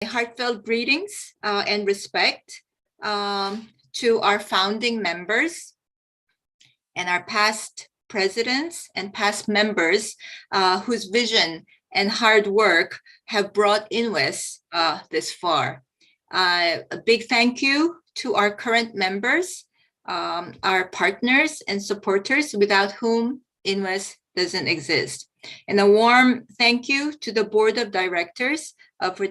Heartfelt greetings and respect to our founding members and our past presidents and past members whose vision and hard work have brought INWES this far. A big thank you to our current members, our partners and supporters without whom INWES doesn't exist. And a warm thank you to the board of directors for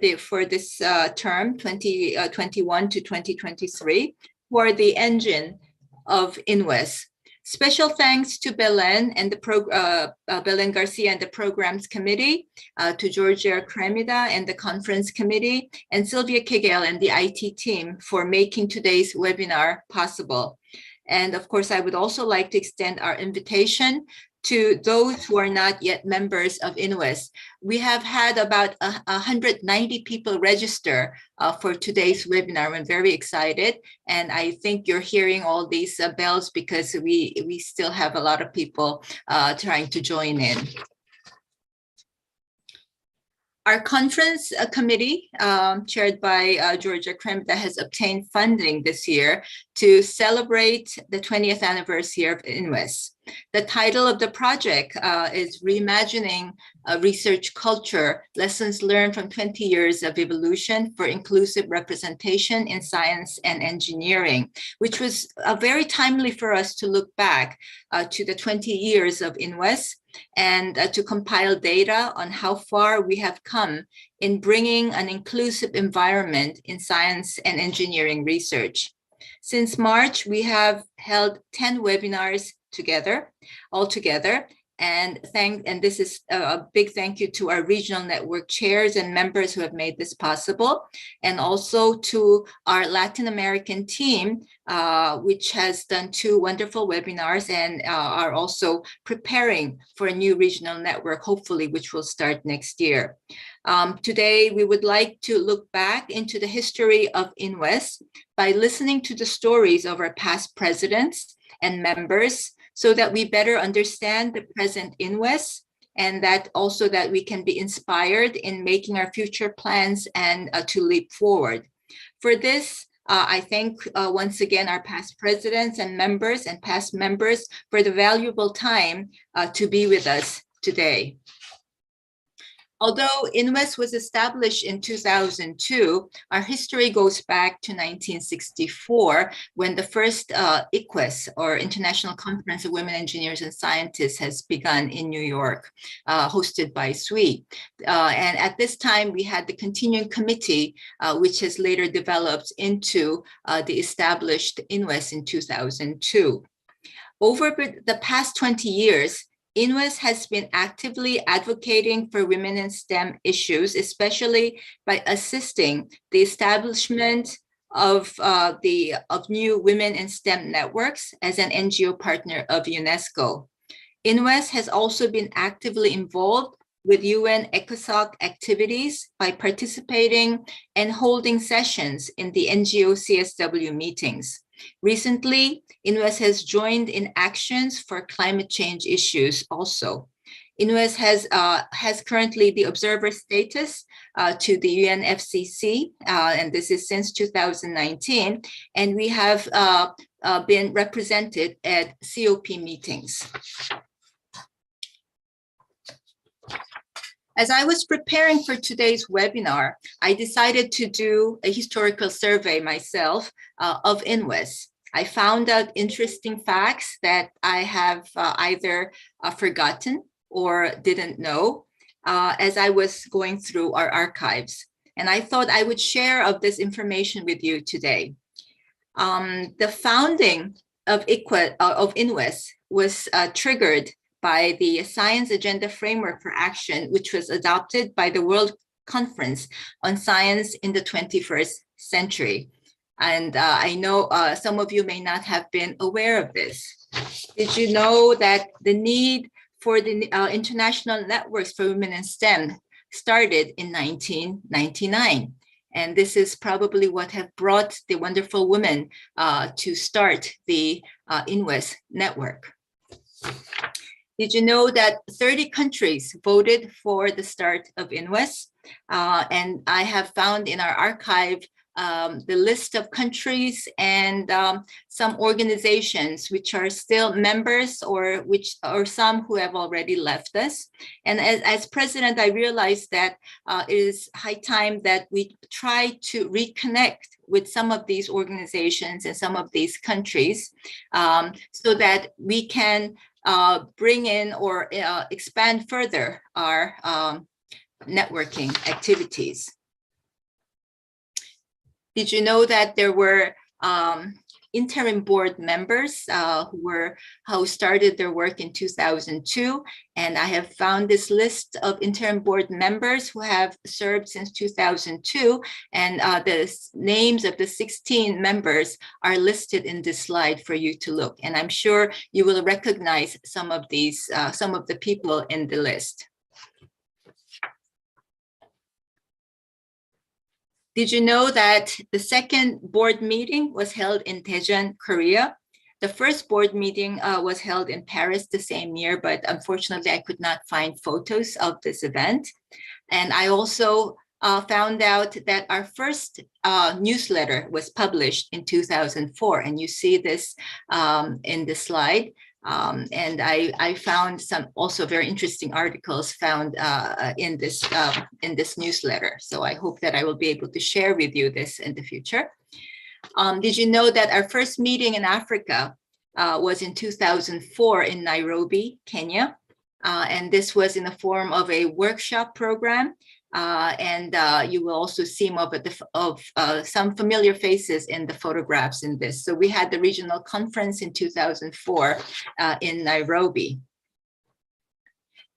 this term, 2021 to 2023, who are the engine of INWES. Special thanks to Belen and the Belen Garcia and the Programs Committee, to Georgia Kremida and the Conference Committee, and Sylvia Kegel and the IT team for making today's webinar possible. And of course, I would also like to extend our invitation to those who are not yet members of INWES. We have had about 190 people register for today's webinar. I'm very excited, and I think you're hearing all these bells because we still have a lot of people trying to join in. Our conference committee, chaired by Georgia Kremda, has obtained funding this year to celebrate the 20th anniversary of INWES. The title of the project is Reimagining Research Culture, Lessons Learned from 20 Years of Evolution for Inclusive Representation in Science and Engineering, which was very timely for us to look back to the 20 years of INWES and to compile data on how far we have come in bringing an inclusive environment in science and engineering research. Since March, we have held 10 webinars altogether, and this is a big thank you to our regional network chairs and members who have made this possible, and also to our Latin American team, which has done 2 wonderful webinars and are also preparing for a new regional network, hopefully, which will start next year. Today, we would like to look back into the history of INWES by listening to the stories of our past presidents and members, so that we better understand the present INWES, and that also that we can be inspired in making our future plans and to leap forward. For this, I thank once again our past presidents and members and past members for the valuable time to be with us today. Although INWES was established in 2002, our history goes back to 1964, when the first ICWES, or International Conference of Women Engineers and Scientists, has begun in New York, hosted by SWE. And at this time, we had the Continuing Committee, which has later developed into the established INWES in 2002. Over the past 20 years, INWES has been actively advocating for women in STEM issues, especially by assisting the establishment of new Women in STEM networks as an NGO partner of UNESCO. INWES has also been actively involved with UN ECOSOC activities by participating and holding sessions in the NGO CSW meetings. Recently, INWES has joined in actions for climate change issues also. INWES has currently the observer status to the UNFCCC, and this is since 2019, and we have been represented at COP meetings. As I was preparing for today's webinar, I decided to do a historical survey myself of INWES. I found out interesting facts that I have either forgotten or didn't know as I was going through our archives. And I thought I would share of this information with you today. The founding of INWES was triggered by the Science Agenda Framework for Action, which was adopted by the World Conference on Science in the 21st Century. And I know some of you may not have been aware of this. Did you know that the need for the international networks for women in STEM started in 1999? And this is probably what have brought the wonderful women to start the INWES network. Did you know that 30 countries voted for the start of INWES? And I have found in our archive the list of countries and some organizations which are still members or some who have already left us. And as president, I realized that it is high time that we try to reconnect with some of these organizations and some of these countries so that we can bring in or expand further our networking activities. Did you know that there were interim board members who started their work in 2002? And I have found this list of interim board members who have served since 2002. And the names of the 16 members are listed in this slide for you to look. And I'm sure you will recognize some of these, some of the people in the list. Did you know that the second board meeting was held in Daejeon, Korea? The first board meeting was held in Paris the same year, but unfortunately I could not find photos of this event. And I also found out that our first newsletter was published in 2004, and you see this in the slide. And I found some also very interesting articles found in this newsletter. So I hope that I will be able to share with you this in the future. Did you know that our first meeting in Africa was in 2004 in Nairobi, Kenya? And this was in the form of a workshop program. And you will also see more of some familiar faces in the photographs in this. So we had the regional conference in 2004 in Nairobi.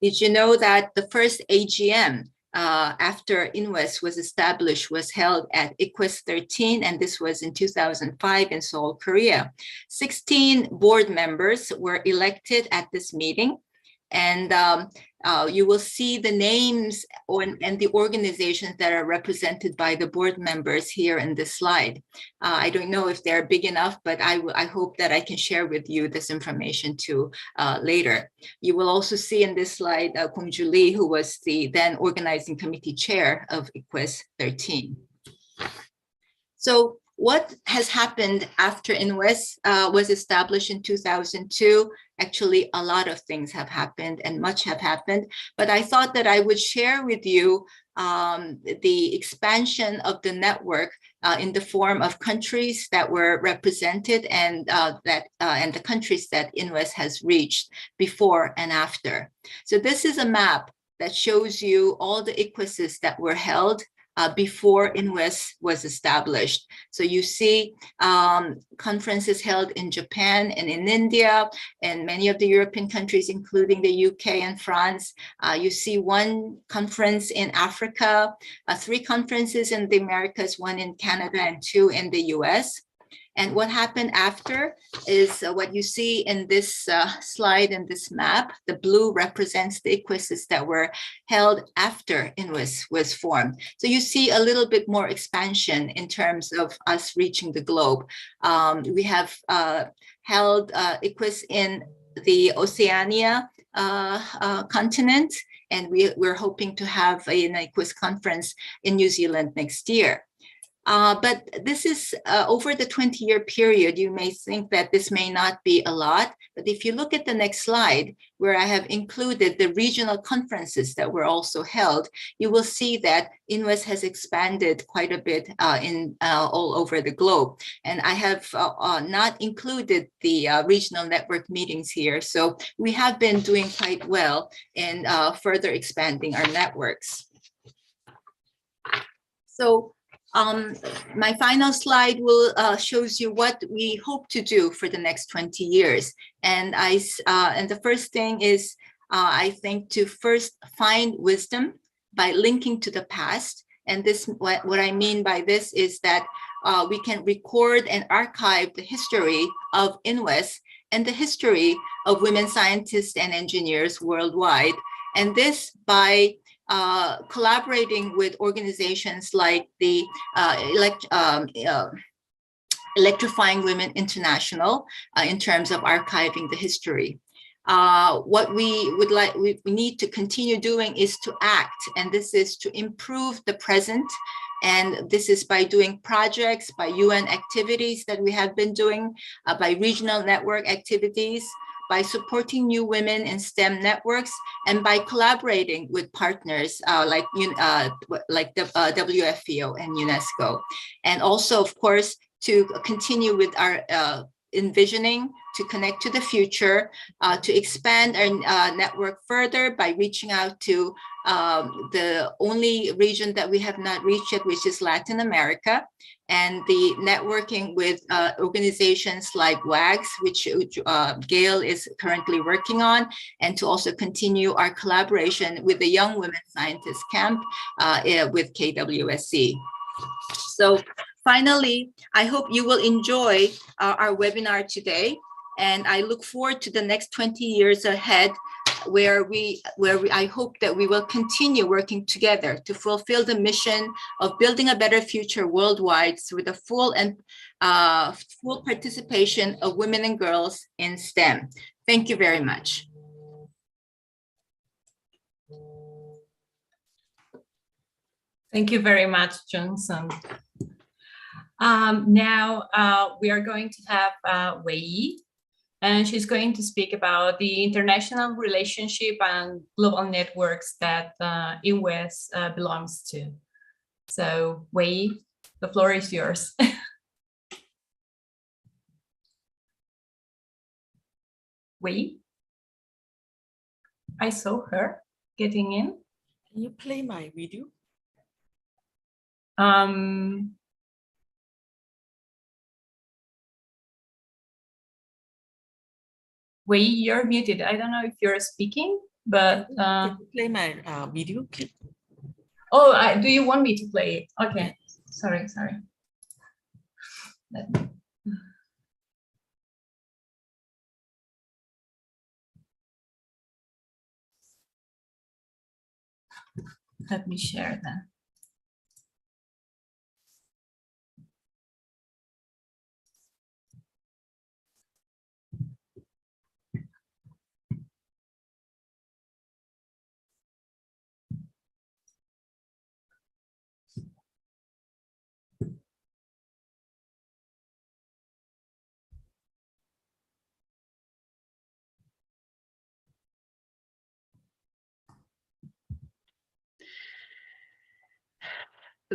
Did you know that the first AGM after INWES was established was held at ICWES 13, and this was in 2005 in Seoul, Korea. 16 board members were elected at this meeting. And you will see the names and the organizations that are represented by the board members here in this slide. I don't know if they're big enough, but I hope that I can share with you this information too later. You will also see in this slide Kong-Ju Lee, who was the then organizing committee chair of ICWES 13. So what has happened after INWES was established in 2002? Actually, a lot of things have happened and much have happened, but I thought that I would share with you the expansion of the network in the form of countries that were represented and and the countries that INWES has reached before and after. So this is a map that shows you all the ICWESs that were held before INWES was established. So you see conferences held in Japan and in India and many of the European countries, including the UK and France. You see one conference in Africa, 3 conferences in the Americas, 1 in Canada and 2 in the US. And what happened after is what you see in this slide and this map. The blue represents the ICWESs that were held after INWES was formed. So you see a little bit more expansion in terms of us reaching the globe. We have held ICWES in the Oceania continent, and we're hoping to have an ICWES conference in New Zealand next year. But this is over the 20-year period. You may think that this may not be a lot, but if you look at the next slide, where I have included the regional conferences that were also held, you will see that INWES has expanded quite a bit in all over the globe. And I have not included the regional network meetings here. So we have been doing quite well in further expanding our networks. So my final slide will shows you what we hope to do for the next 20 years. And the first thing is, I think, to first find wisdom by linking to the past. And this, what I mean by this is that we can record and archive the history of INWES and the history of women scientists and engineers worldwide. And this by collaborating with organizations like the Electrifying Women International in terms of archiving the history. What we need to continue doing is to act, and this is to improve the present. And this is by doing projects, by UN activities that we have been doing, by regional network activities, by supporting new women in STEM networks, and by collaborating with partners like the WFEO and UNESCO. And also, of course, to continue with our envisioning, to connect to the future, to expand our network further by reaching out to the only region that we have not reached yet, which is Latin America, and the networking with organizations like WAGS, which Gail is currently working on, and to also continue our collaboration with the Young Women Scientists Camp with KWSC. So finally, I hope you will enjoy our webinar today, and I look forward to the next 20 years ahead, where I hope that we will continue working together to fulfill the mission of building a better future worldwide through the full participation of women and girls in STEM. Thank you very much. Thank you very much, Johnson. Now we are going to have Wei, and she's going to speak about the international relationship and global networks that INWES belongs to. So Wei, the floor is yours. Wei, I saw her getting in. Can you play my video? Wei, you're muted. I don't know if you're speaking, but Can you play my video clip? Oh, do you want me to play it? Okay, sorry. Let me share that.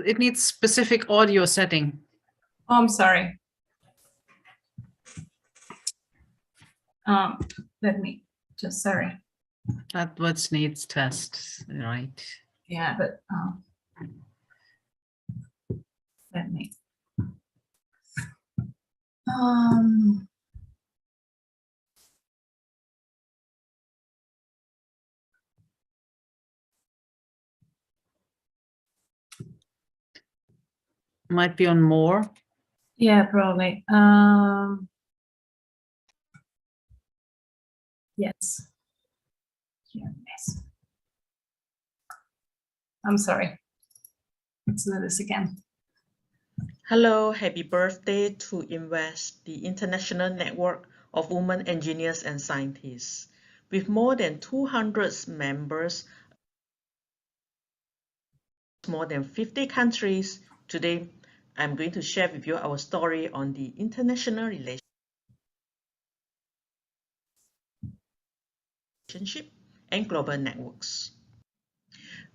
It needs specific audio setting. Oh, I'm sorry. Let me just, sorry. That what needs tests, right? Yeah, but let me. Might be on more. Yeah, probably. Yes. Yes. I'm sorry. Let's do this again. Hello, happy birthday to INWES, the International Network of Women Engineers and Scientists. With more than 200 members, more than 50 countries, today I'm going to share with you our story on the international relationship and global networks.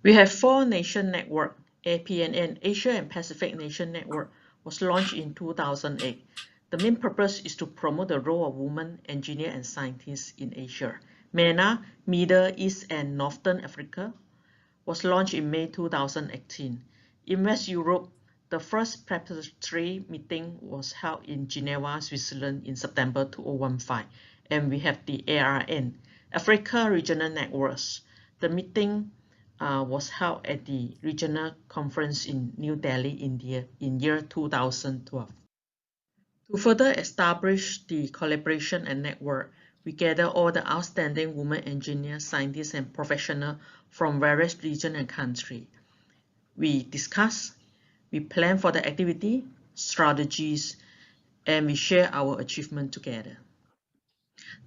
We have 4 nation network. APNN, Asia and Pacific Nation Network, was launched in 2008. The main purpose is to promote the role of women, engineers and scientists in Asia. MENA, Middle East and Northern Africa, was launched in May 2018. In West Europe, the first preparatory meeting was held in Geneva, Switzerland in September 2015. And we have the ARN, Africa Regional Networks. The meeting was held at the regional conference in New Delhi, India in year 2012. To further establish the collaboration and network, we gather all the outstanding women engineers, scientists, and professionals from various regions and countries. We discuss, we plan for the activity, strategies, and we share our achievement together.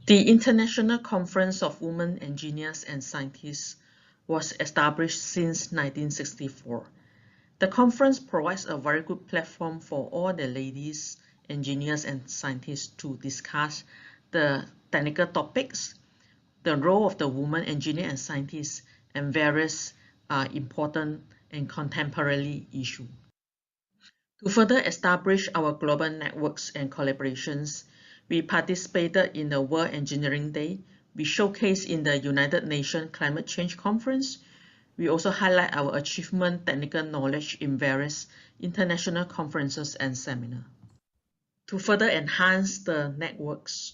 The International Conference of Women Engineers and Scientists was established since 1964. The conference provides a very good platform for all the ladies, engineers and scientists to discuss the technical topics, the role of the woman engineer and scientist, and various important and contemporary issues. To further establish our global networks and collaborations, we participated in the World Engineering Day. We showcased in the United Nations Climate Change Conference. We also highlight our achievement, technical knowledge in various international conferences and seminars. To further enhance the networks,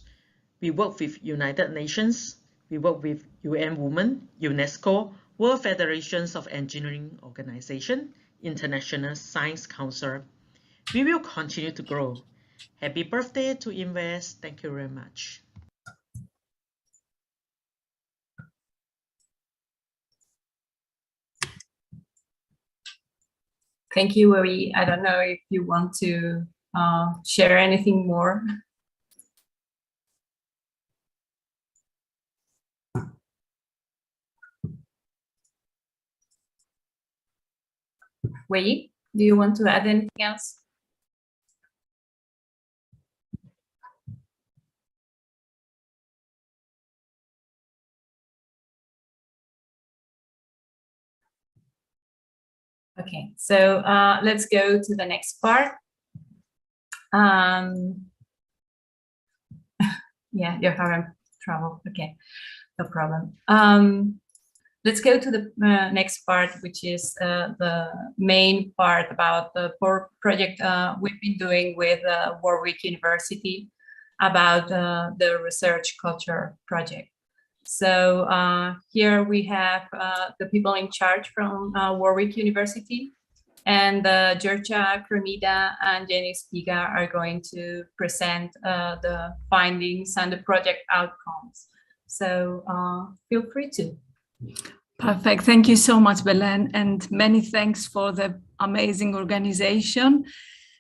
we work with United Nations, we work with UN Women, UNESCO, World Federations of Engineering Organization, International Science Council. We will continue to grow. Happy birthday to INWES. Thank you very much. Thank you, Wei. I don't know if you want to share anything more. Wei, do you want to add anything else? Okay, so let's go to the next part. Yeah, you're having trouble. Okay, no problem. Let's go to the next part, which is the main part about the project we've been doing with Warwick University about the research culture project. So here we have the people in charge from Warwick University, and Georgia Cremida and Jenny Spiga are going to present the findings and the project outcomes. So feel free to. Perfect. Thank you so much, Belen, and many thanks for the amazing organization.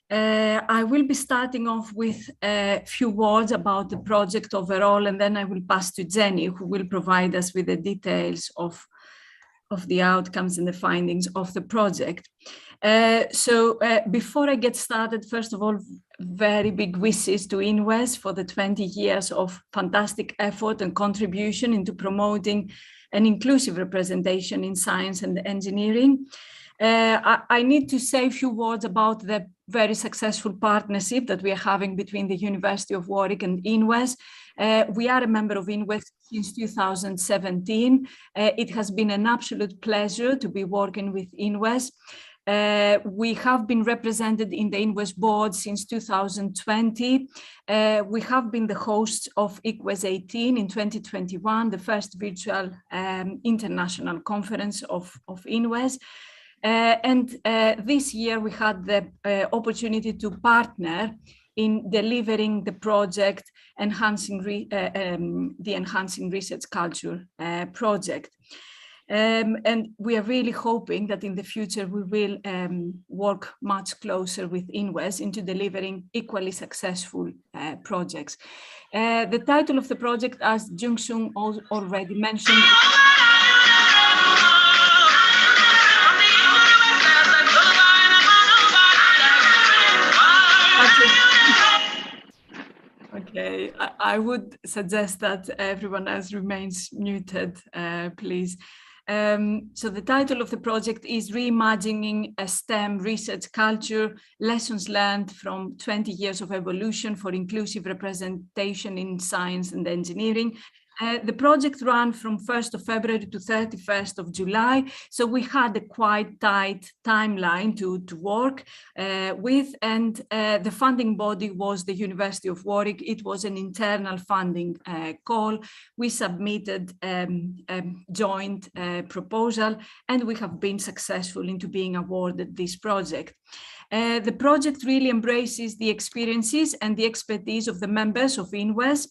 I will be starting off with a few words about the project overall, and then I will pass to Jenny, who will provide us with the details of the outcomes and the findings of the project. So before I get started, first of all, very big wishes to INWES for the 20 years of fantastic effort and contribution into promoting an inclusive representation in science and engineering. I need to say a few words about the very successful partnership that we are having between the University of Warwick and INWES. We are a member of INWES since 2017. It has been an absolute pleasure to be working with INWES. We have been represented in the INWES board since 2020. We have been the hosts of INWES 18 in 2021, the first virtual international conference of INWES. And this year we had the opportunity to partner in delivering the project Enhancing the Enhancing Research Culture project. And we are really hoping that in the future we will work much closer with INWES into delivering equally successful projects. The title of the project, as Jung-Sung already mentioned, Okay, I would suggest that everyone else remains muted, please. So the title of the project is Reimagining a STEM Research Culture, Lessons Learned from 20 Years of Evolution for Inclusive Representation in Science and Engineering. The project ran from 1st of February to 31st of July, so we had a quite tight timeline to work with, and the funding body was the University of Warwick. It was an internal funding call. We submitted a joint proposal, and we have been successful into being awarded this project. The project really embraces the experiences and the expertise of the members of INWES,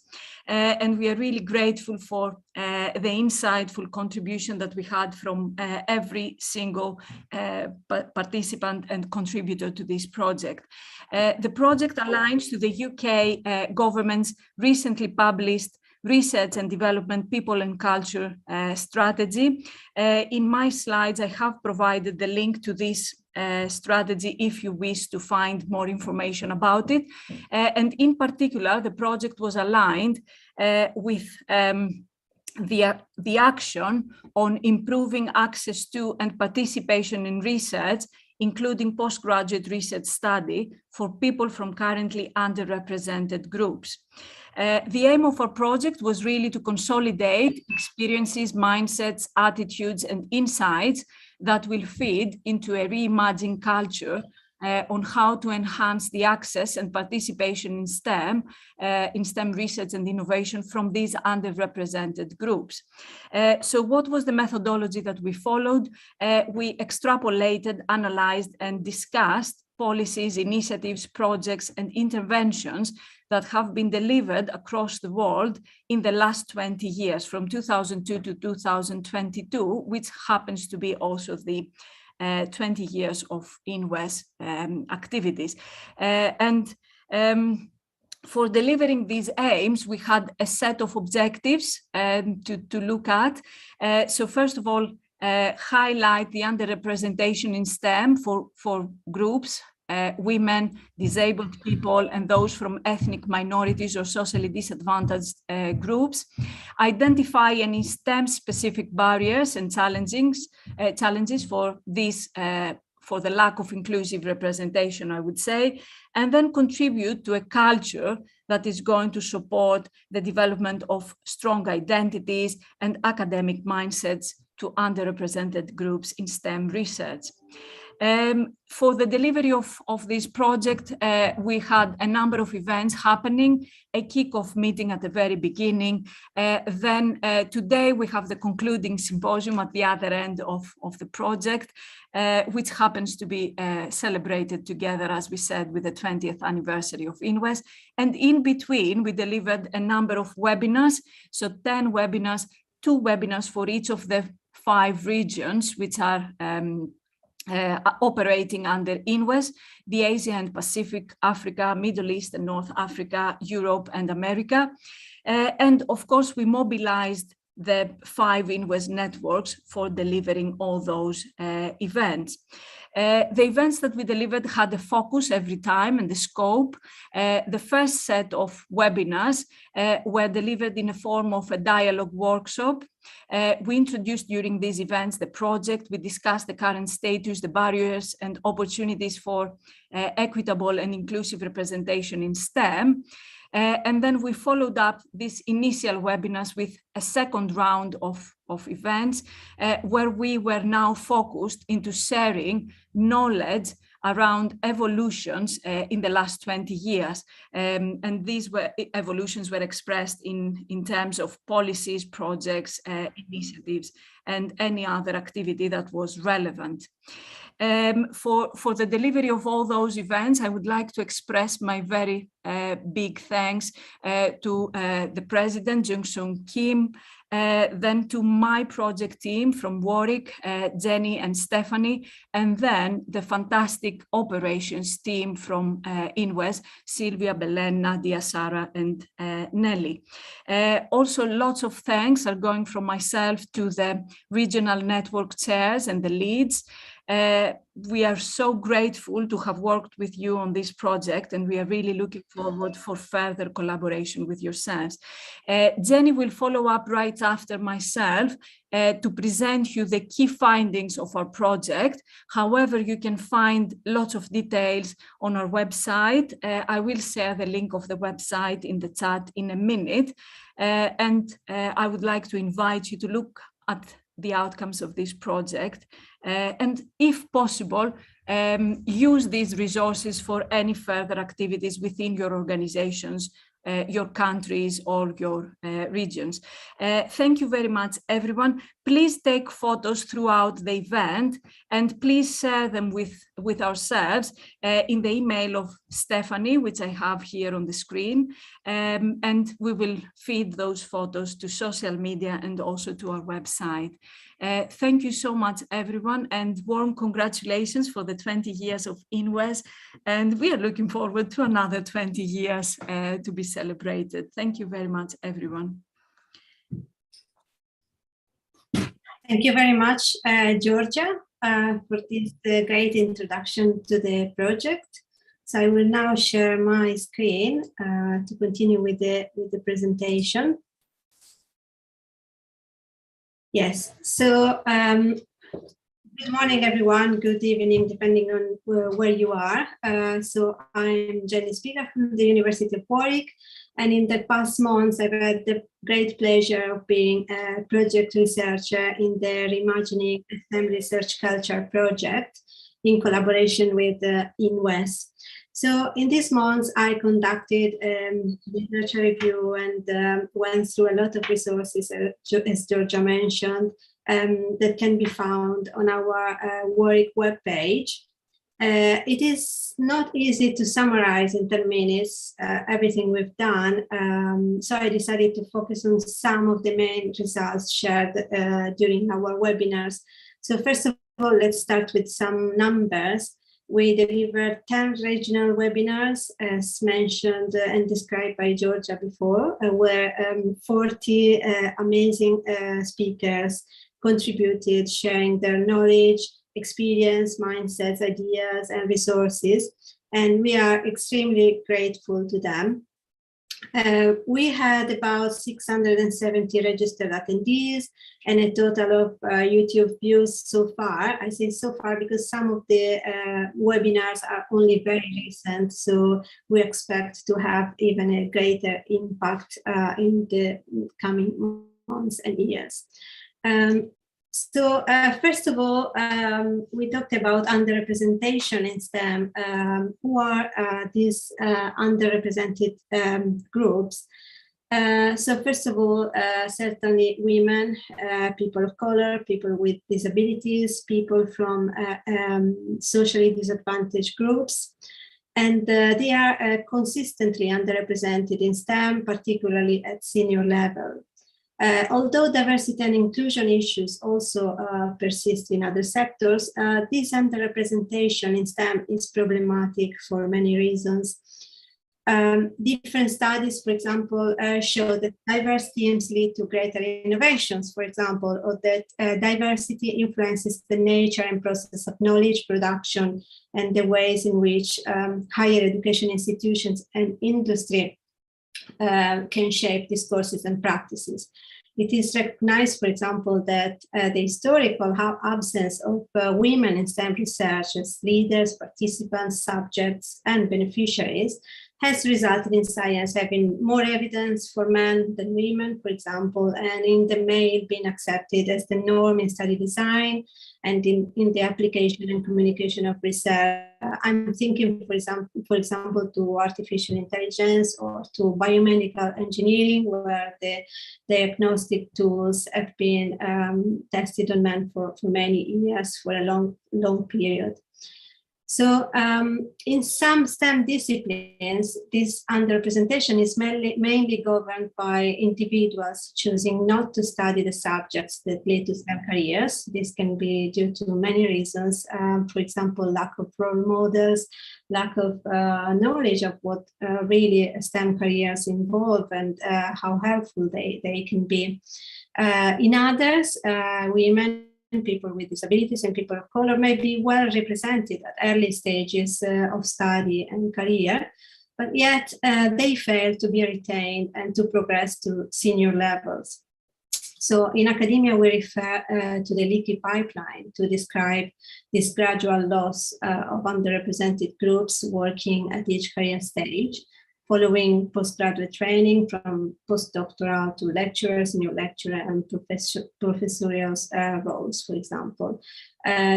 and we are really grateful for the insightful contribution that we had from every single participant and contributor to this project. The project aligns to the UK government's recently published research and development, people and culture strategy. In my slides, I have provided the link to this strategy if you wish to find more information about it. And in particular, the project was aligned with the action on improving access to and participation in research, including postgraduate research study for people from currently underrepresented groups. The aim of our project was really to consolidate experiences, mindsets, attitudes, and insights that will feed into a reimagined culture on how to enhance the access and participation in STEM research and innovation from these underrepresented groups. So what was the methodology that we followed? We extrapolated, analyzed, and discussed policies, initiatives, projects, and interventions that have been delivered across the world in the last 20 years, from 2002 to 2022, which happens to be also the 20 years of INWES activities. For delivering these aims, we had a set of objectives to look at. So first of all, highlight the underrepresentation in STEM for groups, women, disabled people, and those from ethnic minorities or socially disadvantaged groups. Identify any STEM-specific barriers and challenges for this, for the lack of inclusive representation, I would say, and then contribute to a culture that is going to support the development of strong identities and academic mindsets to underrepresented groups in STEM research. For the delivery of this project, we had a number of events happening, a kickoff meeting at the very beginning. Then today we have the concluding symposium at the other end of the project, which happens to be celebrated together, as we said, with the 20th anniversary of INWES. And in between, we delivered a number of webinars, so 10 webinars, 2 webinars for each of the 5 regions, which are operating under INWES, the Asia and Pacific, Africa, Middle East and North Africa, Europe and America. And of course, we mobilized the 5 INWES networks for delivering all those events. The events that we delivered had a focus every time and the scope. The first set of webinars were delivered in a form of a dialogue workshop. We introduced during these events the project. We discussed the current status, the barriers and opportunities for equitable and inclusive representation in STEM. And then we followed up these initial webinars with a second round of events where we were now focused into sharing knowledge around evolutions in the last 20 years. And these evolutions were expressed in terms of policies, projects, initiatives, and any other activity that was relevant. For the delivery of all those events, I would like to express my very big thanks to the President, Jung-Sung Kim, then to my project team from Warwick, Jenny and Stephanie, and then the fantastic operations team from INWES, Sylvia, Belen, Nadia, Sarah, and Nelly. Also, lots of thanks are going from myself to the regional network chairs and the leads. We are so grateful to have worked with you on this project, and we are really looking forward for further collaboration with yourselves. Jenny will follow up right after myself to present you the key findings of our project. However, you can find lots of details on our website. I will share the link of the website in the chat in a minute. And I would like to invite you to look at the outcomes of this project. And if possible, use these resources for any further activities within your organizations, your countries or your regions. Thank you very much, everyone. Please take photos throughout the event and please share them with ourselves in the email of Stephanie, which I have here on the screen. And we will feed those photos to social media and also to our website. Thank you so much, everyone, and warm congratulations for the 20 years of INWES. And we are looking forward to another 20 years to be celebrated. Thank you very much, everyone. Thank you very much, Georgia, for this great introduction to the project. So I will now share my screen to continue with the presentation. Yes, so good morning, everyone. Good evening, depending on where you are. So I'm Jenny Spiga from the University of Warwick. And in the past months, I've had the great pleasure of being a project researcher in the Reimagining STEM Research Culture project in collaboration with INWES. So in these months, I conducted research review and went through a lot of resources, as Georgia mentioned, that can be found on our Warwick webpage. It is not easy to summarize in 10 minutes everything we've done, so I decided to focus on some of the main results shared during our webinars. So first of all, let's start with some numbers. We delivered 10 regional webinars, as mentioned and described by Georgia before, where 40 amazing speakers contributed, sharing their knowledge, experience, mindsets, ideas, and resources. And we are extremely grateful to them. We had about 670 registered attendees and a total of YouTube views so far. I say so far because some of the webinars are only very recent, so we expect to have even a greater impact in the coming months and years. So first of all, we talked about underrepresentation in STEM. Who are these underrepresented groups? So first of all, certainly women, people of color, people with disabilities, people from socially disadvantaged groups. And they are consistently underrepresented in STEM, particularly at senior level. Although diversity and inclusion issues also persist in other sectors, this underrepresentation in STEM is problematic for many reasons. Different studies, for example, show that diverse teams lead to greater innovations, for example, or that diversity influences the nature and process of knowledge production and the ways in which higher education institutions and industry can shape discourses and practices. It is recognized, for example, that the historical absence of women in STEM research as leaders, participants, subjects, and beneficiaries has resulted in science having more evidence for men than women, for example, and in the male being accepted as the norm in study design and in the application and communication of research. I'm thinking, for example, to artificial intelligence or to biomedical engineering, where the diagnostic tools have been tested on men for many years, for a long period. So in some STEM disciplines, this underrepresentation is mainly governed by individuals choosing not to study the subjects that lead to STEM careers. This can be due to many reasons, for example, lack of role models, lack of knowledge of what really STEM careers involve and how helpful they can be. In others, women, people with disabilities and people of color may be well represented at early stages of study and career, but yet they fail to be retained and to progress to senior levels. So in academia, we refer to the leaky pipeline to describe this gradual loss of underrepresented groups working at each career stage, following postgraduate training from postdoctoral to lecturer, senior lecturer, and professorial roles, for example.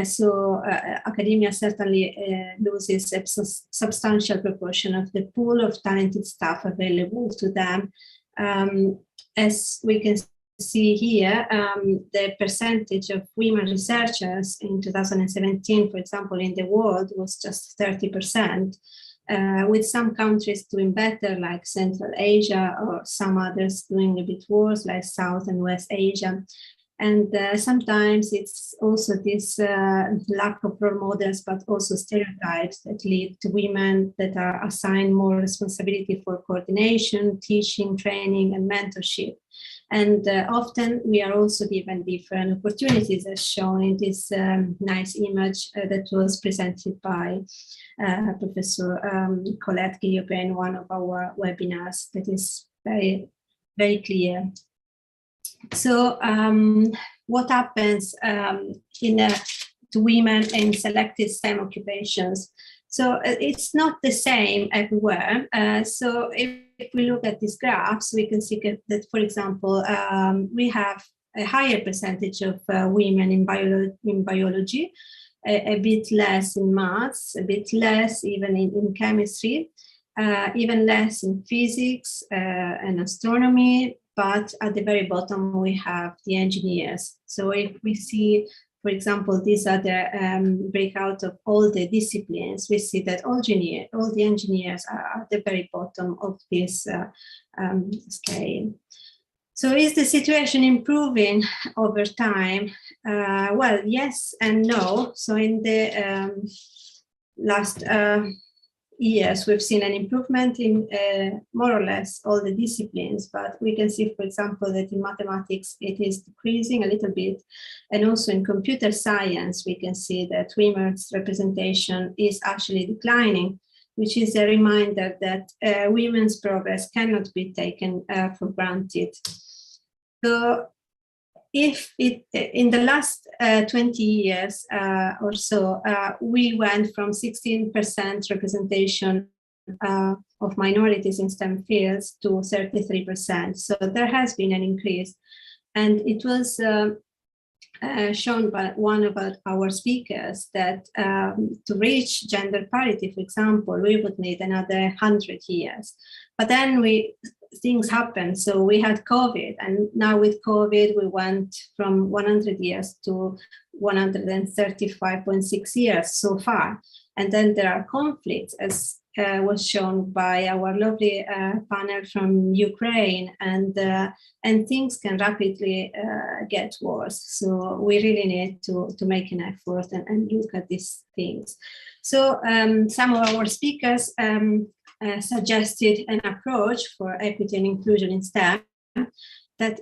So academia certainly loses a substantial proportion of the pool of talented staff available to them. As we can see here, the percentage of women researchers in 2017, for example, in the world was just 30%. With some countries doing better, like Central Asia, or some others doing a bit worse, like South and West Asia. And sometimes it's also this lack of role models, but also stereotypes that lead to women that are assigned more responsibility for coordination, teaching, training, and mentorship. And often we are also given different opportunities, as shown in this nice image that was presented by Professor Colette Guillaume in one of our webinars. That is very, very clear. So what happens to women in selected STEM occupations? So it's not the same everywhere. So if we look at these graphs, we can see that, for example, we have a higher percentage of women in biology, a bit less in maths, a bit less even in chemistry, even less in physics and astronomy. But at the very bottom, we have the engineers. So if we see, for example, these are the breakout of all the disciplines, we see that all the engineers are at the very bottom of this scale. So is the situation improving over time? Well, yes and no. So in the last years, we've seen an improvement in more or less all the disciplines, but we can see, for example, that in mathematics, it is decreasing a little bit. And also in computer science, we can see that women's representation is actually declining, which is a reminder that women's progress cannot be taken for granted. So if in the last 20 years or so, we went from 16% representation of minorities in STEM fields to 33%. So there has been an increase. And it was shown by one of our speakers that to reach gender parity, for example, we would need another 100 years. But then things happened. So we had COVID, and now with COVID, we went from 100 years to 135.6 years so far. And then there are conflicts, as was shown by our lovely panel from Ukraine, and things can rapidly get worse. So we really need to make an effort and look at these things. So some of our speakers suggested an approach for equity and inclusion in STEM that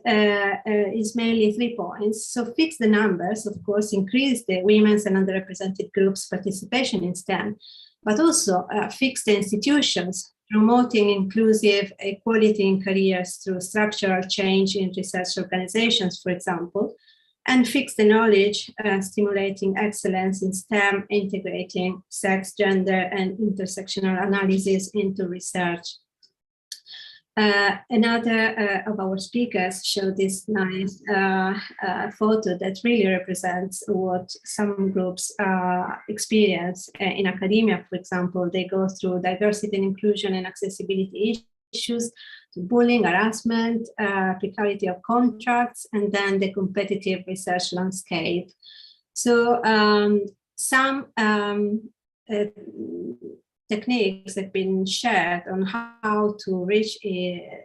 is mainly 3 points. So fix the numbers, of course, increase the women's and underrepresented groups' participation in STEM, but also fix the institutions, promoting inclusive equality in careers through structural change in research organizations, for example, and fix the knowledge, stimulating excellence in STEM, integrating sex, gender, and intersectional analysis into research. Another of our speakers showed this nice photo that really represents what some groups experience in academia. For example, they go through diversity and inclusion and accessibility issues, bullying, harassment, precarity of contracts, and then the competitive research landscape. So some techniques have been shared on how to reach a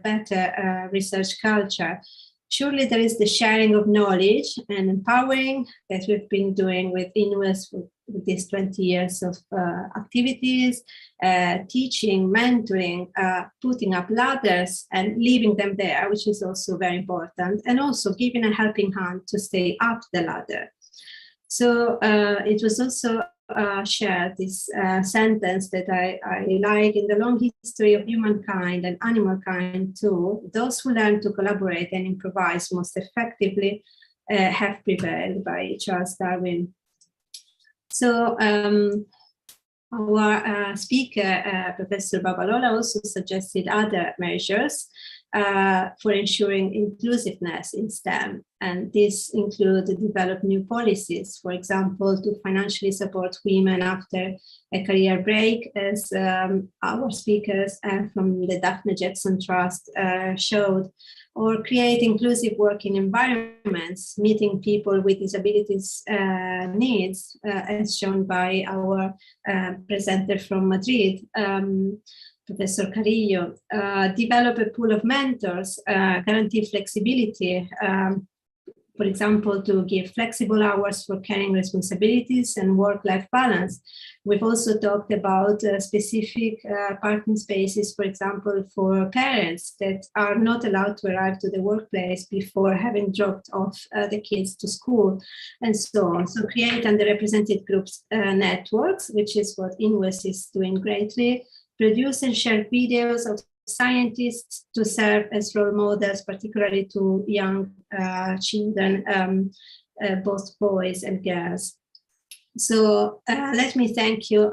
better research culture. Surely there is the sharing of knowledge and empowering that we've been doing with INWES with these 20 years of activities, teaching, mentoring, putting up ladders and leaving them there, which is also very important, and also giving a helping hand to stay up the ladder. So it was also shared this sentence that I like: in the long history of humankind and animal kind too, those who learn to collaborate and improvise most effectively have prevailed, by Charles Darwin. So our speaker, Professor Babalola, also suggested other measures for ensuring inclusiveness in STEM. And this includes develop new policies, for example, to financially support women after a career break, as our speakers from the Daphne Jackson Trust showed, or create inclusive working environments, meeting people with disabilities needs, as shown by our presenter from Madrid, Professor Carrillo. Develop a pool of mentors, guarantee flexibility, for example, to give flexible hours for caring responsibilities and work-life balance. We've also talked about specific parking spaces, for example, for parents that are not allowed to arrive to the workplace before having dropped off the kids to school, and so on. So create underrepresented groups networks, which is what INWES is doing greatly. Produce and share videos of scientists to serve as role models, particularly to young children, both boys and girls. So let me thank you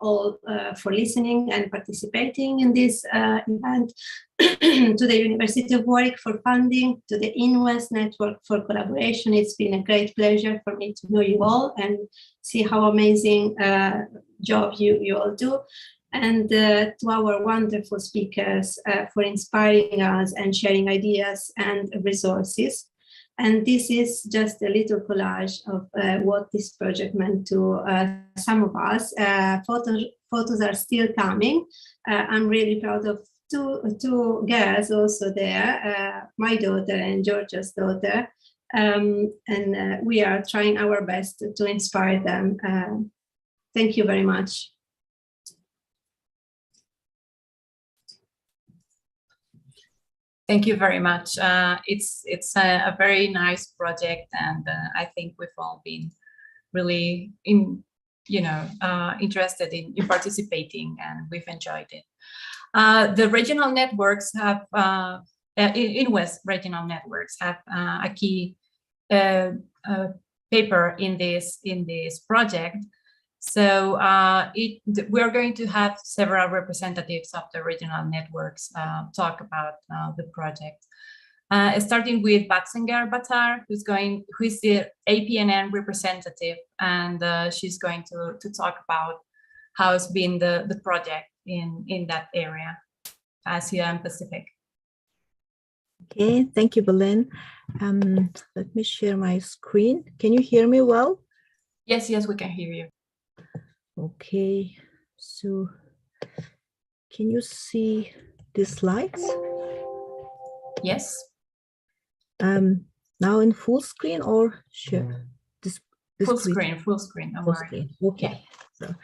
all for listening and participating in this event, to the University of Warwick for funding, to the INWES network for collaboration. It's been a great pleasure for me to know you all and see how amazing job you all do. And to our wonderful speakers for inspiring us and sharing ideas and resources. And this is just a little collage of what this project meant to some of us. Photos are still coming. I'm really proud of two girls also there, my daughter and Georgia's daughter. And we are trying our best to inspire them. Thank you very much. Thank you very much. It's a very nice project, and I think we've all been really interested in participating, and we've enjoyed it. The regional networks have INWES regional networks have a key paper in this project. So we are going to have several representatives of the regional networks talk about the project. Starting with Batzinger Batar, who is the APNN representative, and she's going to talk about how it's been the project in that area, Asia and Pacific. Okay, thank you, Belen. Let me share my screen. Can you hear me well? Yes, we can hear you. Okay, so can you see the slides? Yes. Now in full screen or share? Full screen. Full screen. Okay. So,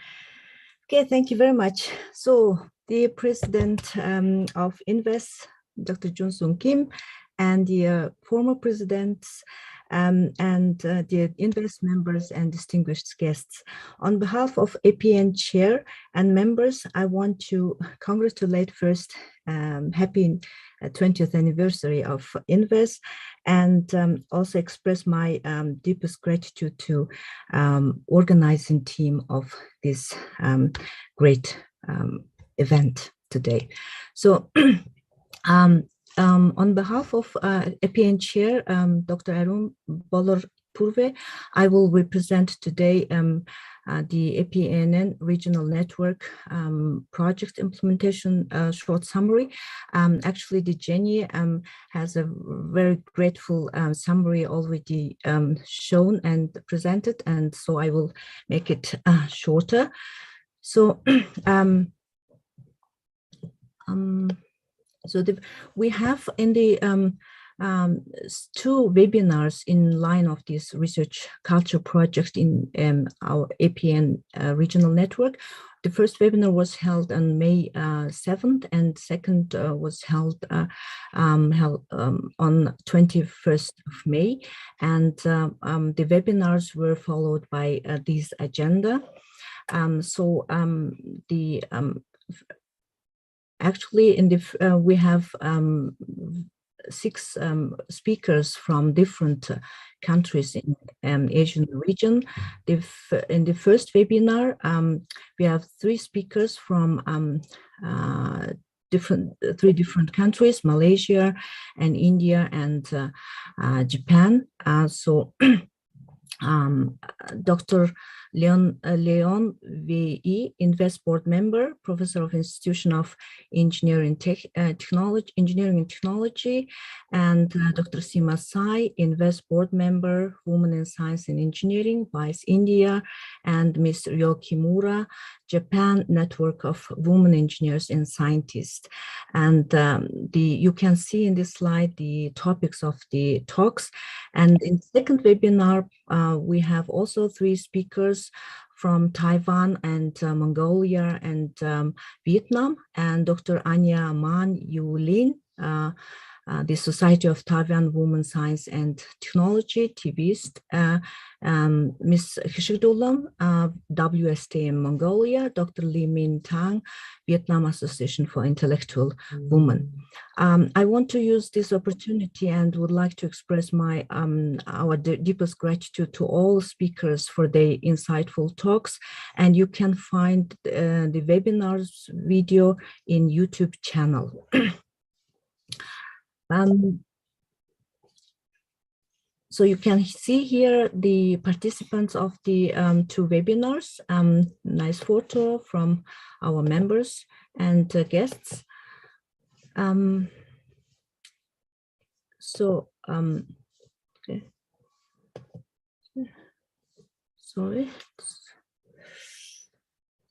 okay, thank you very much. So the president of INWES, Dr. Jun-Sung Kim, and the former presidents and the INWES members and distinguished guests. On behalf of APN chair and members, I want to congratulate first happy 20th anniversary of INWES, and also express my deepest gratitude to organizing team of this great event today. So on behalf of APN Chair, Dr. Arun Bolor-Purve, I will represent today the APNN Regional Network project implementation short summary. Actually, the Jenny has a very grateful summary already shown and presented, and so I will make it shorter. So, we have in the 2 webinars in line of this research culture project in our APN regional network. The first webinar was held on May 7th, and second was held on 21st of May. And the webinars were followed by this agenda. Actually, in the we have 6 speakers from different countries in Asian region. In the first webinar, we have 3 speakers from 3 different countries: Malaysia and India and Japan. Dr. Leon V.E., INWES board member, professor of Institution of Engineering and Technology, and Dr. Sima Sai, INWES board member, Women in Science and Engineering, Vice India, and Ms. Ryo Kimura, Japan Network of Women Engineers and Scientists. And you can see in this slide the topics of the talks. And in the second webinar, we have also 3 speakers from Taiwan and Mongolia and Vietnam, and Dr. Anya Man Yu Lin, the Society of Taiwan Women Science and Technology, TVist, Ms. Hishigdulam, WST in Mongolia, Dr. Lee Min Tang, Vietnam Association for Intellectual Women. I want to use this opportunity and would like to express my our deepest gratitude to all speakers for their insightful talks. And you can find the webinars video in YouTube channel. So you can see here the participants of the 2 webinars. Nice photo from our members and guests. Okay. Sorry.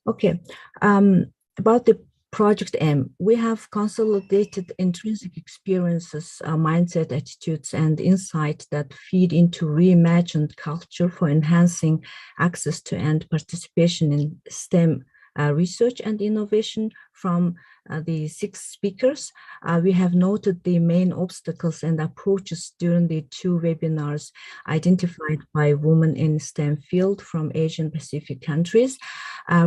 Okay. About the Project M, we have consolidated intrinsic experiences, mindset, attitudes, and insight that feed into reimagined culture for enhancing access to and participation in STEM research and innovation. From the 6 speakers, we have noted the main obstacles and approaches during the 2 webinars identified by women in STEM field from Asian Pacific countries.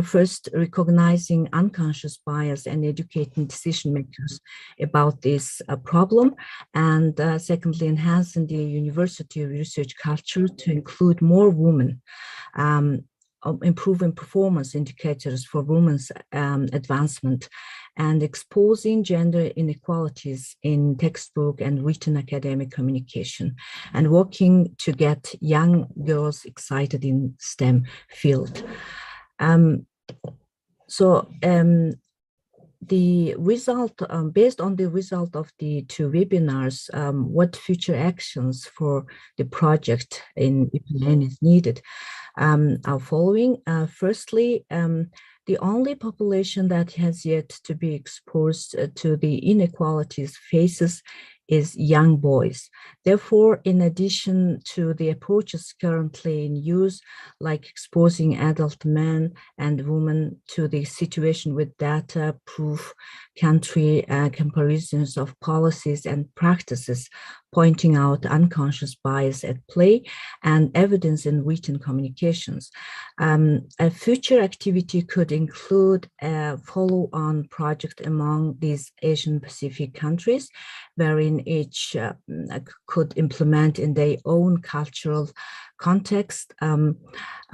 First, recognizing unconscious bias and educating decision makers about this problem. And secondly, enhancing the university research culture to include more women, improving performance indicators for women's advancement, and exposing gender inequalities in textbook and written academic communication, and working to get young girls excited in STEM field. The result, based on the result of the 2 webinars, what future actions for the project in IPN is needed are following. Firstly, the only population that has yet to be exposed to the inequalities faces is young boys. Therefore, in addition to the approaches currently in use, like exposing adult men and women to the situation with data, proof, country comparisons of policies and practices, pointing out unconscious bias at play and evidence in written communications. A future activity could include a follow-on project among these Asian Pacific countries, wherein each could implement in their own cultural context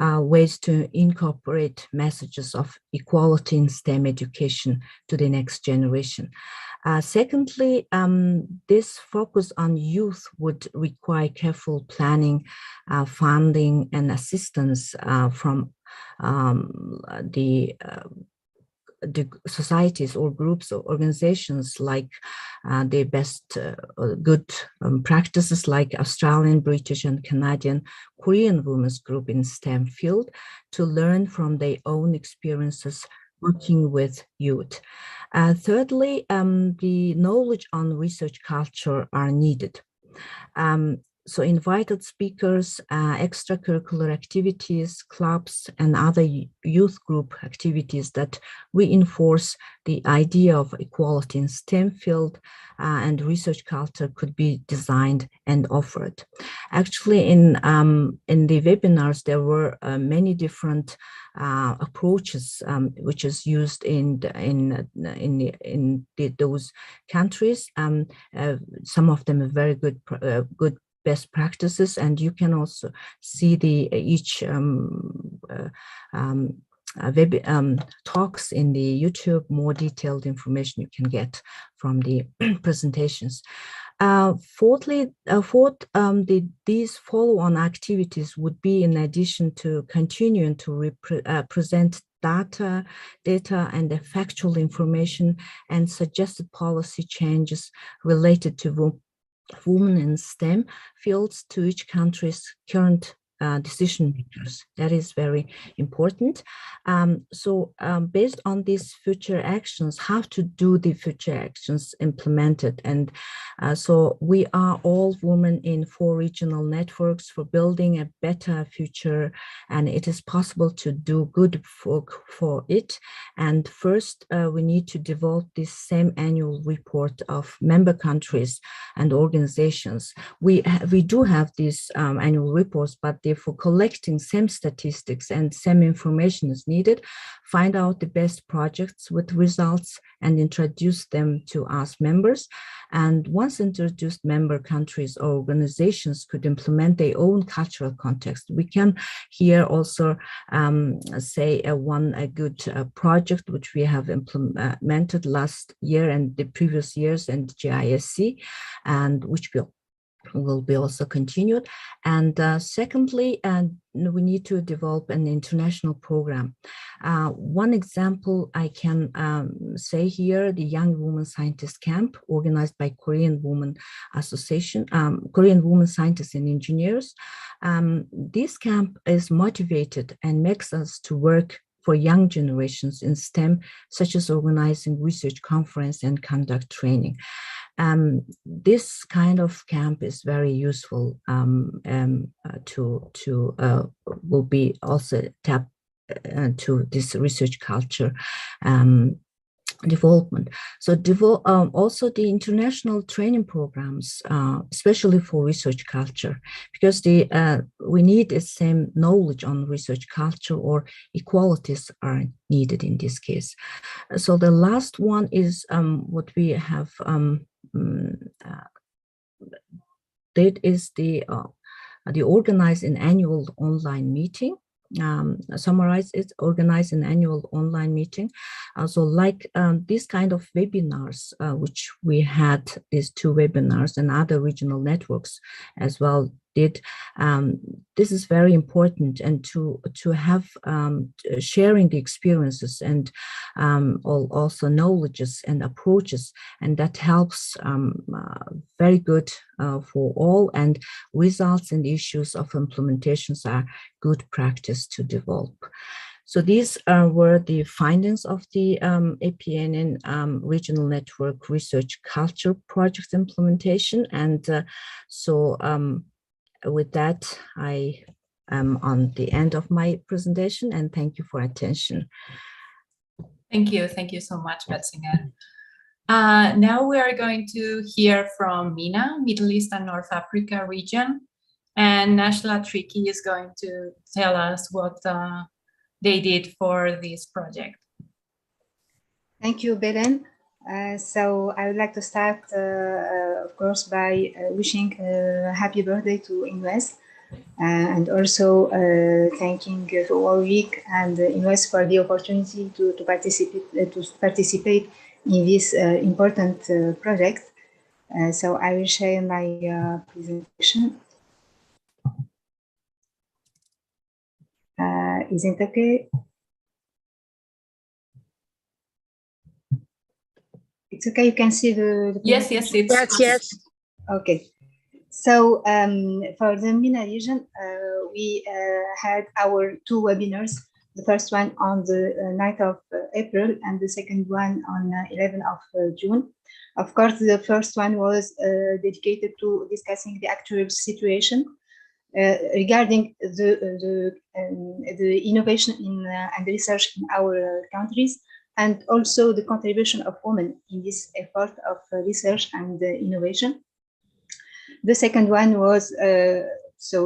ways to incorporate messages of equality in STEM education to the next generation. Secondly, this focus on youth would require careful planning, funding, and assistance from the societies or groups or organizations, like the best good practices like Australian, British, and Canadian, Korean women's group in STEM field, to learn from their own experiences working with youth. Thirdly, the knowledge on research culture are needed. So invited speakers, extracurricular activities, clubs, and other youth group activities that reinforce the idea of equality in STEM field and research culture could be designed and offered. Actually, in the webinars, there were many different approaches which is used in those countries. Some of them are very good best practices, and you can also see the each talks in the YouTube. More detailed information you can get from the presentations. Fourthly, these follow-on activities would be in addition to continuing to present data and the factual information and suggested policy changes related to women in STEM fields to each country's current decision makers. That is very important. Based on these future actions, how to do the future actions implemented. And so we are all women in 4 regional networks for building a better future, and it is possible to do good work for it. And first, we need to develop this same annual report of member countries and organizations. We do have these annual reports, but therefore collecting same statistics and same information is needed. Find out the best projects with results and introduce them to us members. And once introduced, member countries or organizations could implement their own cultural context. We can here also say a good project which we have implemented last year and the previous years in GISC, and which will be also continued. And secondly, we need to develop an international program. One example I can say here, the Young Women Scientist Camp organized by Korean Women Association, Korean Women Scientists and Engineers. This camp is motivated and makes us to work for young generations in STEM, such as organizing research conference and conduct training. This kind of camp is very useful will be also tapped to this research culture development. So also the international training programs, especially for research culture, because we need the same knowledge on research culture, or equalities are needed in this case. So the last one is what we have did is the organize an annual online meeting. Summarize it, organize an annual online meeting. So like this kind of webinars, which we had these 2 webinars, and other regional networks as well did. This is very important, and to have sharing the experiences and also knowledges and approaches, and that helps very good for all, and results and issues of implementations are good practice to develop. So these were the findings of the APNN Regional Network Research Culture Project implementation. And with that, I am on the end of my presentation, and thank you for attention. Thank you so much, Betzinger. Now we are going to hear from MENA, Middle East and North Africa region, and Nashla Tricky is going to tell us what they did for this project. Thank you, Belen. So I would like to start, of course, by wishing a happy birthday to INWES, and also thanking Warwick and INWES for the opportunity to participate in this important project. So I will share my presentation. Is it okay? It's okay, you can see the yes, yes. Okay. So for the MENA region, we had our 2 webinars. The first one on the 9th of April and the second one on 11th of June. Of course, the first one was dedicated to discussing the actual situation regarding the innovation and research in our countries, and also the contribution of women in this effort of research and innovation. The second one was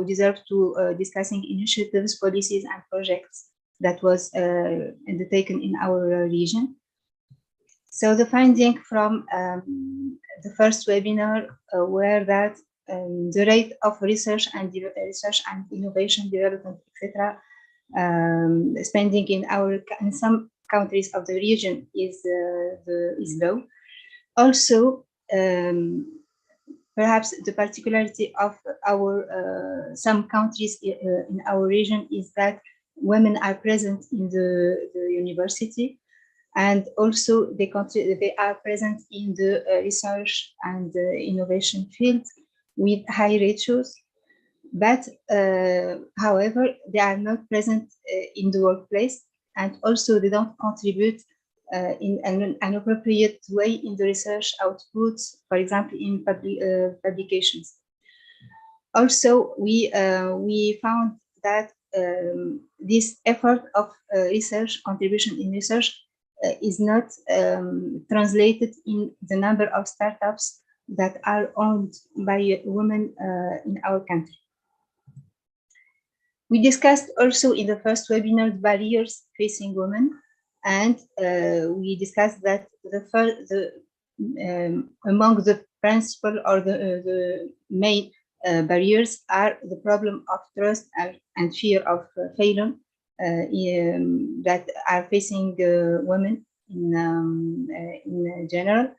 deserved to discussing initiatives, policies, and projects that was undertaken in our region. So the finding from the first webinar were that the rate of research and innovation development, etc., spending in some countries of the region is low. Also, perhaps the particularity of our some countries in our region is that women are present in the university, and also they are present in the research and innovation field with high ratios. But however, they are not present in the workplace, and also they don't contribute in an appropriate way in the research outputs, for example, in publications. Also, we found that this effort of research contribution in research is not translated in the number of startups that are owned by women in our country. We discussed also in the first webinar barriers facing women, and we discussed that among the principal or the main barriers are the problem of trust and fear of failure that are facing women in general.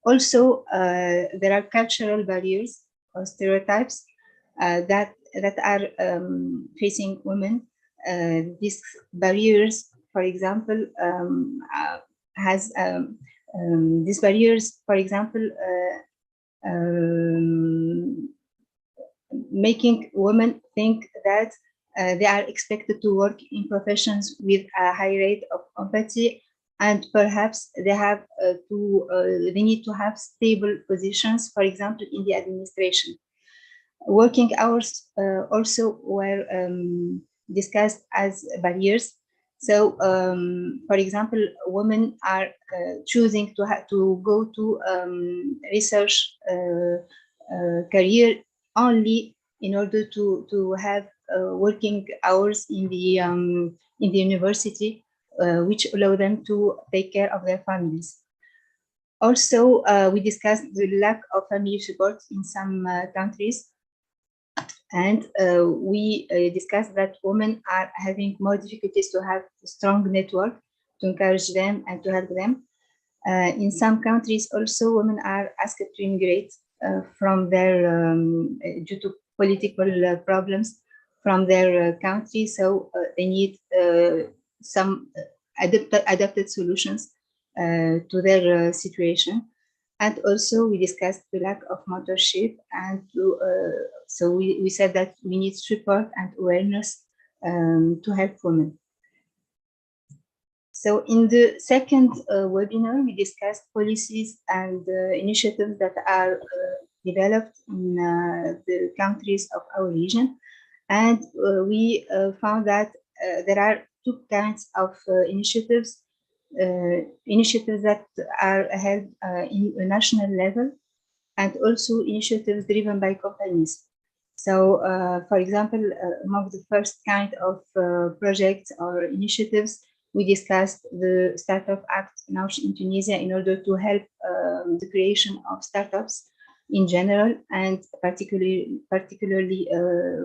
Also, there are cultural barriers or stereotypes that are facing women. These barriers, for example, these barriers, for example, making women think that they are expected to work in professions with a high rate of empathy, and perhaps they need to have stable positions, for example, in the administration. Working hours also were discussed as barriers. So, for example, women are choosing to go to research career only in order to have working hours in the university, which allow them to take care of their families. Also, we discussed the lack of family support in some countries. And we discussed that women are having more difficulties to have a strong network to encourage them and to help them. In some countries also, women are asked to immigrate from their, due to political problems from their country. So they need some adapted solutions to their situation. And also we discussed the lack of mentorship, and so we said that we need support and awareness to help women. So in the second webinar, we discussed policies and initiatives that are developed in the countries of our region. And we found that there are two kinds of initiatives that are held in a national level, and also initiatives driven by companies. So, for example, among the first kind of projects or initiatives, we discussed the Startup Act launched in Tunisia in order to help the creation of startups in general, and particularly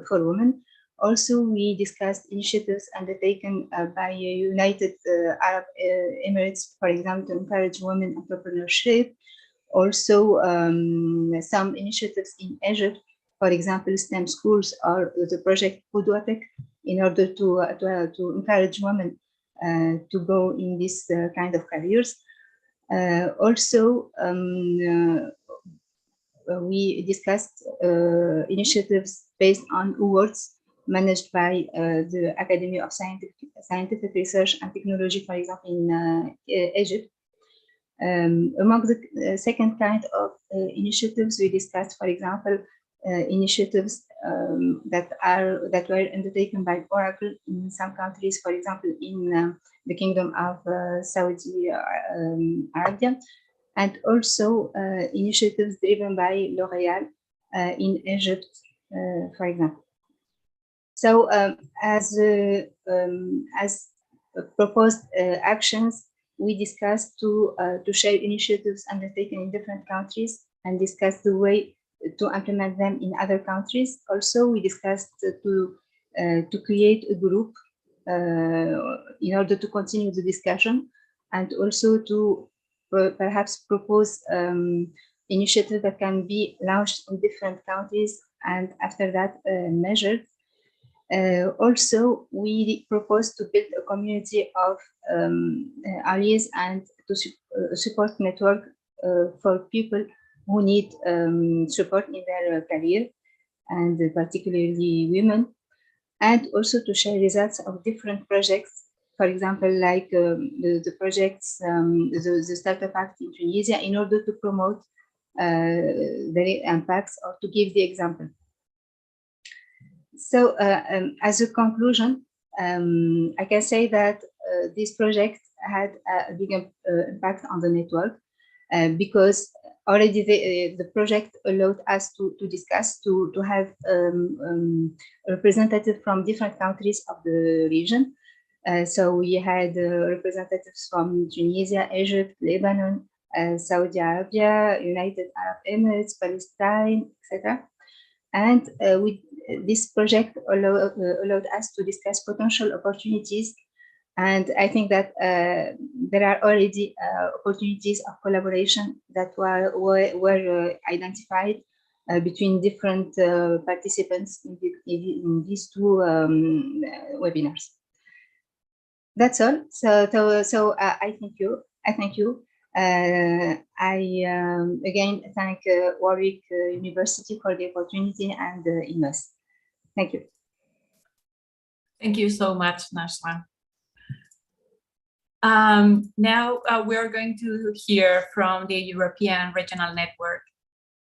for women. Also, we discussed initiatives undertaken by United Arab Emirates, for example, to encourage women entrepreneurship. Also, some initiatives in Egypt, for example, STEM schools, or the project Qudwatek, in order to encourage women to go in this kind of careers. Also, we discussed initiatives based on awards managed by the Academy of Scientific Research and Technology, for example, in Egypt. Among the second kind of initiatives, we discussed, for example, initiatives that were undertaken by Oracle in some countries, for example, in the Kingdom of Saudi Arabia, and also initiatives driven by L'Oréal in Egypt, for example. So, as proposed actions, we discussed to share initiatives undertaken in different countries and discuss the way to implement them in other countries. Also, we discussed to create a group in order to continue the discussion, and also to perhaps propose initiatives that can be launched in different countries and after that measured. Also, we propose to build a community of allies and to support network for people who need support in their career. and particularly women, and also to share results of different projects. For example, like the projects, the Startup Act in Tunisia, in order to promote the impacts or to give the example. So as a conclusion, I can say that this project had a big impact on the network because already the project allowed us to discuss, to have representatives from different countries of the region. So we had representatives from Tunisia, Egypt, Lebanon, Saudi Arabia, United Arab Emirates, Palestine, etc. And this project allowed us to discuss potential opportunities. And I think that there are already opportunities of collaboration that were identified between different participants in these two webinars. That's all. So I thank you. I thank you. I again thank Warwick University for the opportunity and INWES. Thank you. Thank you so much, Nashla. Now we are going to hear from the European Regional Network,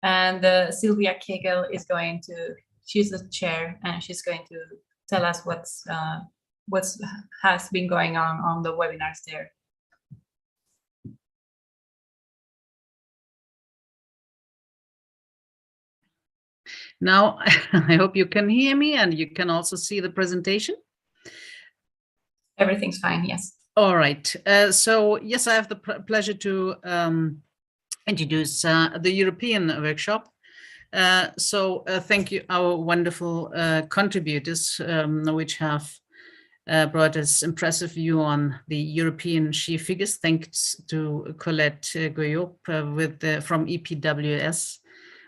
and Sylvia Kegel is going to, she's the chair, and she's going to tell us what has been going on the webinars there. Now, I hope you can hear me and you can also see the presentation. Everything's fine, yes. All right. So, yes, I have the pleasure to introduce the European workshop. Thank you, our wonderful contributors, which have brought us impressive view on the European SHE figures. Thanks to Colette Goyop from EPWS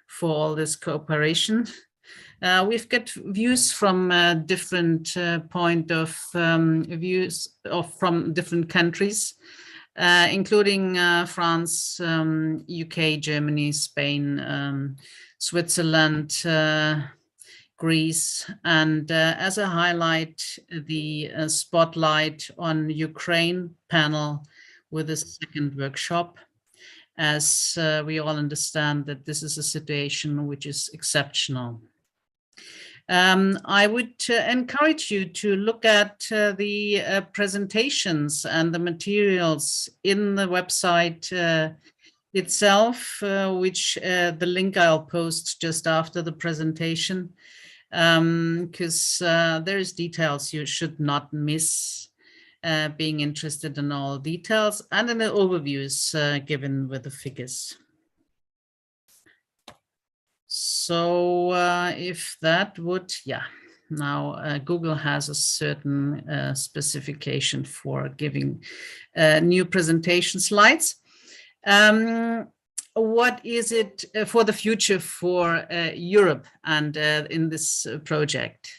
for all this cooperation. We've got views from different point of views from different countries, including France, UK, Germany, Spain, Switzerland, Greece, and as a highlight, the spotlight on Ukraine panel with a second workshop, as we all understand that this is a situation which is exceptional. I would encourage you to look at the presentations and the materials in the website itself, which the link I'll post just after the presentation, because there's details you should not miss, being interested in all details, and in the overviews given with the figures. So if that would, yeah, now Google has a certain specification for giving new presentation slides. What is it for the future for Europe and in this project?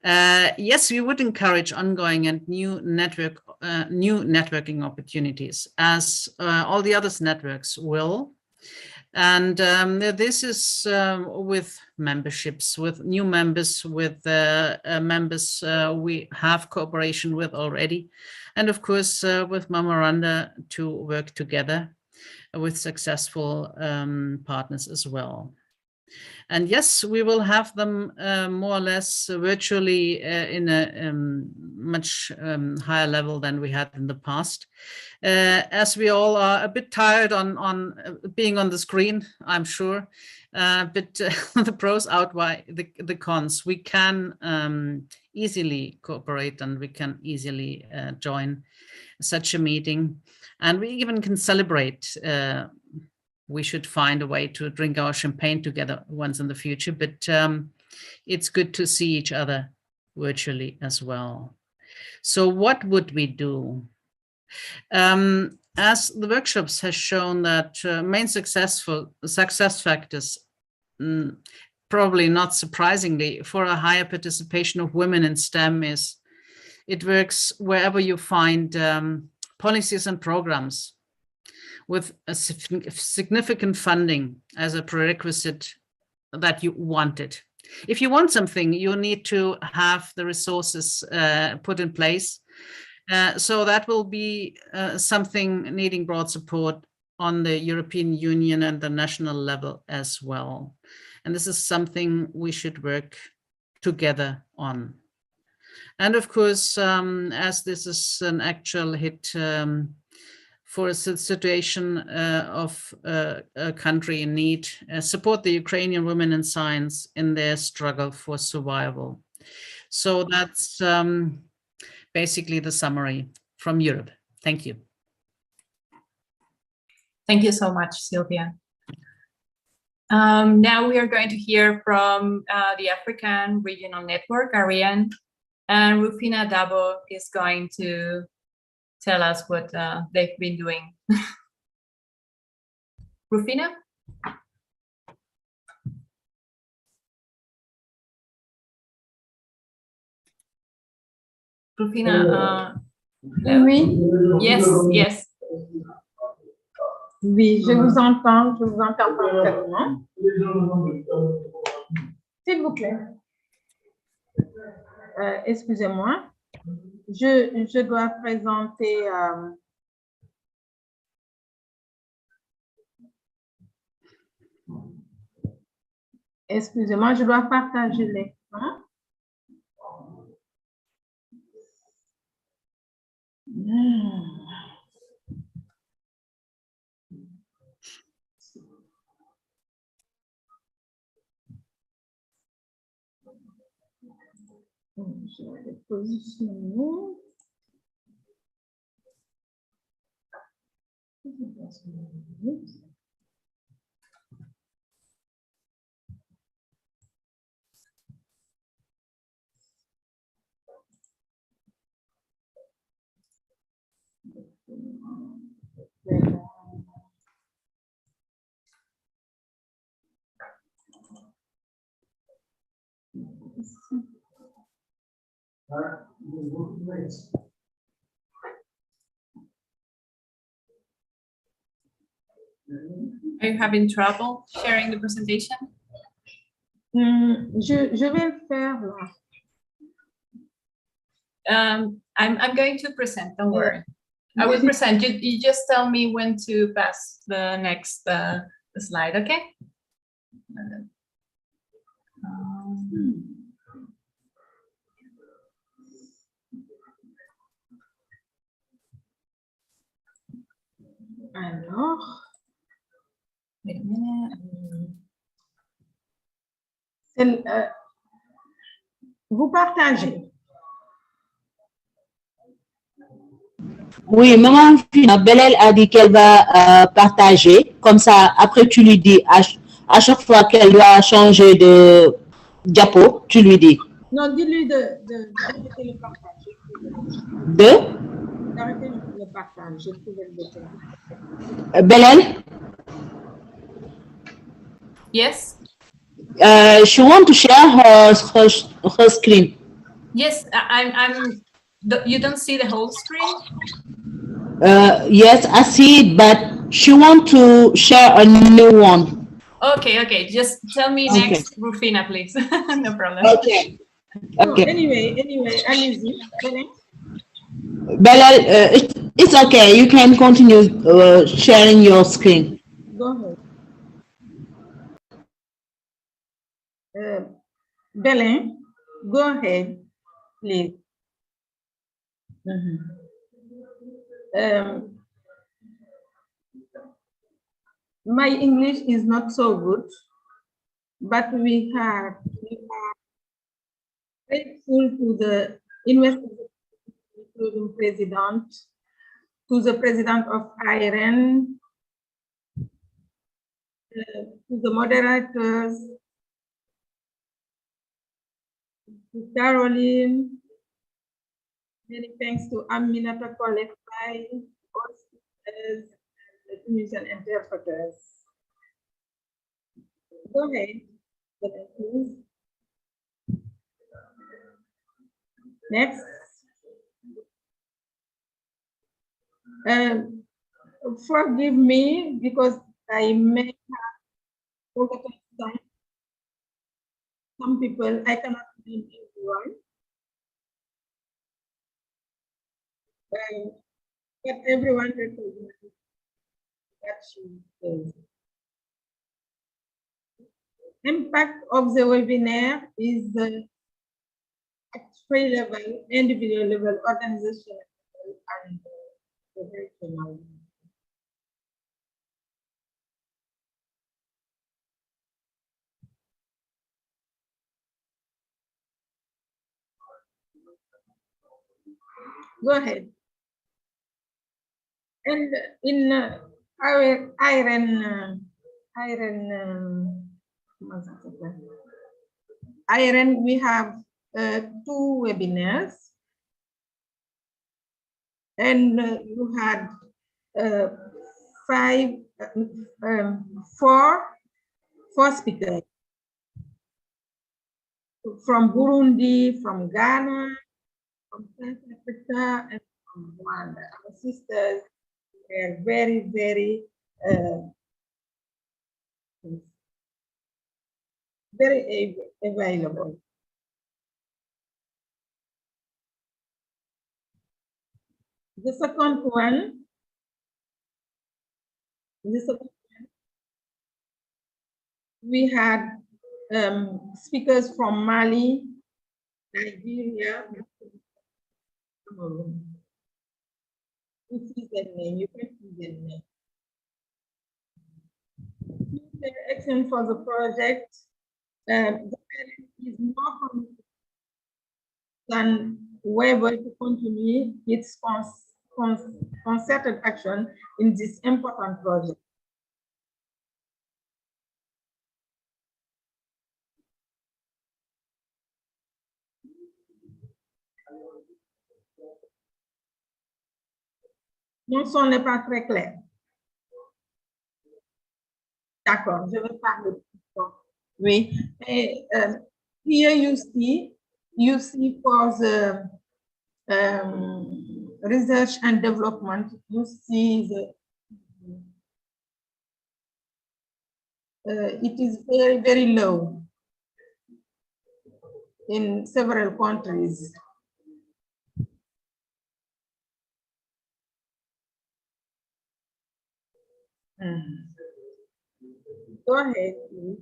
Yes, we would encourage ongoing and new networking opportunities, as all the other networks will. And this is with memberships, with new members, with members we have cooperation with already, and of course with memoranda to work together with successful partners as well. And yes, we will have them more or less virtually in a much higher level than we had in the past. As we all are a bit tired on being on the screen, I'm sure, but the pros outweigh the cons. We can easily cooperate and we can easily join such a meeting, and we even can celebrate. We should find a way to drink our champagne together once in the future, but it's good to see each other virtually as well. So what would we do? As the workshops has shown that main success factors, probably not surprisingly, for a higher participation of women in STEM is it works wherever you find policies and programs with a significant funding as a prerequisite that you want it. If you want something, you need to have the resources put in place. So that will be something needing broad support on the European Union and the national level as well. And this is something we should work together on. And of course, as this is an actual hit for a situation of a country in need, support the Ukrainian women in science in their struggle for survival. So that's basically the summary from Europe. Thank you. Thank you so much, Sylvia. Now we are going to hear from the African Regional Network, ARIAN, and Rufina Dabo is going to tell us what they've been doing. Rufina? Rufina, hello? Oui. Yes, yes. Oui, je vous entends parfaitement. S'il vous plaît. Excusez-moi. Je dois présenter excusez-moi, je dois partager l'écran. Je vais le positionner. Are you having trouble sharing the presentation? Je vais le faire là. I'm going to present, don't worry. I will present. You just tell me when to pass the next slide, okay? Alors, Wait a minute. Vous partagez. Oui, maman Belel a dit qu'elle va partager. Comme ça, après, tu lui dis, à chaque fois qu'elle doit changer de diapo, tu lui dis. Non, dis-lui d'arrêter le partage. D'arrêter le partage. J'ai trouvé le bouton. Belel? Yes? She wants to share her screen. Yes, you don't see the whole screen? Yes, I see it, but she wants to share a new one. Okay. Just tell me next, Rufina, please. No problem. Okay. Okay. Anyway, allez-y. Belal, it's okay. You can continue sharing your screen. Go ahead. Belén, go ahead, please. My English is not so good, but we are grateful to the INWES president, to the president of IRN, to the moderators, to Caroline. Many thanks to Aminata Kolekpai, all speakers, the Tunisian interpreters. Go ahead, please. Next. Forgive me because I may have forgotten some people, I cannot name everyone. But everyone recognizes that she is. Impact of the webinar is at three level, individual level, organizational level, and professional. Go ahead. And in our iron, we have 2 webinars, and you had 4 speakers from Burundi, from Ghana, from South Africa, and from Rwanda. Our sisters are very, very available. The second one, we had speakers from Mali, Nigeria. This is the name, you can see the name. The action for the project, the parent is more than able to continue its concerted action in this important project. Mon son n'est pas très clair. D'accord, je vais parler. Oui. Et, here you see for the research and development, you see the it is very, very low in several countries. Go ahead, please.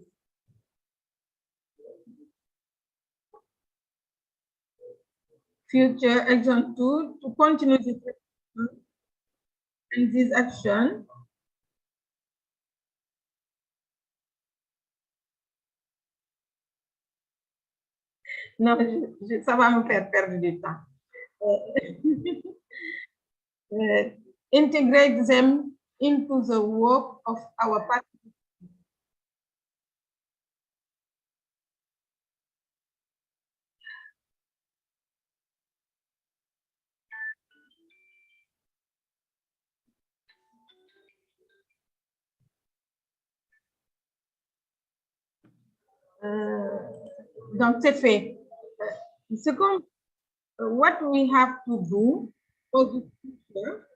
Future action 2 to continue this and this action. Non, ça va me faire perdre du temps. Integrate them into the work of our party. Donc, c'est fait. Second, what we have to do for the future,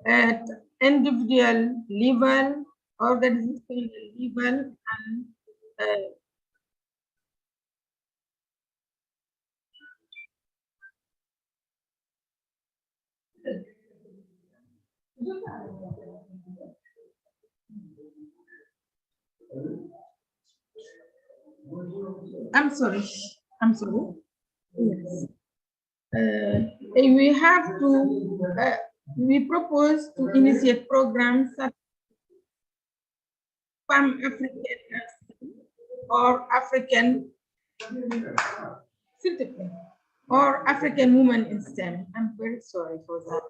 at individual level, organizational level, and I'm sorry. Yes. We have to, we propose to initiate programs such Pan-African or African or African women in STEM. I'm very sorry for that.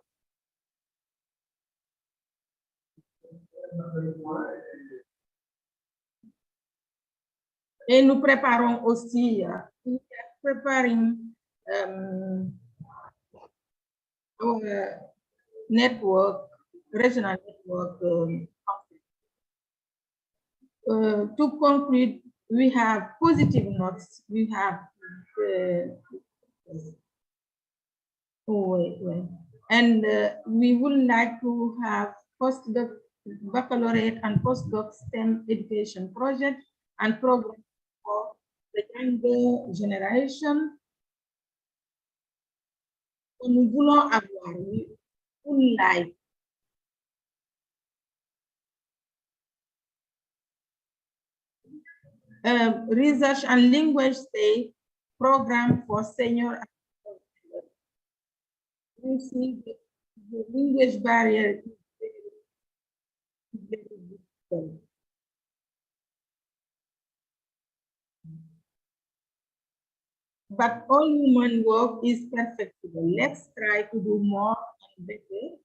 Et nous préparons aussi, preparing our network, regional network. To conclude, we have positive notes. We have and we would like to have post the baccalaureate and postdoc STEM education project and program for the younger generation. Nous voulons avoir une live research and language stay program for senior. You see the language barrier is very difficult. But all human work is perfectible. Let's try to do more and better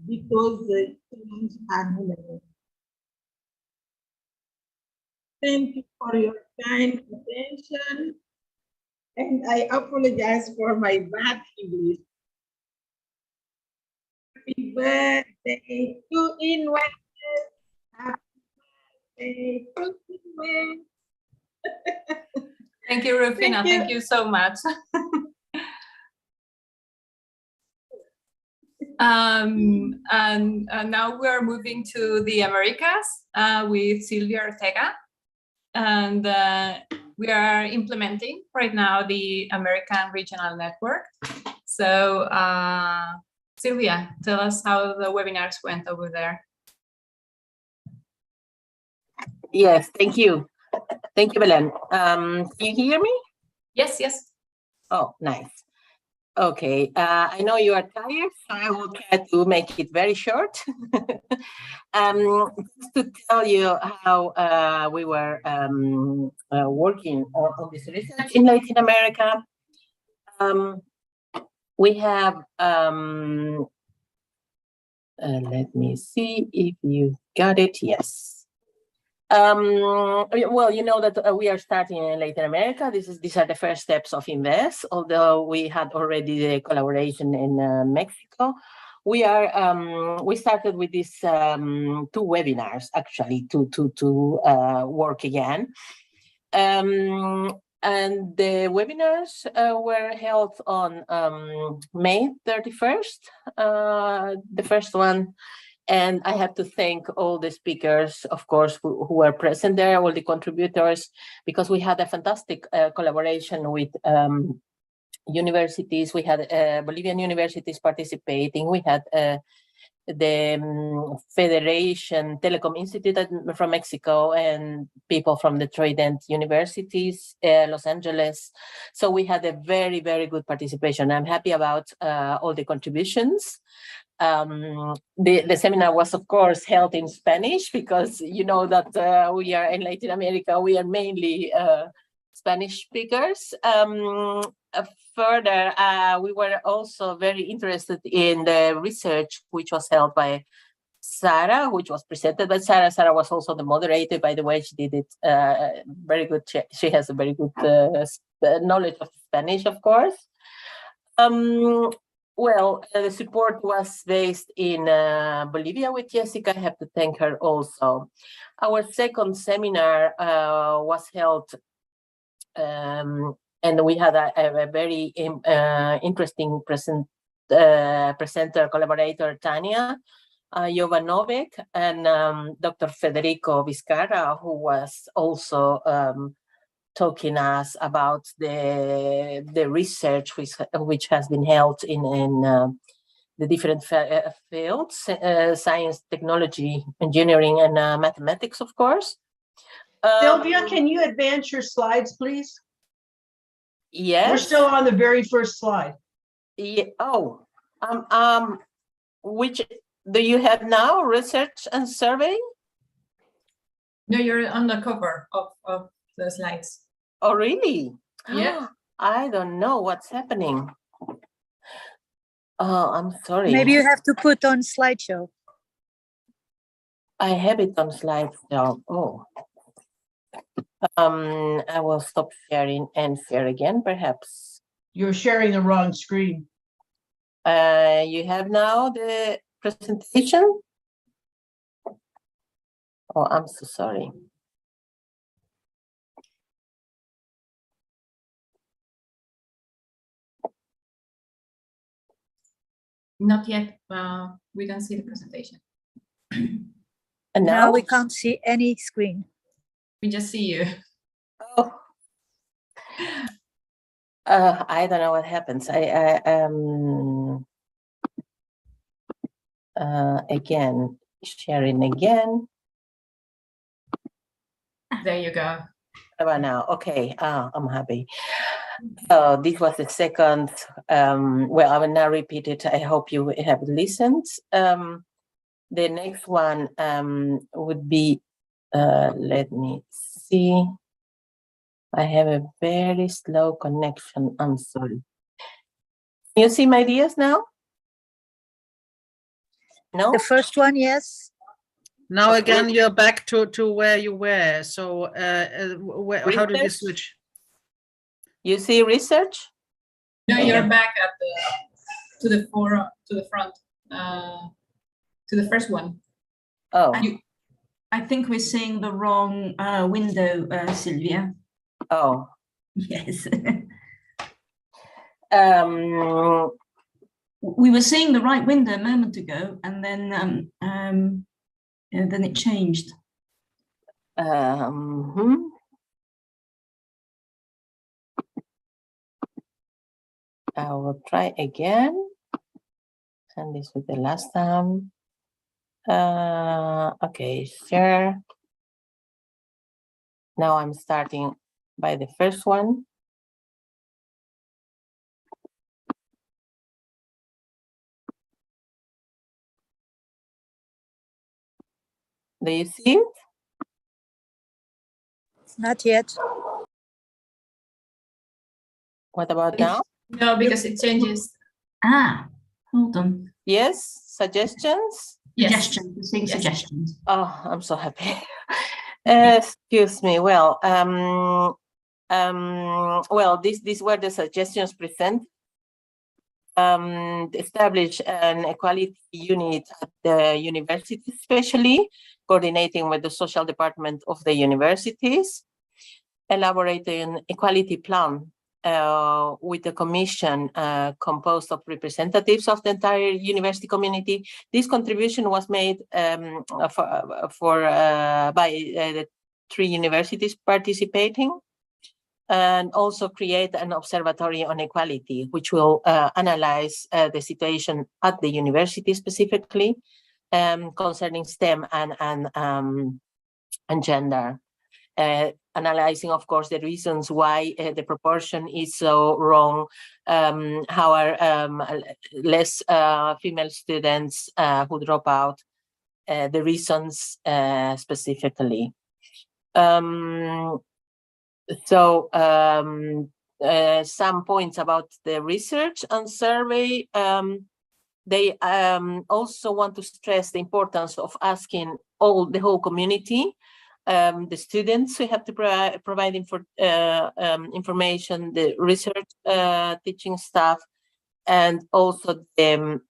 because the challenges are numerous. Thank you for your kind attention. And I apologize for my bad English. Happy birthday to INWES. Happy birthday to INWES. Thank you, Rufina. Thank you so much. And now we are moving to the Americas with Silvia Ortega. And we are implementing right now the American Regional Network. So Silvia, tell us how the webinars went over there. Yes, thank you. Thank you, Belen. Can you hear me? Yes, yes. Oh, nice. Okay, I know you are tired, so I will try to make it very short. Just to tell you how we were working on this research in Latin America. We have, let me see if you got it, yes. Well, you know that we are starting in Latin America. These are the first steps of INWES, although we had already the collaboration in Mexico. We started with these 2 webinars actually to work again. And the webinars were held on May 31st, the first one. And I have to thank all the speakers, of course, who were present there, all the contributors, because we had a fantastic collaboration with universities. We had Bolivian universities participating. We had the Federation Telecom Institute from Mexico and people from the Trident Universities, Los Angeles. So we had a very, very good participation. I'm happy about all the contributions. The seminar was, of course, held in Spanish because you know that we are in Latin America, we are mainly Spanish speakers. Further, we were also very interested in the research which was held by Sarah, which was presented by Sarah. Sarah was also the moderator, by the way. She did it very good. She has a very good knowledge of Spanish, of course. Well, the support was based in Bolivia with Jessica. I have to thank her also. Our second seminar was held, and we had a very interesting presenter, collaborator, Tania Jovanovic, and Dr. Federico Vizcarra, who was also talking us about the research which has been held in the different fields, science, technology, engineering, and mathematics, of course. Sylvia, can you advance your slides, please? Yes. We're still on the very first slide. Yeah. Oh, which do you have now? Research and survey? No, you're on the cover of the slides. Oh, really? Yeah. I don't know what's happening. Oh, I'm sorry. Maybe you have to put on slideshow. I have it on slideshow. Oh. I will stop sharing and share again, perhaps. You're sharing the wrong screen. You have now the presentation? Oh, I'm so sorry. Not yet. We don't see the presentation. And Now now we can't see any screen. We just see you. Oh. I don't know what happens. Again, sharing again. There you go. About now, okay. I'm happy. This was the second. Well, I will now repeat it. I hope you have listened. The next one would be. Let me see. I have a very slow connection. I'm sorry. Can you see my ideas now? No? The first one, yes. Now again, you're back to where you were. So how did you Research? switch? You see research? No, you're back at to the front, to the first one. Oh. I think we're seeing the wrong window, Sylvia. Oh. Yes. We we were seeing the right window a moment ago, and then it changed. I will try again. And this was the last time. Okay, sure. Now I'm starting by the first one. Do you see it? Not yet. What about now? No, because it changes. Hold on. Yes, suggestions? Yes. Suggestions, we're seeing suggestions. Oh, I'm so happy. Excuse me. Well, these were the suggestions presented. Establish an equality unit at the university, especially coordinating with the social department of the universities, elaborate an equality plan with a commission composed of representatives of the entire university community. This contribution was made by the 3 universities participating, and also create an observatory on equality, which will analyze the situation at the university specifically concerning STEM and gender. Analyzing, of course, the reasons why the proportion is so wrong, how are less female students who drop out, the reasons specifically. Some points about the research and survey. They also want to stress the importance of asking the whole community, the students who have to provide information, the research teaching staff, and also the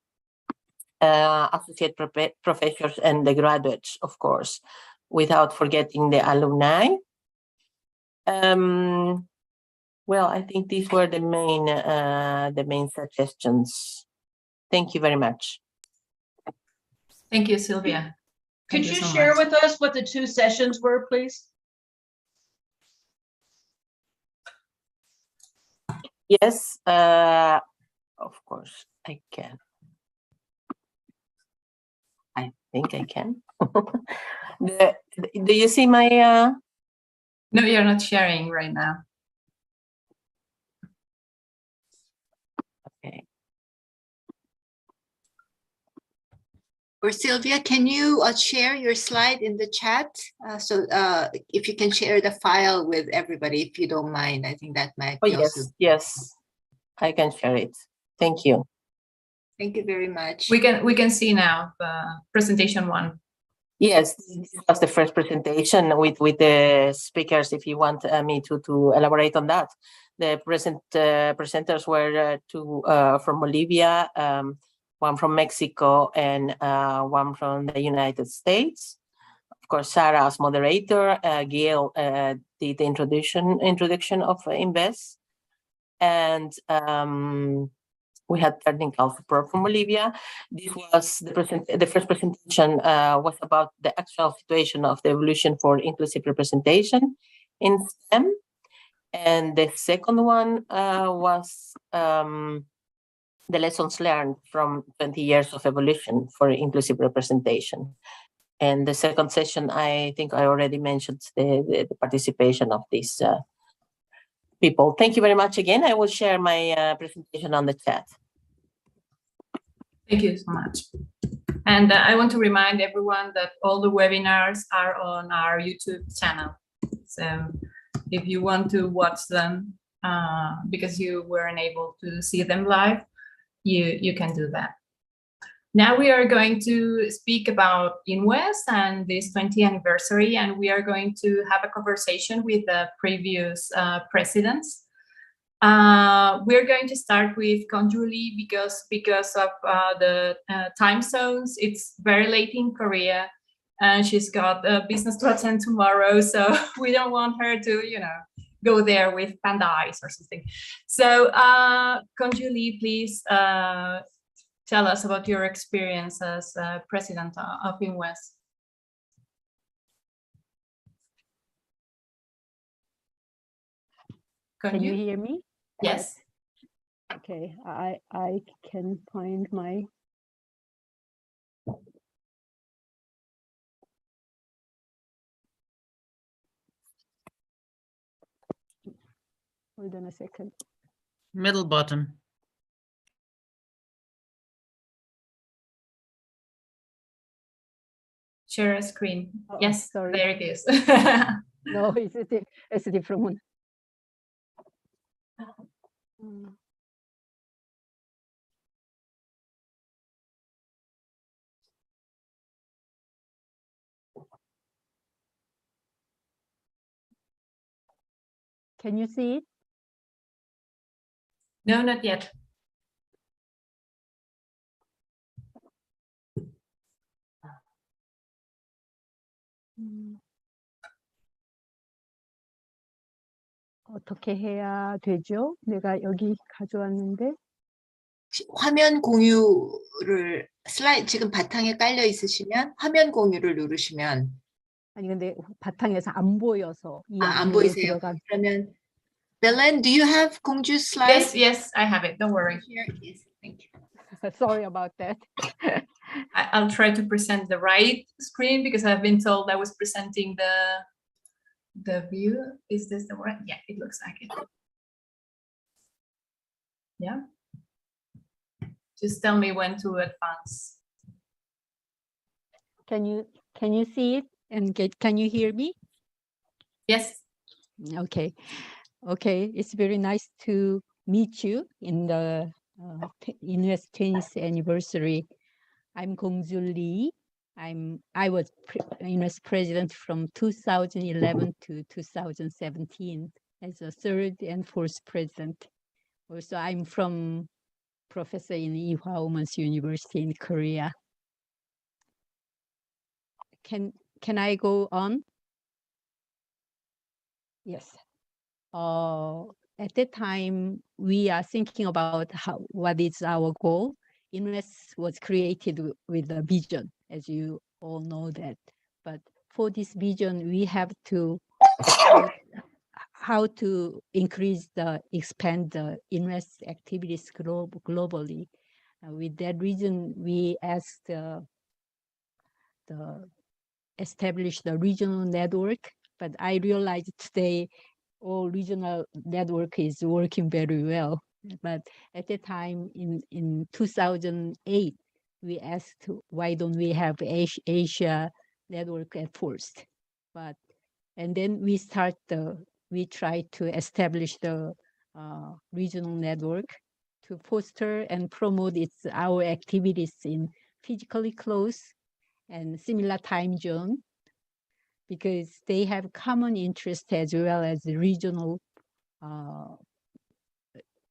associate professors and the graduates, of course, without forgetting the alumni. Well, I think these were the main suggestions. Thank you very much. Thank you, Sylvia. Could you share with us what the 2 sessions were, please? Yes, of course I can. I think I can. Do you see my? No, you're not sharing right now. Okay. Or Sylvia, can you share your slide in the chat? So if you can share the file with everybody, if you don't mind, I think that might be also. Yes, I can share it. Thank you. Thank you very much. We can see now the presentation 1. Yes, this was the first presentation with the speakers. If you want me to elaborate on that, the presenters were 2 from Bolivia, 1 from Mexico, and 1 from the United States. Of course, Sarah as moderator, Gail did the introduction of INWES, and we had technical support from Bolivia. This was the first presentation was about the actual situation of the evolution for inclusive representation in STEM. And the second one was the lessons learned from 20 years of evolution for inclusive representation. And the second session, I think I already mentioned the participation of these people. Thank you very much again. I will share my presentation on the chat. Thank you so much. And I want to remind everyone that all the webinars are on our YouTube channel. So if you want to watch them because you weren't able to see them live, you can do that. Now we are going to speak about INWES and this 20th anniversary, and we are going to have a conversation with the previous presidents. We're going to start with Konjuli because of the time zones. It's very late in Korea, and she's got a business to attend tomorrow, so we don't want her to, you know, go there with panda eyes or something. So Konjuli, please tell us about your experience as president of INWES. Can you hear me? Yes. Okay, I can find my. Hold on a second. Middle bottom. Share a screen. Oh, yes, sorry. there it is. No, it's a different one. Can you see it? No, not yet. 어떻게 해야 되죠? 내가 여기 가져왔는데. 화면 공유를 슬라이드 지금 바탕에 깔려 있으시면 화면 공유를 누르시면 아니 근데 바탕에서 안 보여서 이 안 안으로 보이세요? 들어간. 그러면 Belen, do you have Kongju's slides? Yes, I have it. Don't worry. Here, yes, thank you. Sorry about that. I'll try to present the right screen because I've been told I was presenting the view. Is this the right? Yeah, it looks like it. Yeah. Just tell me when to advance. Can you see it and can you hear me? Yes. Okay. Okay, it's very nice to meet you in the INWES 20th anniversary. I'm Kongju Lee. I was INWES president from 2011 to 2017 as a third and fourth president. Also, I'm from professor in Ewha Women's University in Korea. Can I go on? Yes. At that time, we are thinking about what is our goal. INWES was created with a vision, as you all know that. But for this vision, we have to how to expand the INWES activities globally. With that reason, we asked establish the regional network. But I realized today all regional network is working very well. But at the time in 2008, we asked why don't we have Asia network at first. And then we tried to establish the regional network to foster and promote our activities in physically close and similar time zone, because they have common interest as well as the regional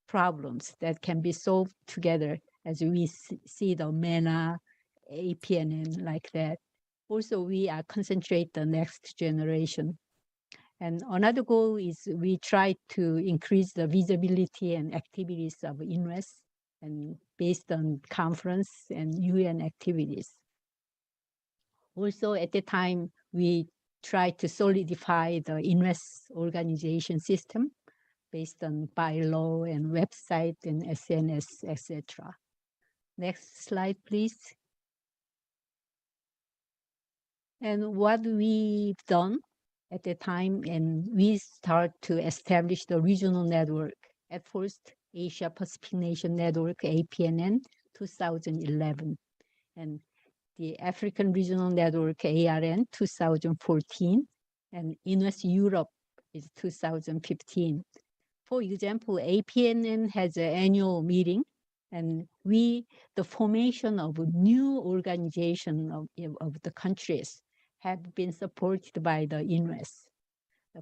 problems that can be solved together, as we see the MENA, APNN like that. Also, we are concentrate the next generation. And another goal is we try to increase the visibility and activities of INWES and based on conference and UN activities. Also, at the time, we tried to solidify the INWES organization system based on bylaw and website and SNS, etc. Next slide, please. And what we've done at the time, and we start to establish the regional network. At first, Asia Pacific Nation Network, APNN, 2011. And the African Regional Network, ARN, 2014. And INWES Europe is 2015. For example, APNN has an annual meeting, and the formation of a new organization of the countries have been supported by the INWES.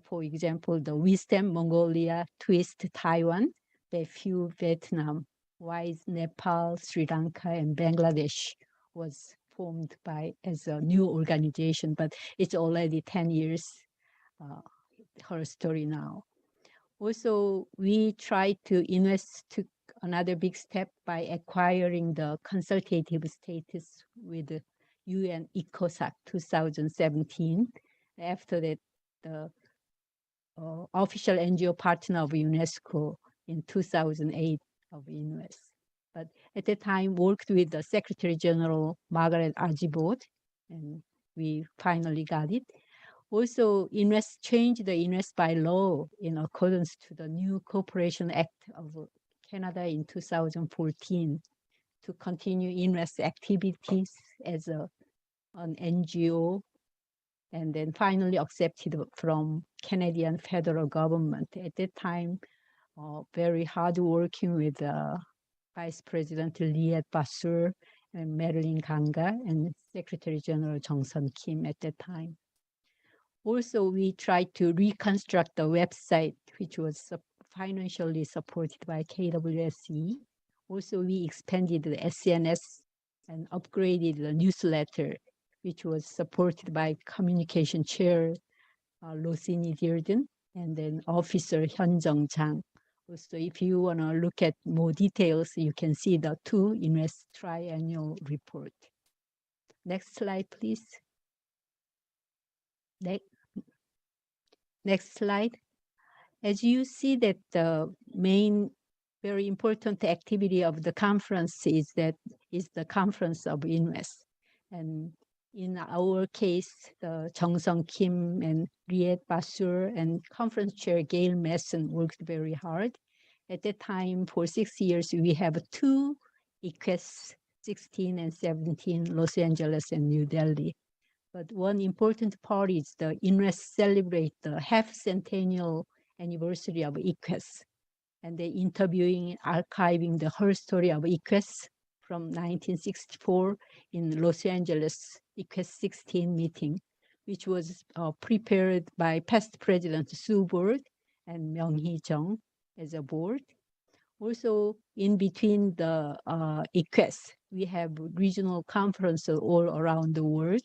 For example, the WISTEM Mongolia, TWIST Taiwan, BEFU Vietnam, WISE Nepal, Sri Lanka, and Bangladesh was formed as a new organization, but it's already 10 years, her story now. Also, we tried to took another big step by acquiring the consultative status with the UN ECOSOC 2017. After that, the official NGO partner of UNESCO in 2008 of INWES. But at that time, worked with the Secretary General Margaret Archibald, and we finally got it. Also, INWES changed the INWES by law in accordance to the new Cooperation Act of Canada in 2014 to continue INWES activities as an NGO, and then finally accepted from Canadian federal government. At that time, very hard working with Vice President Liet Basur and Marilyn Ganga and Secretary General Jung Sun Kim at that time. Also, we tried to reconstruct the website, which was financially supported by KWSE. Also, we expanded the SNS and upgraded the newsletter, which was supported by Communication Chair Rosini Dearden and then Officer Hyun Jung Chang. Also, if you want to look at more details, you can see the 2 INWES triennial report. Next slide, please. Next slide. As you see that the main very important activity of the conference is the conference of INWES. And in our case, the Jung Sung Kim and Liet Basur and conference chair Gail Masson worked very hard. At that time, for 6 years, we have 2 ICWES, 16 and 17, Los Angeles and New Delhi. But one important part is the INWES celebrate the half centennial anniversary of ICWES. And they interviewing, archiving the whole story of ICWES from 1964 in Los Angeles ICWES 16 meeting, which was prepared by past President Sue Board and Myung-hee Jung as a board. Also, in between the ICWES, we have regional conferences all around the world.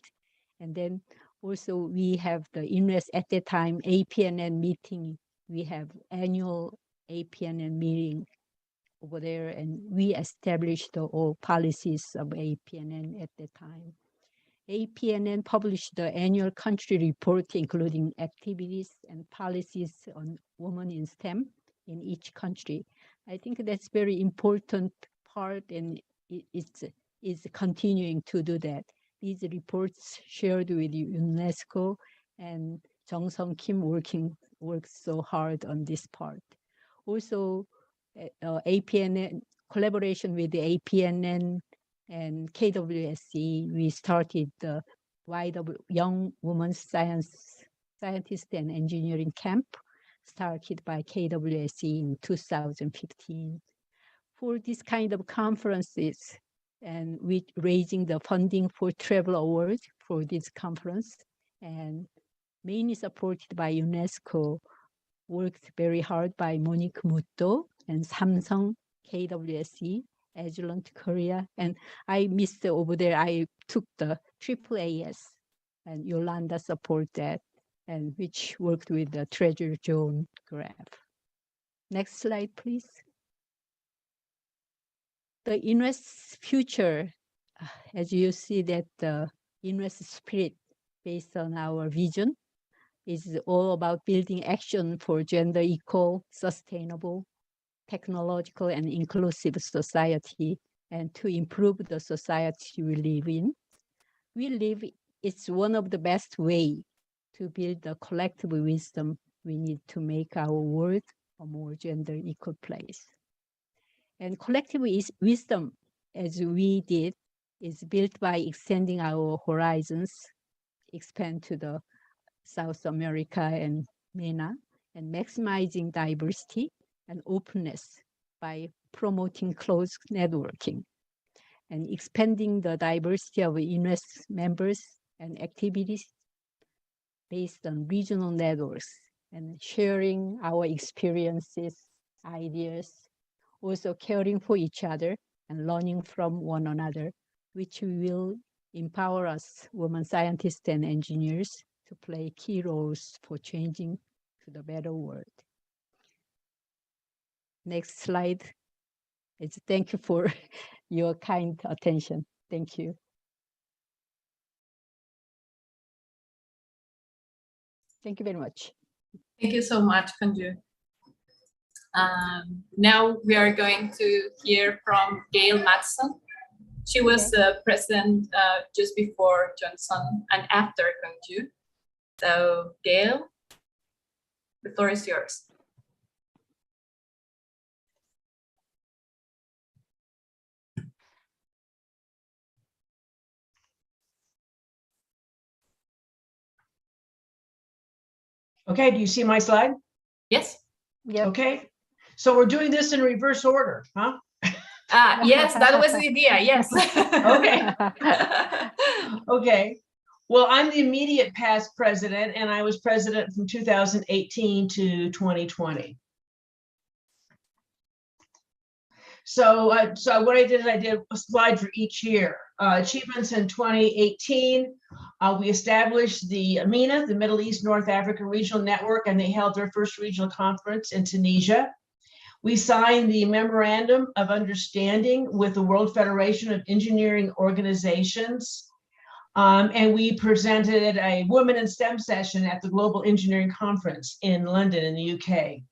And then also we have the INWES at that time, APNN meeting. We have annual APNN meeting over there, and we established all policies of APNN at the time. APNN published the annual country report, including activities and policies on women in STEM in each country. I think that's very important part, and it's continuing to do that. These reports shared with UNESCO, and Jung Sung Kim works so hard on this part. Also, APNN collaboration with the APNN and KWSE, we started the Young Women's Scientist and Engineering Camp, started by KWSE in 2015. For this kind of conferences, and with raising the funding for travel award for this conference, and mainly supported by UNESCO, worked very hard by Monique Mutto and Samsung KWSE, Agilent Korea, and I missed over there, I took the AAAS, and Yolanda support that, and which worked with the Treasure Zone graph. Next slide, please. The INWES future, as you see that the INWES spirit based on our vision is all about building action for gender equal, sustainable, technological and inclusive society, and to improve the society we live in. We live, it's one of the best way to build the collective wisdom we need to make our world a more gender equal place. And collective wisdom, as we did, is built by extending our horizons, expand to the South America and MENA, and maximizing diversity and openness by promoting close networking and expanding the diversity of INWES members and activities based on regional networks and sharing our experiences, ideas, also caring for each other and learning from one another, which will empower us, women scientists and engineers, to play key roles for changing to the better world. Next slide. Thank you for your kind attention. Thank you. Thank you very much. Thank you so much, Kunju. Now we are going to hear from Gail Matson. She was president just before Johnson and after Kunju. So Gail, the floor is yours. Okay, do you see my slide? Yes. Yeah. Okay, so we're doing this in reverse order, huh? Yes, that was the idea, yes. Okay. Okay. Well, I'm the immediate past president, and I was president from 2018 to 2020. So what I did is I did a slide for each year. Achievements in 2018, we established the MENA, the Middle East North Africa Regional Network, and they held their first regional conference in Tunisia. We signed the Memorandum of Understanding with the World Federation of Engineering Organizations. And we presented a Women in STEM session at the Global Engineering Conference in London in the UK.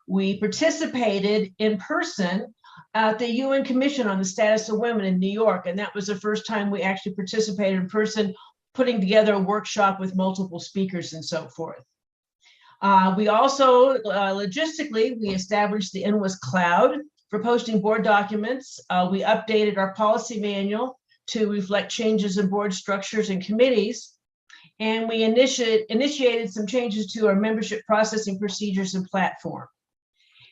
We participated in person at the UN Commission on the Status of Women in New York, and that was the first time we actually participated in person, putting together a workshop with multiple speakers and so forth. We also, logistically, we established the INWES Cloud for posting board documents. We updated our policy manual to reflect changes in board structures and committees. And we initiated some changes to our membership processing procedures and platform.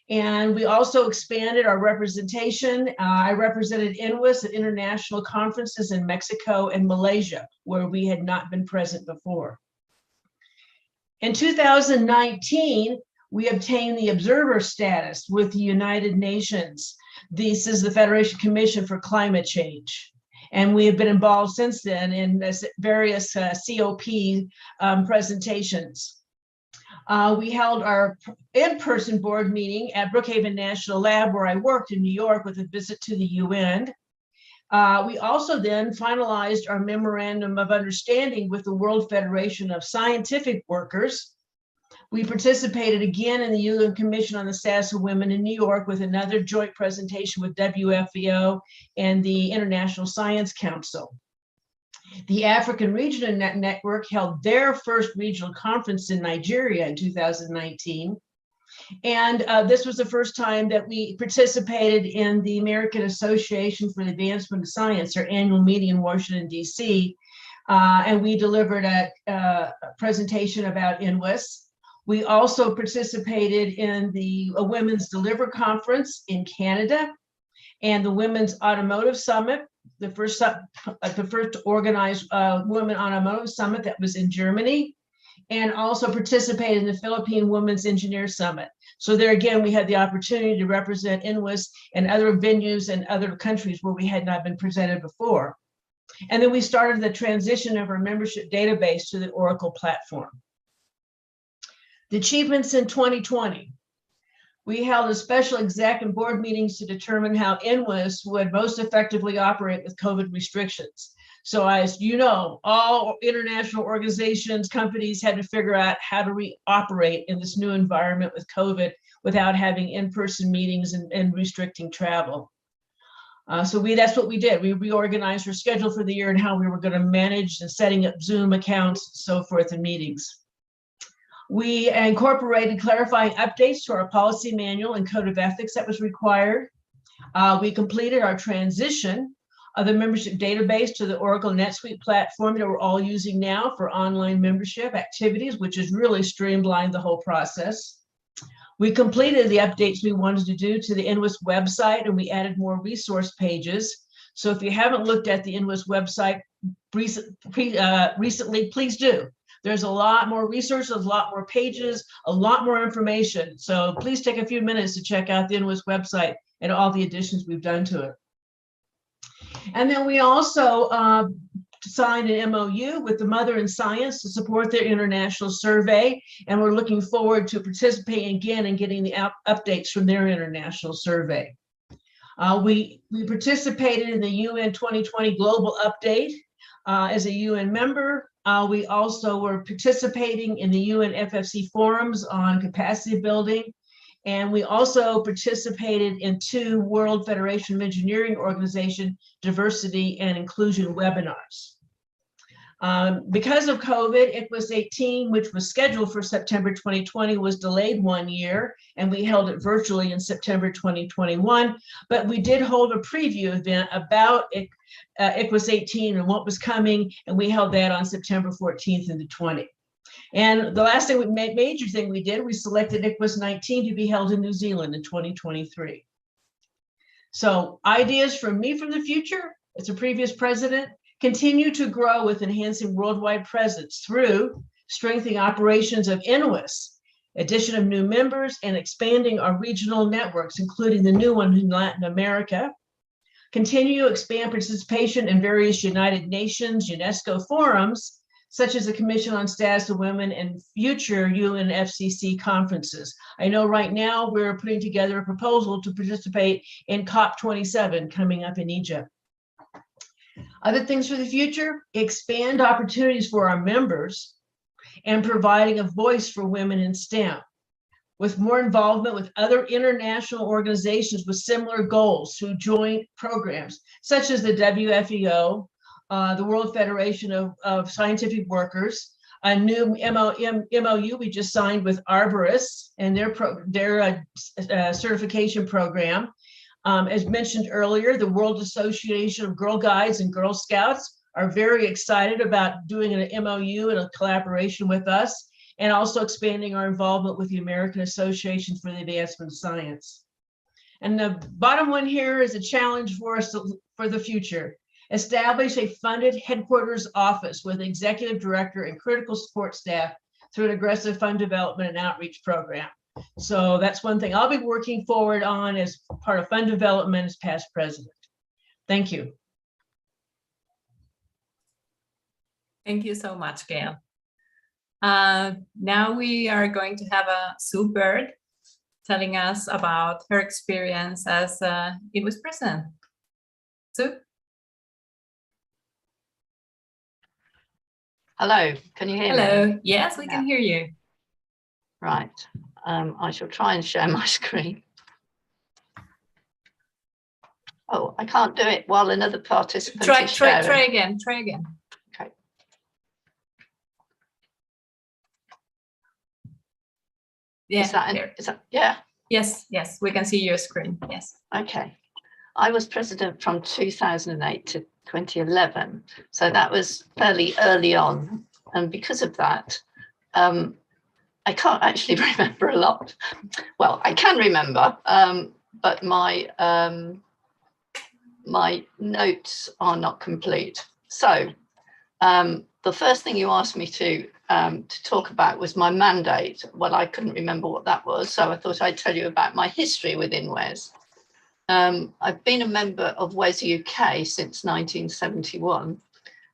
And we also expanded our representation. I represented INWES at international conferences in Mexico and Malaysia, where we had not been present before. In 2019, we obtained the observer status with the United Nations. This is the Federation Commission for Climate Change. And we have been involved since then in various COP presentations. We held our in-person board meeting at Brookhaven National Lab, where I worked in New York, with a visit to the UN. We also then finalized our Memorandum of Understanding with the World Federation of Scientific Workers. We participated again in the UN Commission on the Status of Women in New York with another joint presentation with WFEO and the International Science Council. The African Regional Network held their first regional conference in Nigeria in 2019. And this was the first time that we participated in the American Association for the Advancement of Science, their annual meeting in Washington, D.C. And we delivered a presentation about INWES. We also participated in the Women's Deliver Conference in Canada and the Women's Automotive Summit, the first organized Women Automotive Summit that was in Germany, and also participated in the Philippine Women's Engineer Summit. So there again, we had the opportunity to represent INWES and other venues and other countries where we had not been presented before. And then we started the transition of our membership database to the Oracle platform. The achievements in 2020. We held a special exec and board meetings to determine how INWES would most effectively operate with COVID restrictions. So as you know, all international organizations, companies had to figure out how to operate in this new environment with COVID without having in-person meetings and restricting travel. So that's what we did. We reorganized our schedule for the year and how we were going to manage and setting up Zoom accounts and so forth in meetings. We incorporated clarifying updates to our policy manual and code of ethics that was required. We completed our transition of the membership database to the Oracle NetSuite platform that we're all using now for online membership activities, which has really streamlined the whole process. We completed the updates we wanted to do to the INWES website, and we added more resource pages. So if you haven't looked at the INWES website recently, please do. There's a lot more resources, a lot more pages, a lot more information. So please take a few minutes to check out the INWES website and all the additions we've done to it. And then we also signed an MOU with the Mother in Science to support their international survey. And we're looking forward to participating again and getting the updates from their international survey. We participated in the UN 2020 Global Update as a UN member. We also were participating in the UN FFC forums on capacity building. And we also participated in 2 World Federation of Engineering Organization diversity and inclusion webinars. Because of COVID, ICWES 18, which was scheduled for September 2020, was delayed 1 year, and we held it virtually in September 2021. But we did hold a preview event about ICWES 18 and what was coming, and we held that on September 14th into 20. And the last thing, major thing we did, we selected ICWES 19 to be held in New Zealand in 2023. So ideas from me from the future, as a previous president, continue to grow with enhancing worldwide presence through strengthening operations of INWES, addition of new members, and expanding our regional networks, including the new one in Latin America. Continue to expand participation in various United Nations, UNESCO forums, such as the Commission on Status of Women and future UNFCCC conferences. I know right now we're putting together a proposal to participate in COP27 coming up in Egypt. Other things for the future, expand opportunities for our members and providing a voice for women in STEM, with more involvement with other international organizations with similar goals through joint programs, such as the WFEO, the World Federation of Scientific Workers, a new MOU we just signed with Arborists and their certification program. As mentioned earlier, the World Association of Girl Guides and Girl Scouts are very excited about doing an MOU and a collaboration with us, and also expanding our involvement with the American Association for the Advancement of Science. And the bottom one here is a challenge for us for the future. Establish a funded headquarters office with executive director and critical support staff through an aggressive fund development and outreach program. So that's one thing I'll be working forward on as part of fund development as past president. Thank you. Thank you so much, Gail. Now we are going to have Sue Bird telling us about her experience as INWES president. Sue? Hello, can you hear me? Hello, yes, we can hear you. Right, I shall try and share my screen. Oh, I can't do it while another participant is sharing. Try again. Okay. Yeah, is that, yeah? Yes, we can see your screen, yes. Okay. I was president from 2008 to 2011, so that was fairly early on, and because of that, I can't actually remember a lot. Well, I can remember, but my my notes are not complete. So the first thing you asked me to talk about was my mandate. Well, I couldn't remember what that was, so I thought I'd tell you about my history within WES. I've been a member of WES UK since 1971,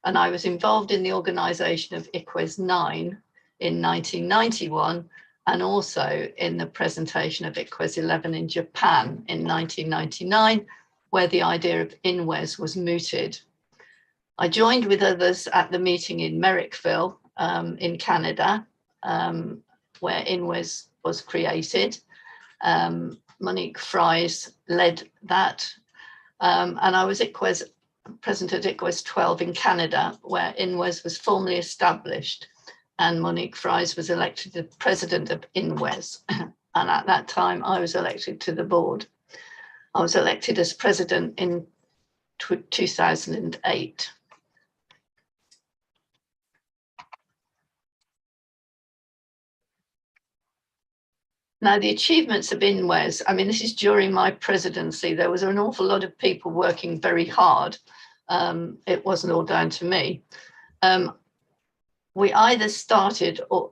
and I was involved in the organisation of ICWES 9 in 1991, and also in the presentation of INWES 11 in Japan in 1999, where the idea of INWES was mooted. I joined with others at the meeting in Merrickville in Canada, where INWES was created. Monique Fries led that. And I was present at INWES 12 in Canada, where INWES was formally established, and Monique Fries was elected the president of INWES. And at that time, I was elected to the board. I was elected as president in 2008. Now, the achievements of INWES, I mean, this is during my presidency. There was an awful lot of people working very hard. It wasn't all down to me. We either started or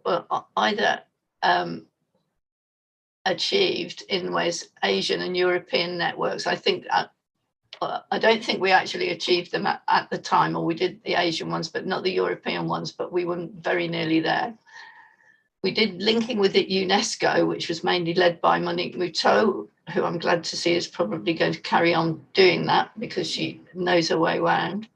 achieved INWES Asian and European networks. I don't think we actually achieved them at the time, or we did the Asian ones, but not the European ones, but we were very nearly there. We did linking with the UNESCO, which was mainly led by Monique Muto, who I'm glad to see is probably going to carry on doing that because she knows her way around.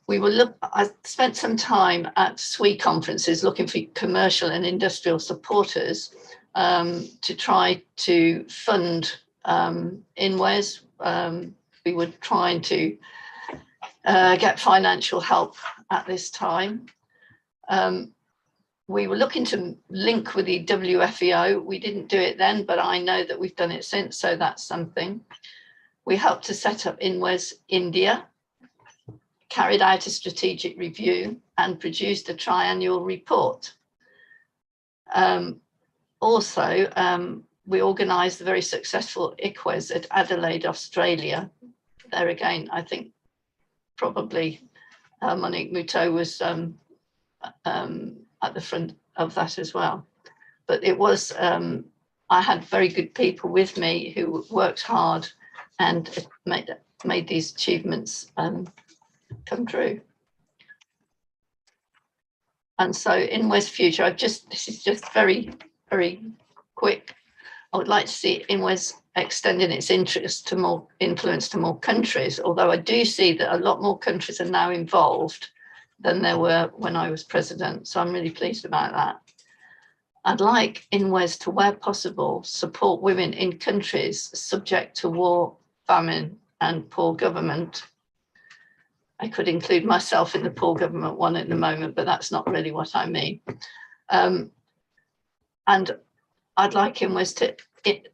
I spent some time at SWE conferences looking for commercial and industrial supporters to try to fund INWES. We were trying to get financial help at this time. We were looking to link with the WFEO. We didn't do it then, but I know that we've done it since, so that's something. We helped to set up INWES India, carried out a strategic review, and produced a triannual report. We organised the very successful INWES at Adelaide, Australia. There again, I think probably Monique Muto was at the front of that as well. But it was, I had very good people with me who worked hard and made these achievements come true. And so INWES Future, this is just very, very quick. I would like to see INWES extending its interest to more influence to more countries, although I do see that a lot more countries are now involved than there were when I was president. So I'm really pleased about that. I'd like INWES to, where possible, support women in countries subject to war, famine, and poor government. I could include myself in the poor government one at the moment, but that's not really what I mean. And I'd like INWES to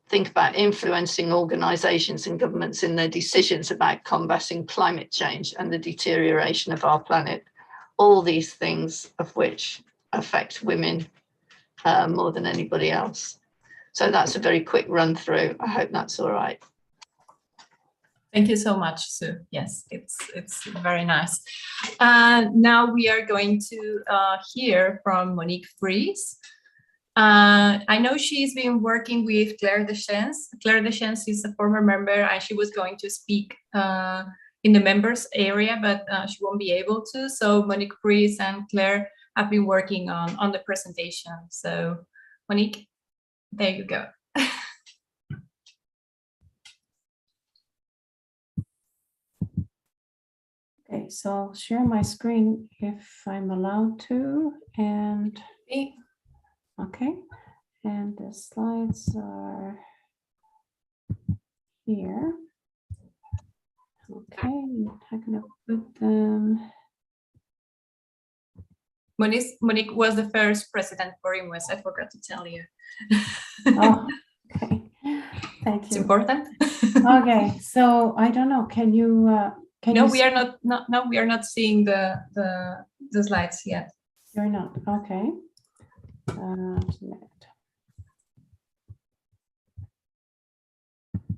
think about influencing organisations and governments in their decisions about combating climate change and the deterioration of our planet. All these things of which affect women more than anybody else. So that's a very quick run through. I hope that's all right. Thank you so much, Sue. Yes, it's very nice. Now we are going to hear from Monique Fries. I know she's been working with Claire Deschamps. Claire Deschamps is a former member, and she was going to speak in the members area, but she won't be able to. So Monique Fries and Claire have been working on the presentation. So Monique, there you go. Okay, so I'll share my screen if I'm allowed to, and okay, and the slides are here. Okay, I'm gonna put them. Monique was the first president for INWES. I forgot to tell you. Oh, okay, thank you. It's important. Okay, so I don't know. Can you? No, we are not. No, we are not seeing the slides yet. You're not. Okay.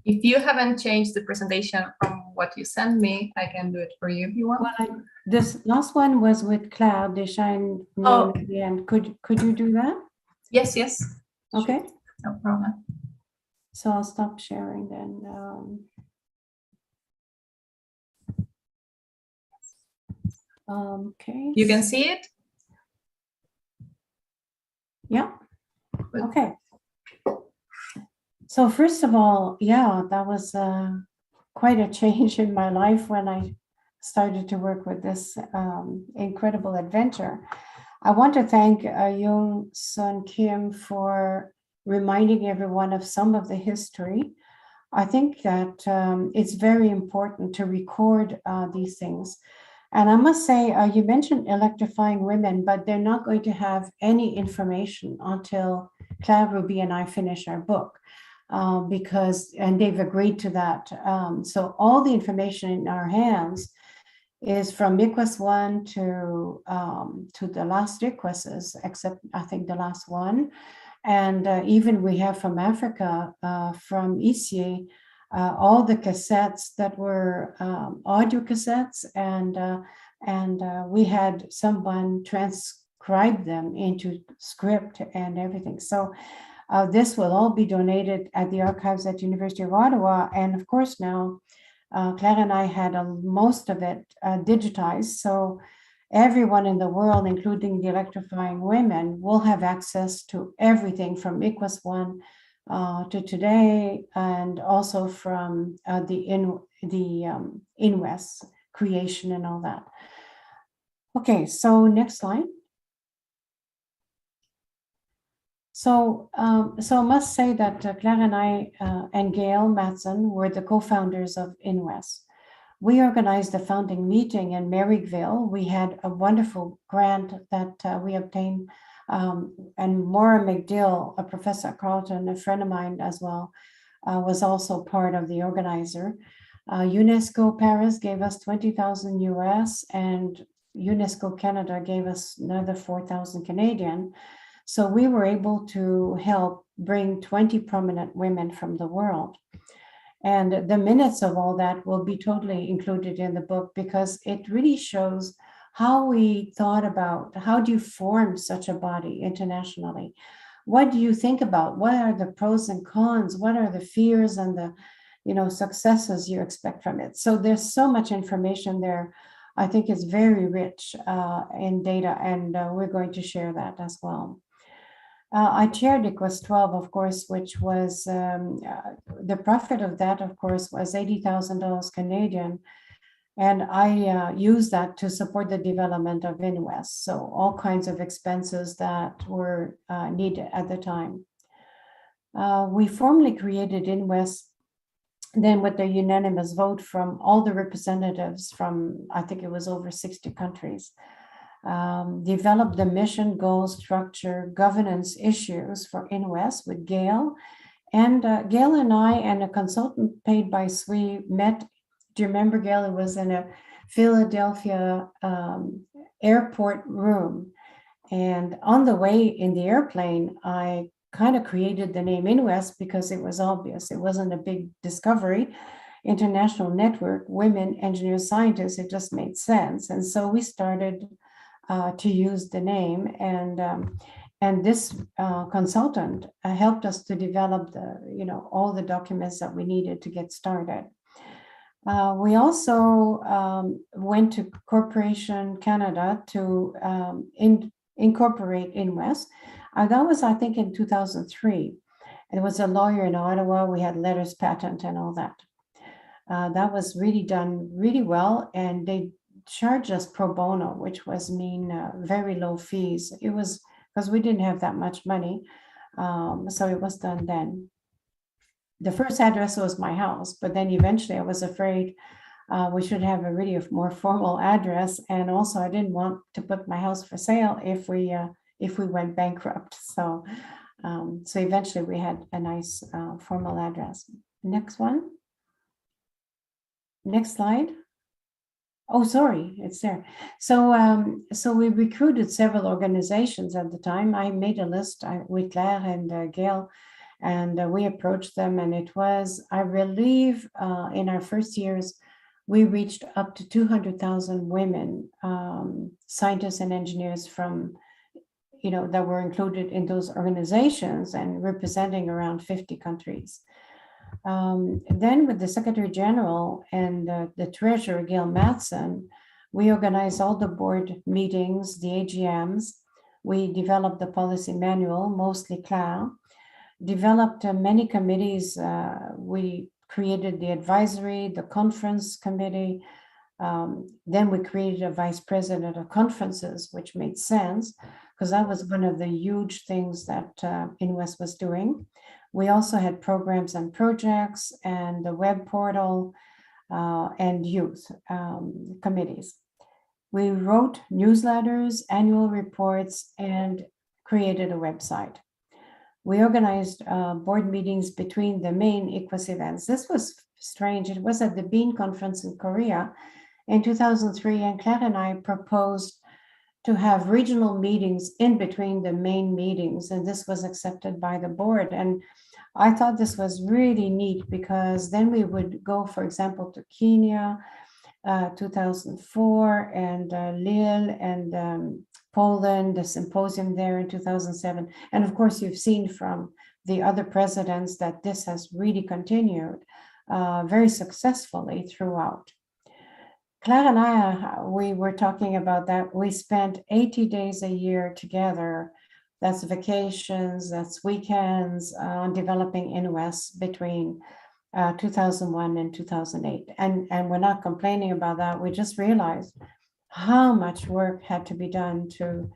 If you haven't changed the presentation from what you sent me, I can do it for you if you want. Well, this last one was with Claire Deschamps name at the end. Could you do that? Yes, yes. Okay. No problem. So I'll stop sharing then. Okay. You can see it? Yeah. Okay. So first of all, yeah, that was quite a change in my life when I started to work with this incredible adventure. I want to thank Jung Sun Kim for reminding everyone of some of the history. I think that it's very important to record these things. And I must say, you mentioned electrifying women, but they're not going to have any information until Claire, Ruby, and I finish our book. And they've agreed to that. So all the information in our hands is from INWES 1 to the last INWESs, except I think the last one. And even we have from Africa, from ICIE, all the cassettes that were audio cassettes, and we had someone transcribe them into script and everything. So this will all be donated at the archives at University of Ottawa. And of course now, Claire and I had most of it digitized. So everyone in the world, including the electrifying women, will have access to everything from INWES 1 to today, and also from the INWES creation and all that. Okay, so next slide. So, I must say that Claire and I and Gail Matson were the co-founders of INWES. We organized the founding meeting in Maryville. We had a wonderful grant that we obtained, and Maura McDill, a professor at Carleton, a friend of mine as well, was also part of the organizer. UNESCO Paris gave us 20,000 US, and UNESCO Canada gave us another 4,000 Canadian. So we were able to help bring 20 prominent women from the world. And the minutes of all that will be totally included in the book, because it really shows how we thought about how do you form such a body internationally? What do you think about? What are the pros and cons? What are the fears and the successes you expect from it? So there's so much information there. I think it's very rich in data, and we're going to share that as well. I chaired INWES 12, of course, which was the profit of that, of course, was $80,000 Canadian. And I used that to support the development of INWES. So all kinds of expenses that were needed at the time. We formally created INWES then with a unanimous vote from all the representatives from, I think it was over 60 countries. Developed the mission, goals, structure, governance issues for INWES with Gail. And Gail and I and a consultant paid by SWE met. Do you remember, Gail? It was in a Philadelphia airport room. And on the way in the airplane, I kind of created the name INWES because it was obvious. It wasn't a big discovery. International Network, Women, Engineers, Scientists, it just made sense. And so we started to use the name, and this consultant helped us to develop all the documents that we needed to get started. We also went to Corporation Canada to incorporate INWES. That was, I think, in 2003. It was a lawyer in Ottawa. We had letters patent and all that. That was really done really well, and they charged us pro bono, which was very low fees. It was because we didn't have that much money, so it was done then. The first address was my house, but then eventually I was afraid we should have a really more formal address, and also I didn't want to put my house for sale if we went bankrupt. So eventually we had a nice formal address. Next one. Next slide. Oh, sorry, it's there. So we recruited several organizations at the time. I made a list with Claire and Gail, and we approached them. And it was, I believe, in our first years, we reached up to 200,000 women, scientists and engineers from, that were included in those organizations and representing around 50 countries. Then with the Secretary General and the Treasurer, Gail Matson, we organized all the board meetings, the AGMs. We developed the policy manual, mostly Claire, developed many committees. We created the advisory, the conference committee. Then we created a vice president of conferences, which made sense because that was one of the huge things that INWES was doing. We also had programs and projects and the web portal and youth committees. We wrote newsletters, annual reports, and created a website. We organized board meetings between the main ICWES events. This was strange. It was at the Bean Conference in Korea in 2003, and Claire and I proposed to have regional meetings in between the main meetings, and this was accepted by the board. And I thought this was really neat because then we would go, for example, to Kenya, 2004, and Lille, and Poland, the symposium there in 2007. And of course, you've seen from the other presidents that this has really continued very successfully throughout. Claire and I, we were talking about that. We spent 80 days a year together. That's vacations, that's weekends on developing INWES between 2001 and 2008. And we're not complaining about that. We just realized how much work had to be done to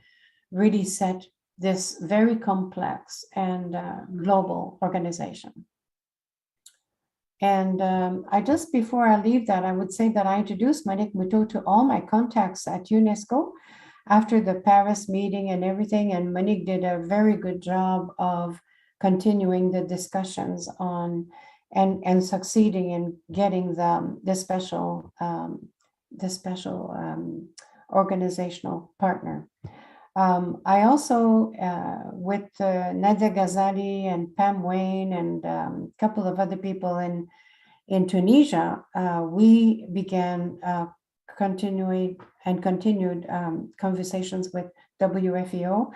really set this very complex and global organization. And I just, before I leave that, I would say that I introduced Monique Moutot to all my contacts at UNESCO after the Paris meeting and everything. And Monique did a very good job of continuing the discussions on and succeeding in getting the special organizational partner. I also, with Nadia Ghazali and Pam Wayne and a couple of other people in Tunisia, we began continued conversations with WFEO,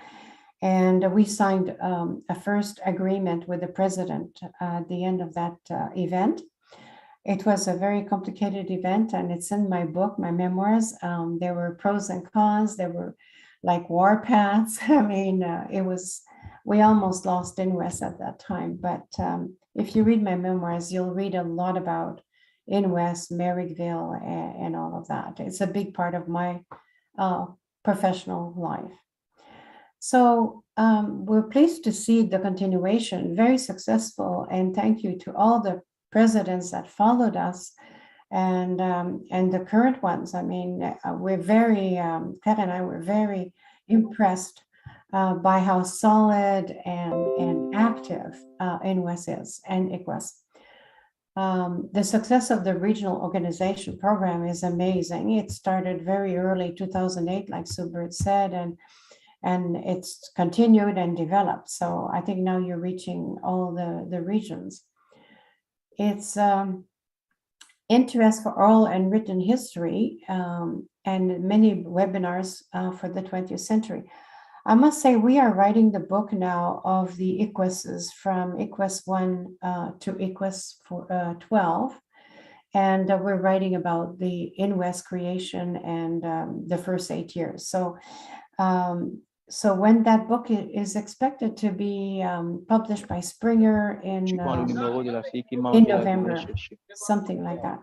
and we signed a first agreement with the president at the end of that event. It was a very complicated event, and it's in my book, my memoirs. There were pros and cons. There were like war paths. I mean, we almost lost INWES at that time. But if you read my memoirs, you'll read a lot about INWES, Marrickville, and all of that. It's a big part of my professional life. So we're pleased to see the continuation, very successful, and thank you to all the presidents that followed us and the current ones. I mean, we're very, Claire and I were very impressed by how solid and active INWES is and ICWES. The success of the regional organization program is amazing. It started very early, 2008, like Subert said, and it's continued and developed. So I think now you're reaching all the regions. It's interest for oral and written history and many webinars for the 20th century. I must say we are writing the book now of the ICWESs from ICWES 1 to ICWES 12. And we're writing about the INWES creation and the first 8 years. So, so when that book is expected to be published by Springer in November, something like that.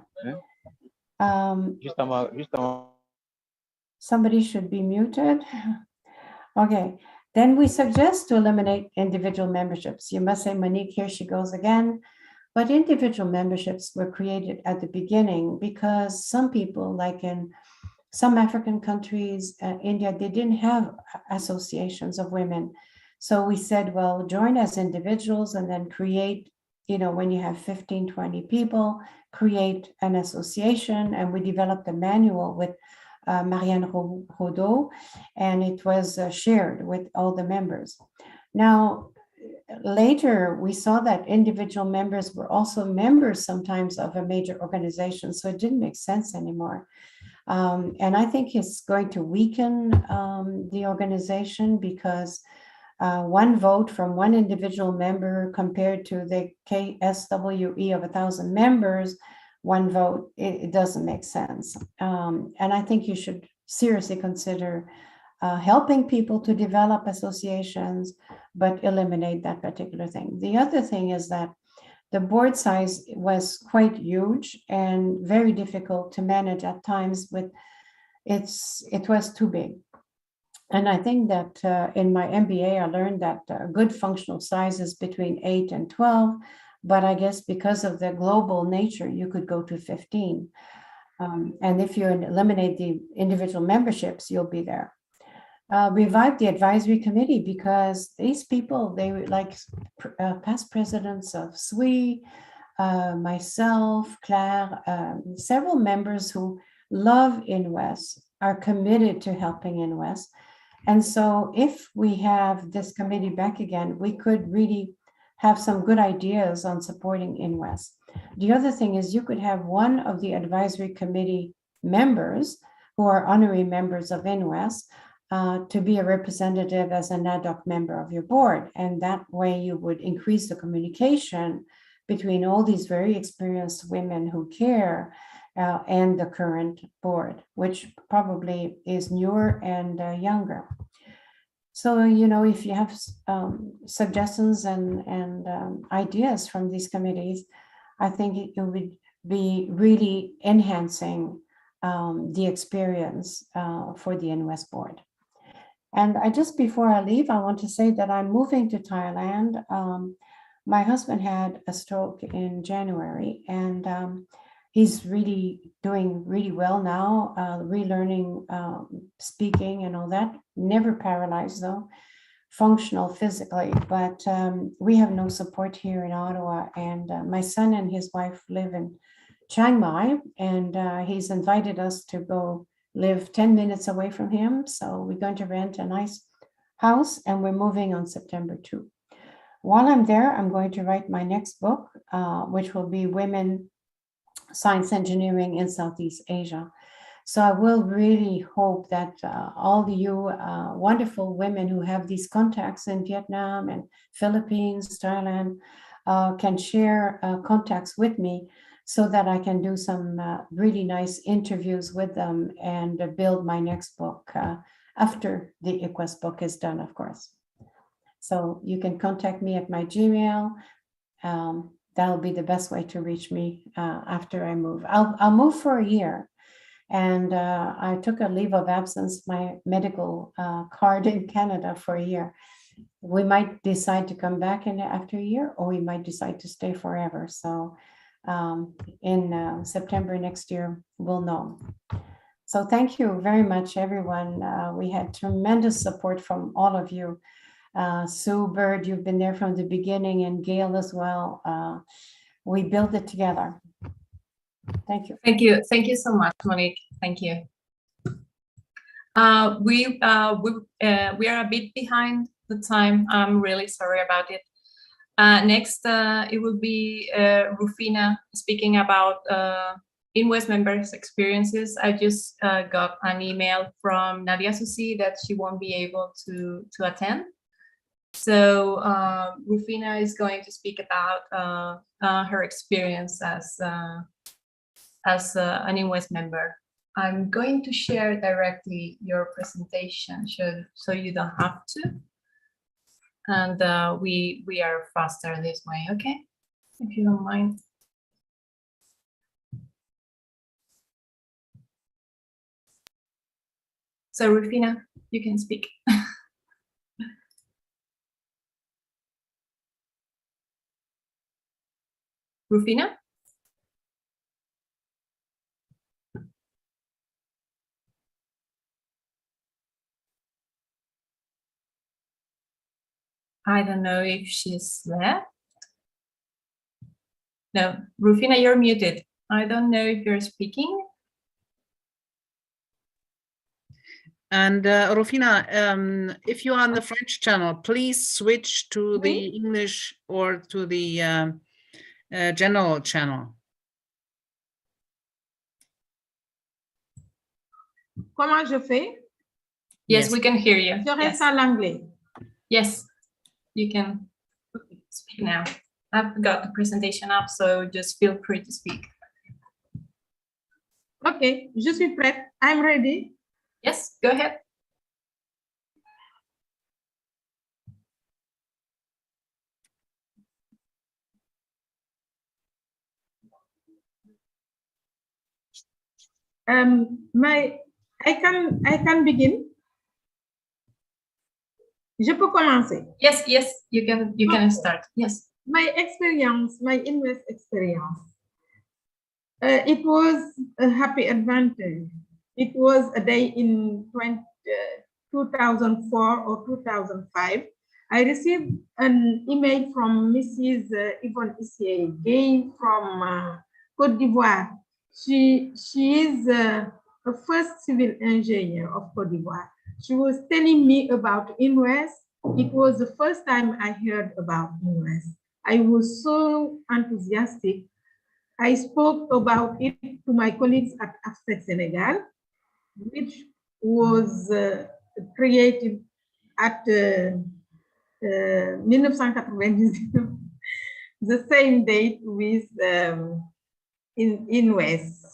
Somebody should be muted. Okay, then we suggest to eliminate individual memberships. You must say, Monique, here she goes again. But individual memberships were created at the beginning because some people, like in some African countries, India, they didn't have associations of women. So we said, well, join as individuals and then create, you know, when you have 15, 20 people, create an association. And we developed a manual with Marianne Rodot, and it was shared with all the members. Now, later, we saw that individual members were also members sometimes of a major organization, so it didn't make sense anymore. And I think it's going to weaken the organization because one vote from one individual member compared to the KSWE of 1,000 members, one vote, it doesn't make sense. And I think you should seriously consider helping people to develop associations, but eliminate that particular thing. The other thing is that the board size was quite huge and very difficult to manage at times. With it was too big. And I think that in my MBA, I learned that good functional size is between 8 and 12, but I guess because of the global nature, you could go to 15. And if you eliminate the individual memberships, you'll be there. Revive the advisory committee, because these people, they were like past presidents of SWE, myself, Claire, several members who love INWES, are committed to helping INWES. And so if we have this committee back again, we could really have some good ideas on supporting INWES. The other thing is you could have one of the advisory committee members who are honorary members of INWES to be a representative as an ad hoc member of your board. And that way you would increase the communication between all these very experienced women who care and the current board, which probably is newer and younger. So, you know, if you have suggestions and ideas from these committees, I think it would be really enhancing the experience for the INWES board. And just before I leave, I want to say that I'm moving to Thailand. My husband had a stroke in January, and he's really doing really well now, relearning speaking and all that. Never paralyzed though, functional physically, but we have no support here in Ottawa. And my son and his wife live in Chiang Mai, and he's invited us to go live 10 minutes away from him. So we're going to rent a nice house, and we're moving on September 2. While I'm there, I'm going to write my next book, which will be Women, Science, Engineering in Southeast Asia. So I will really hope that all you wonderful women who have these contacts in Vietnam and Philippines, Thailand, can share contacts with me, so that I can do some really nice interviews with them and build my next book after the INWES book is done, of course. So you can contact me at my Gmail. That'll be the best way to reach me after I move. I'll move for a year. And I took a leave of absence, my medical card in Canada for a year. We might decide to come back after a year, or we might decide to stay forever. So in September next year, we'll know. So thank you very much, everyone. We had tremendous support from all of you. Sue Bird, you've been there from the beginning, and Gail as well. We built it together. Thank you. Thank you. Thank you so much, Monique. Thank you. We are a bit behind the time. I'm really sorry about it. Next, it will be Rufina speaking about INWES members' experiences. I just got an email from Nadia Susi that she won't be able to attend. So Rufina is going to speak about her experience as an INWES member. I'm going to share directly your presentation so you don't have to. And we are faster this way, okay? If you don't mind. So Rufina, you can speak. Rufina? I don't know if she's left. No, Rufina, you're muted. I don't know if you're speaking. And Rufina, if you're on the French channel, please switch to the English or to the general channel. Comment je fais? Yes, we can hear you. Je reste à l'anglais. Yes, you can speak now. I've got the presentation up, so just feel free to speak. Okay, je suis prête. I'm ready. Yes, go ahead. I can begin. Je peux commencer. Yes, you can start. Yes. My experience, my INWES experience. It was a happy advantage. It was a day in 2004 or 2005. I received an email from Mrs. Yvonne Issier Gay from Côte d'Ivoire. She is the first civil engineer of Côte d'Ivoire. She was telling me about INWES. It was the first time I heard about INWES. I was so enthusiastic. I spoke about it to my colleagues at AFSEC Senegal, which was created at 1999, the same date with INWES.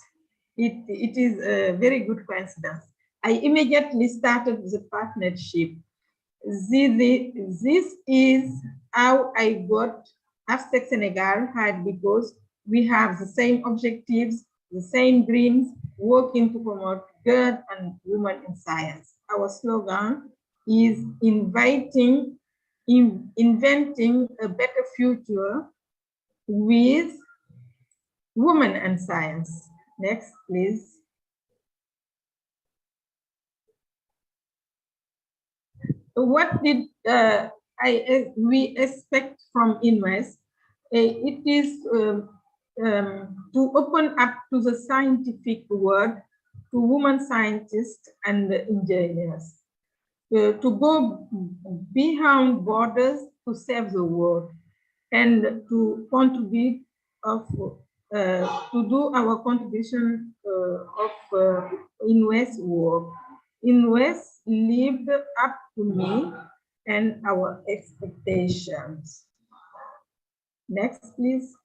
It is a very good coincidence. I immediately started the partnership. This is how I got AFSEC Senegal had, because we have the same objectives, the same dreams, working to promote girls and women in science. Our slogan is inventing a better future with women and science. Next, please. What did we expect from INWES? It is to open up to the scientific world, to women scientists and engineers, to go beyond borders to save the world, and to contribute to do our contribution of INWES work. INWES lived up to me and our expectations. Next, please.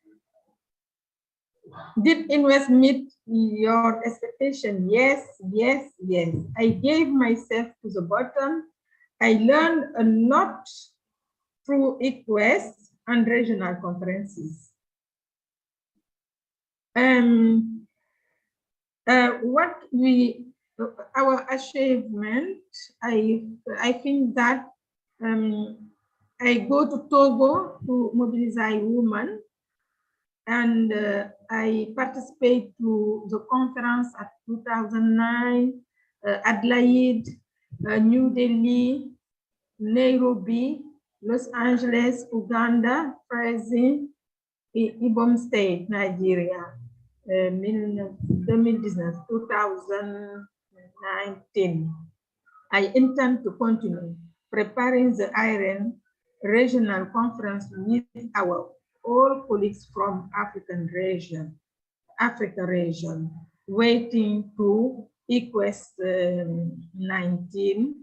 Did INWES meet your expectation? Yes, yes, yes. I gave myself to the bottom. I learned a lot through INWES and regional conferences. Our achievement, I think that I go to Togo to mobilize women, and I participate to the conference at 2009, Adelaide, New Delhi, Nairobi, Los Angeles, Uganda, Brazil, Ibom State, Nigeria, 2019. I intend to continue preparing the IREN regional conference with our all colleagues from Africa region, waiting to INWES 19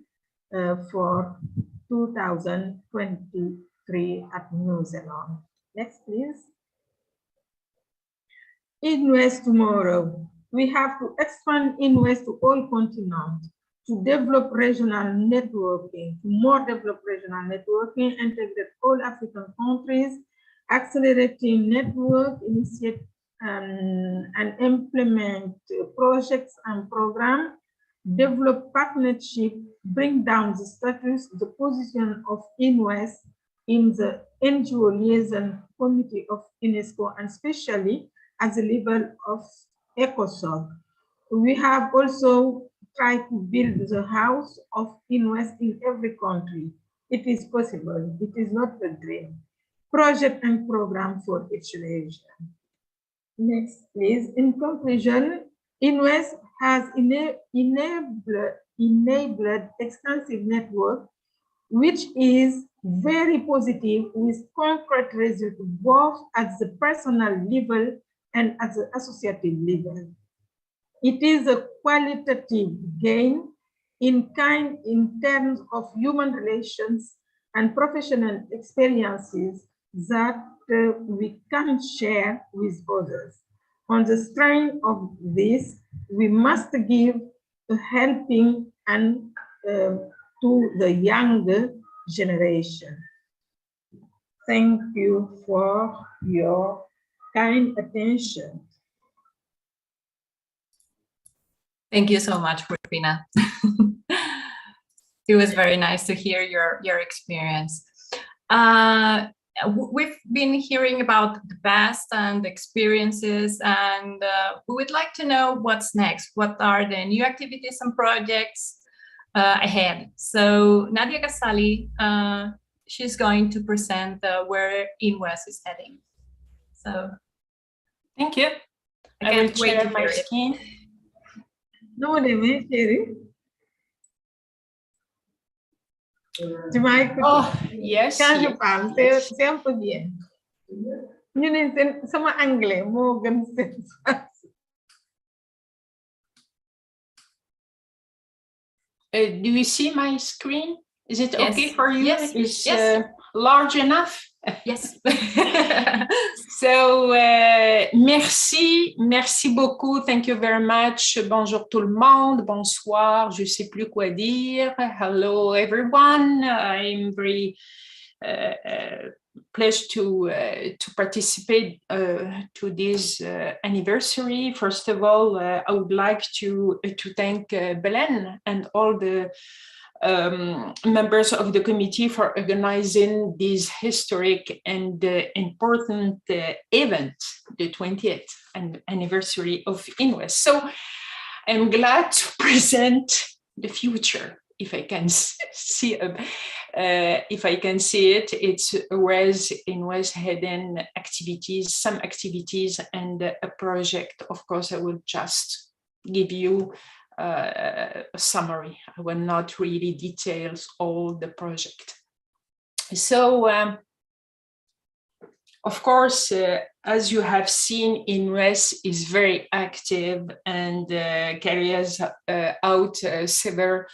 for 2023 at New Zealand. Next, please. INWES tomorrow. We have to expand INWES to all continents, to develop regional networking, integrate all African countries, accelerating network, initiate and implement projects and programs, develop partnership, bring down the status, the position of INWES in the NGO liaison committee of UNESCO, and especially at the level of ECOSOC. We have also tried to build the house of INWES in every country. It is possible. It is not a dream. Project and program for each region. Next, please. In conclusion, INWES has enabled extensive network, which is very positive with concrete results both at the personal level and at the associative level. It is a qualitative gain in terms of human relations and professional experiences that we can share with others. On the strength of this, we must give a helping hand to the younger generation. Thank you for your kind attention. Thank you so much, Rufina. It was very nice to hear your experience. We've been hearing about the past and experiences, and we would like to know what's next. What are the new activities and projects ahead? So Nadia Ghazali, she's going to present where INWES is heading. So thank you. I will share my screen. No, Sherry. Oh, yes. Quand je parle, c'est un peu bien. Ñu ne sama anglais moo gën seen do you see my screen? Is it yes. okay for you? Yes. Is yes. Large enough? Yes. So, merci beaucoup. Thank you very much. Bonjour tout le monde. Bonsoir. Je sais plus quoi dire. Hello, everyone. I'm very pleased to participate to this anniversary. First of all, I would like to thank Belen and all the members of the committee for organizing this historic and important event, the 20th anniversary of INWES. So I'm glad to present the future. If I can see, if I can see it, it's where's INWES hidden activities, some activities, and a project. Of course, I will just give you a summary. I will not really details all the project. So, of course, as you have seen, INWES is very active and carries out several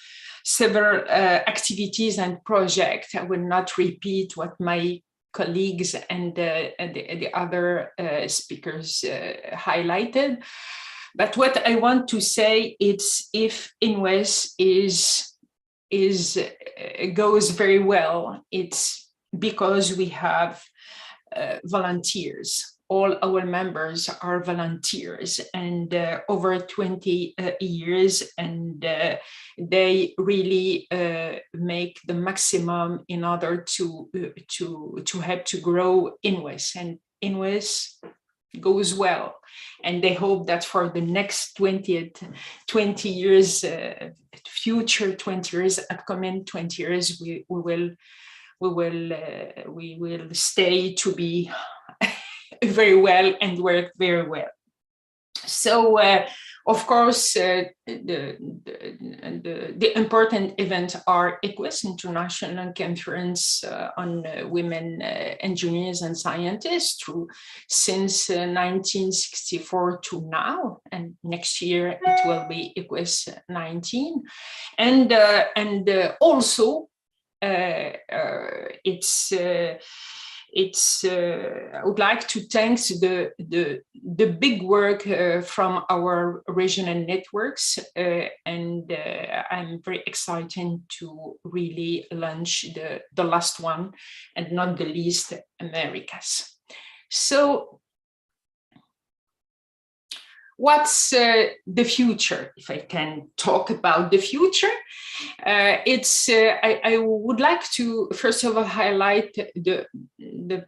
activities and projects. I will not repeat what my colleagues and the other speakers highlighted. But what I want to say is, if INWES goes very well, it's because we have volunteers. All our members are volunteers, and over 20 years, and they really make the maximum in order to help to grow INWES, and INWES goes well, and they hope that for the next 20 years, future 20 years, upcoming 20 years, we will stay to be very well and work very well. So of course, the important events are ICWES, International Conference on Women Engineers and Scientists, since 1964 to now, and next year it will be ICWES 19, and also I would like to thank the big work from our regional networks, and I'm very excited to really launch the last one, and not the least, Americas. So what's the future? If I can talk about the future, I would like to first of all highlight the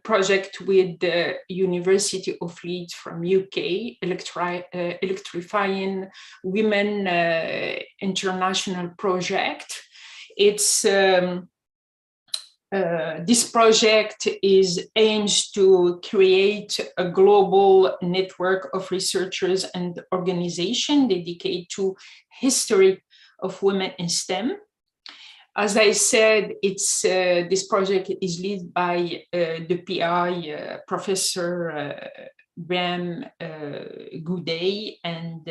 project with the University of Leeds from UK, electrifying women international project. It's this project aims to create a global network of researchers and organizations dedicated to history of women in STEM. As I said, this project is led by the PI, Professor Bram Goudet, and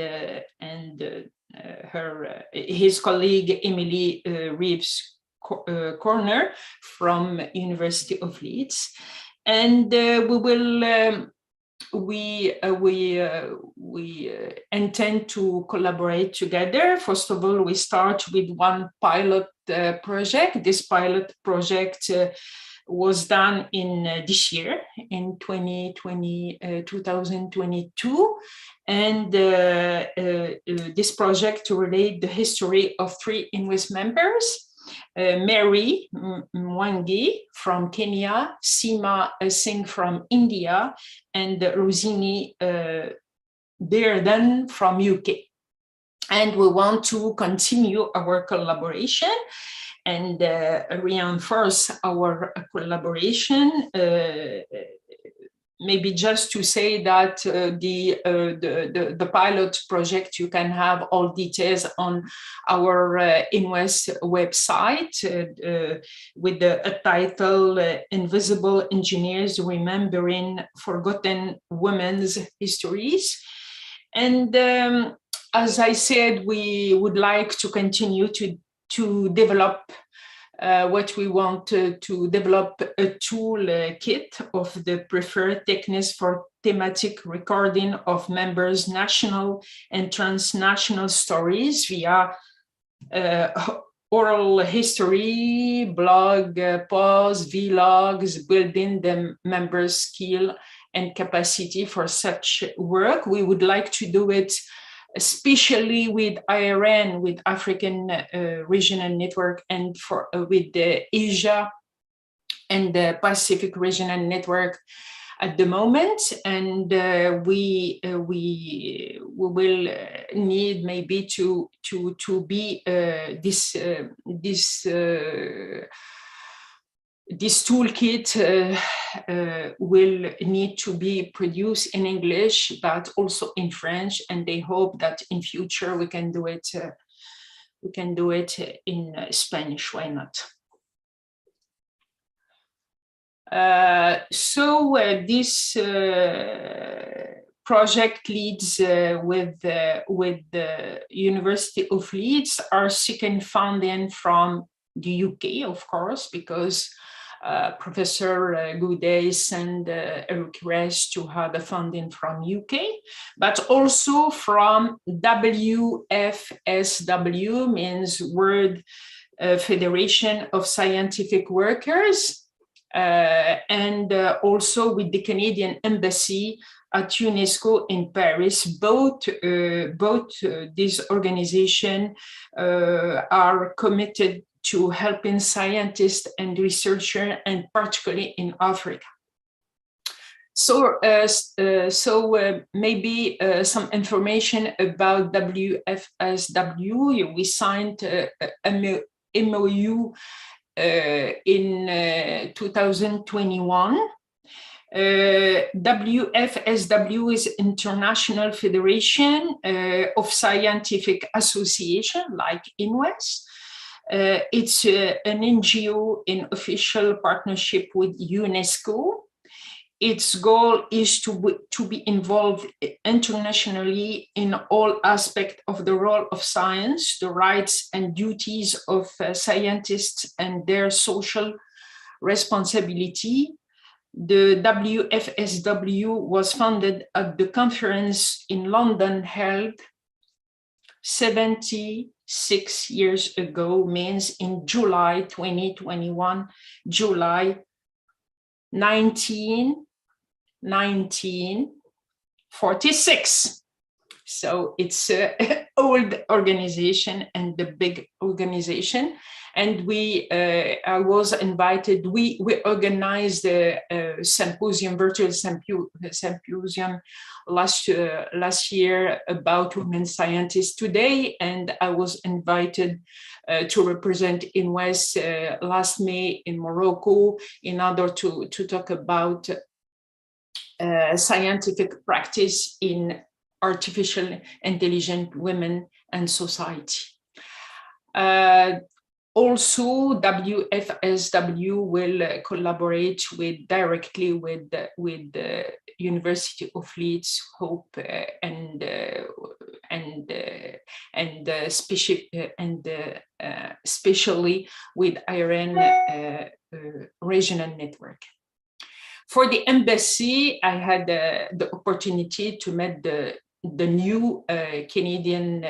his colleague Emily Reeves Corner from University of Leeds, and we intend to collaborate together. First of all, we start with one pilot project. This pilot project was done in this year, in 2022. And this project to relate the history of 3 INWES members, Mary Mwangi from Kenya, Seema Singh from India, and Rosini Bearden from UK. And we want to continue our collaboration and reinforce our collaboration. Maybe just to say that the pilot project, you can have all details on our INWES website with the title Invisible Engineers Remembering Forgotten Women's Histories. And as I said, we would like to continue to develop what we want to develop a tool kit of the preferred techniques for thematic recording of members' national and transnational stories via oral history, blog posts, vlogs, building the members' skill and capacity for such work. We would like to do it especially with IRN, with African Regional Network, and with the Asia and the Pacific Regional Network at the moment. And we will need maybe to be this toolkit will need to be produced in English, but also in French, and they hope that in future we can do it. In Spanish. Why not? This project leads with the University of Leeds are seeking funding from the UK, of course, because Professor Goudet sent a request to have the funding from UK, but also from WFSW, means World Federation of Scientific Workers, and also with the Canadian Embassy at UNESCO in Paris. Both these organizations are committed to helping scientists and researchers, and particularly in Africa. So maybe some information about WFSW. We signed a MOU in 2021. WFSW is International Federation of Scientific Association, like INWES. It's an NGO in official partnership with UNESCO. Its goal is to be involved internationally in all aspects of the role of science, the rights and duties of scientists and their social responsibility. The WFSW was founded at the conference in London held 76 years ago, means in July 2021, July 1946. So it's an old organization and the big organization. And I was invited, we organized a symposium, virtual symposium last year about women scientists today. And I was invited to represent INWES last May in Morocco in order to talk about scientific practice in artificial intelligent women and society. Also, WFSW will collaborate directly with the University of Leeds, Hope, especially with IRN regional network. For the embassy, I had the opportunity to meet the the new Canadian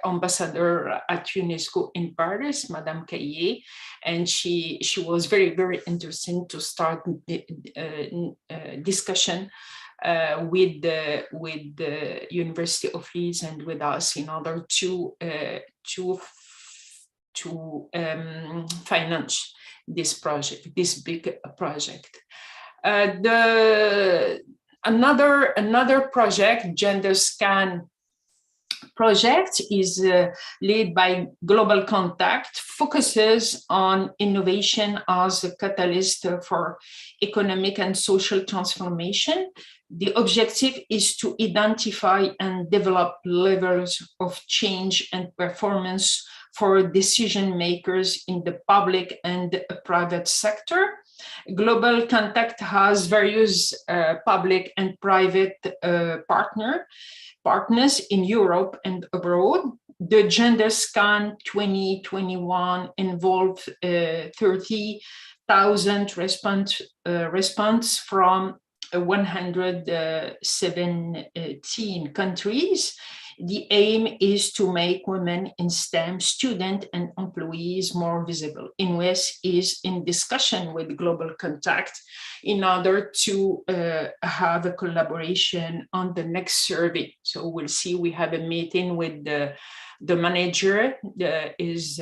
ambassador at UNESCO in Paris, Madame Caillé, and she was very, very interesting to start the discussion with the University of Leeds and with us in order to finance this project, this big project. Another project, Gender Scan project, is led by Global Contact, focuses on innovation as a catalyst for economic and social transformation. The objective is to identify and develop levels of change and performance for decision makers in the public and private sector. Global Contact has various public and private partners in Europe and abroad. The Gender Scan 2021 involved 30,000 response from 117 countries. The aim is to make women in STEM, students and employees, more visible. INWES is in discussion with Global Contact in order to have a collaboration on the next survey. So we'll see, we have a meeting with the manager, is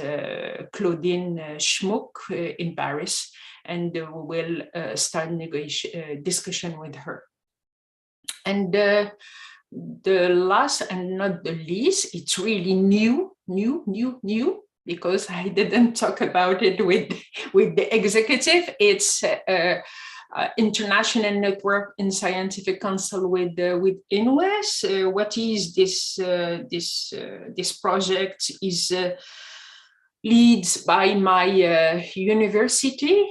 Claudine Schmuck in Paris, and we will start discussion with her. And the last and not the least, it's really new, because I didn't talk about it with the executive. It's international network in scientific council with INWES. What is this? This project is leads by my University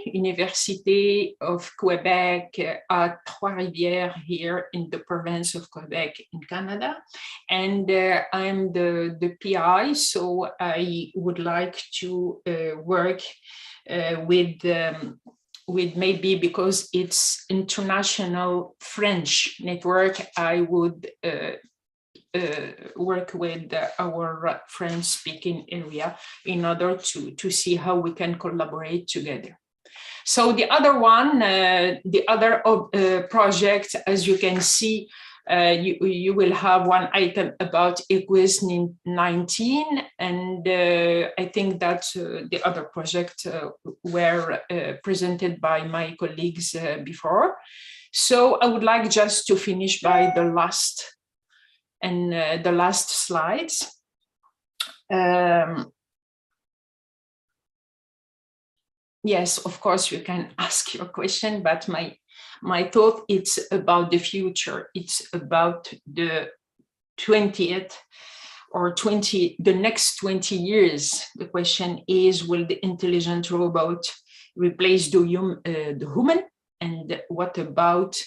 of Quebec at Trois-Rivières here in the province of Quebec in Canada. And I'm the PI, so I would like to work with maybe, because it's international French network, I would work with our French-speaking area in order to see how we can collaborate together. So the other one, the other project, as you can see, you will have one item about INWES 19, and I think that the other project were presented by my colleagues before. So I would like just to finish by the last slides. Yes, of course, you can ask your question, but my thought, it's about the future. It's about the 20th or the next 20 years. The question is, will the intelligent robot replace the human? And what about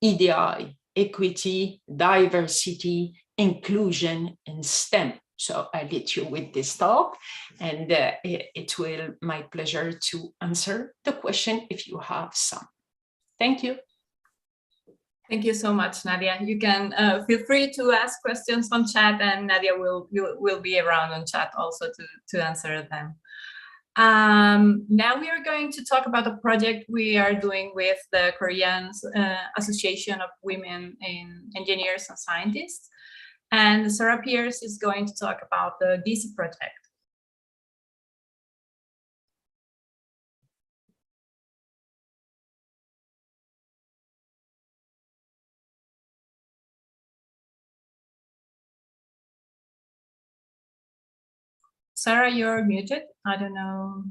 EDI? Equity, diversity, inclusion, and STEM. So I let you with this talk, and it will be my pleasure to answer the question if you have some. Thank you. Thank you so much, Nadia. You can feel free to ask questions on chat, and Nadia will be around on chat also to answer them. Now we are going to talk about a project we are doing with the Korean Association of Women in Engineers and Scientists. And Sarah Pierce is going to talk about the DC project. Sarah, you're muted. I don't know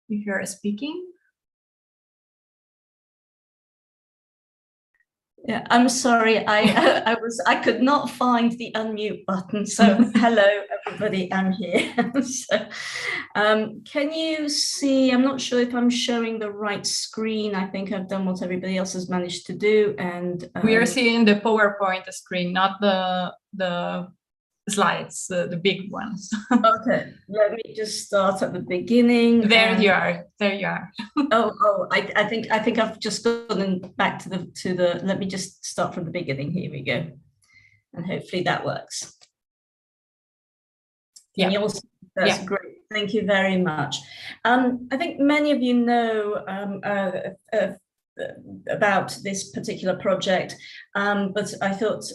if you're speaking. Yeah, I'm sorry. I could not find the unmute button. So hello, everybody. I'm here. So, can you see? I'm not sure if I'm showing the right screen. I think I've done what everybody else has managed to do, and we are seeing the PowerPoint screen, not the slides, the big ones. Okay, let me just start at the beginning. There you are. There you are. I think I've just gone back to the. Let me just start from the beginning. Here we go, and hopefully that works. Can you also? That's great. Thank you very much. I think many of you know about this particular project, but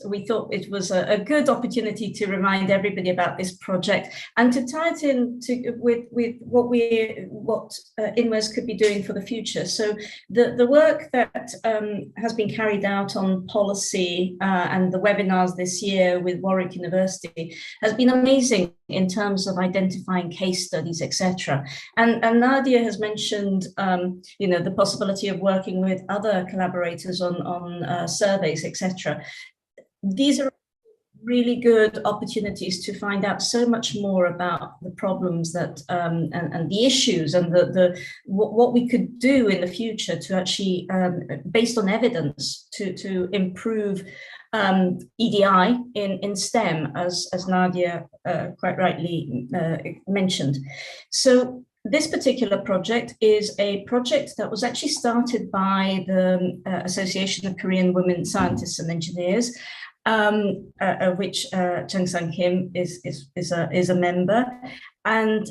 we thought it was a good opportunity to remind everybody about this project and to tie it in with what INWES could be doing for the future. So the work that has been carried out on policy and the webinars this year with Warwick University has been amazing in terms of identifying case studies, etc. And Nadia has mentioned, the possibility of working with other collaborators on surveys, etc. These are really good opportunities to find out so much more about the problems that and the issues and what we could do in the future to actually, based on evidence, to improve EDI in STEM, as Nadia quite rightly mentioned. So this particular project is a project that was actually started by the Association of Korean Women Scientists and Engineers, of which Chung Sang Kim is a member, and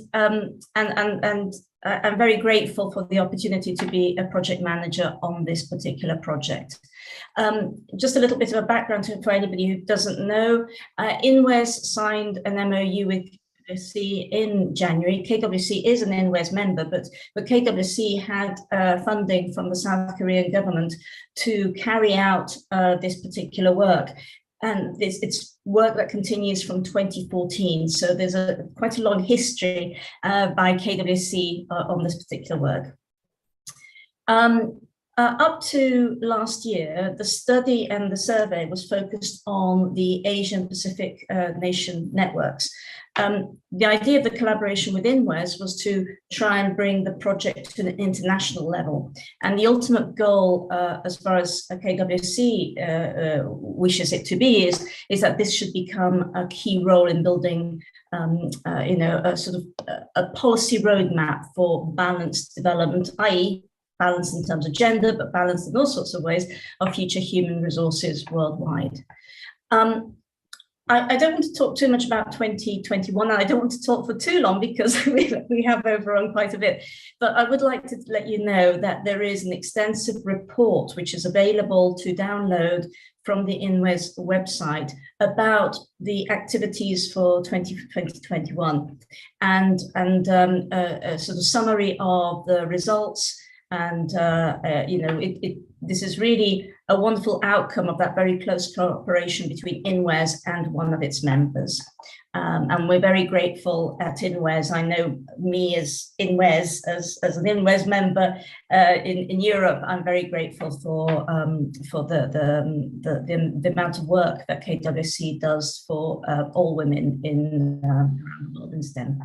I'm very grateful for the opportunity to be a project manager on this particular project. Just a little bit of a background for anybody who doesn't know, INWES signed an MOU with KWC in January. KWC is an INWES member, but KWC had funding from the South Korean government to carry out this particular work. And it's work that continues from 2014. So there's quite a long history by KWC on this particular work. Up to last year, the study and the survey was focused on the Asian Pacific nation networks. The idea of the collaboration with INWES was to try and bring the project to an international level. And the ultimate goal, as far as KWC wishes it to be, is that this should become a key role in building a sort of a policy roadmap for balanced development, i.e., balanced in terms of gender, but balanced in all sorts of ways of future human resources worldwide. I don't want to talk too much about 2021, and I don't want to talk for too long because we have overrun quite a bit, but I would like to let you know that there is an extensive report which is available to download from the INWES website about the activities for 2021 and a sort of summary of the results. And, this is really a wonderful outcome of that very close cooperation between INWES and one of its members. And we're very grateful at INWES. I know me as INWES, as an INWES member in Europe, I'm very grateful for the amount of work that KWC does for all women around the world in STEM.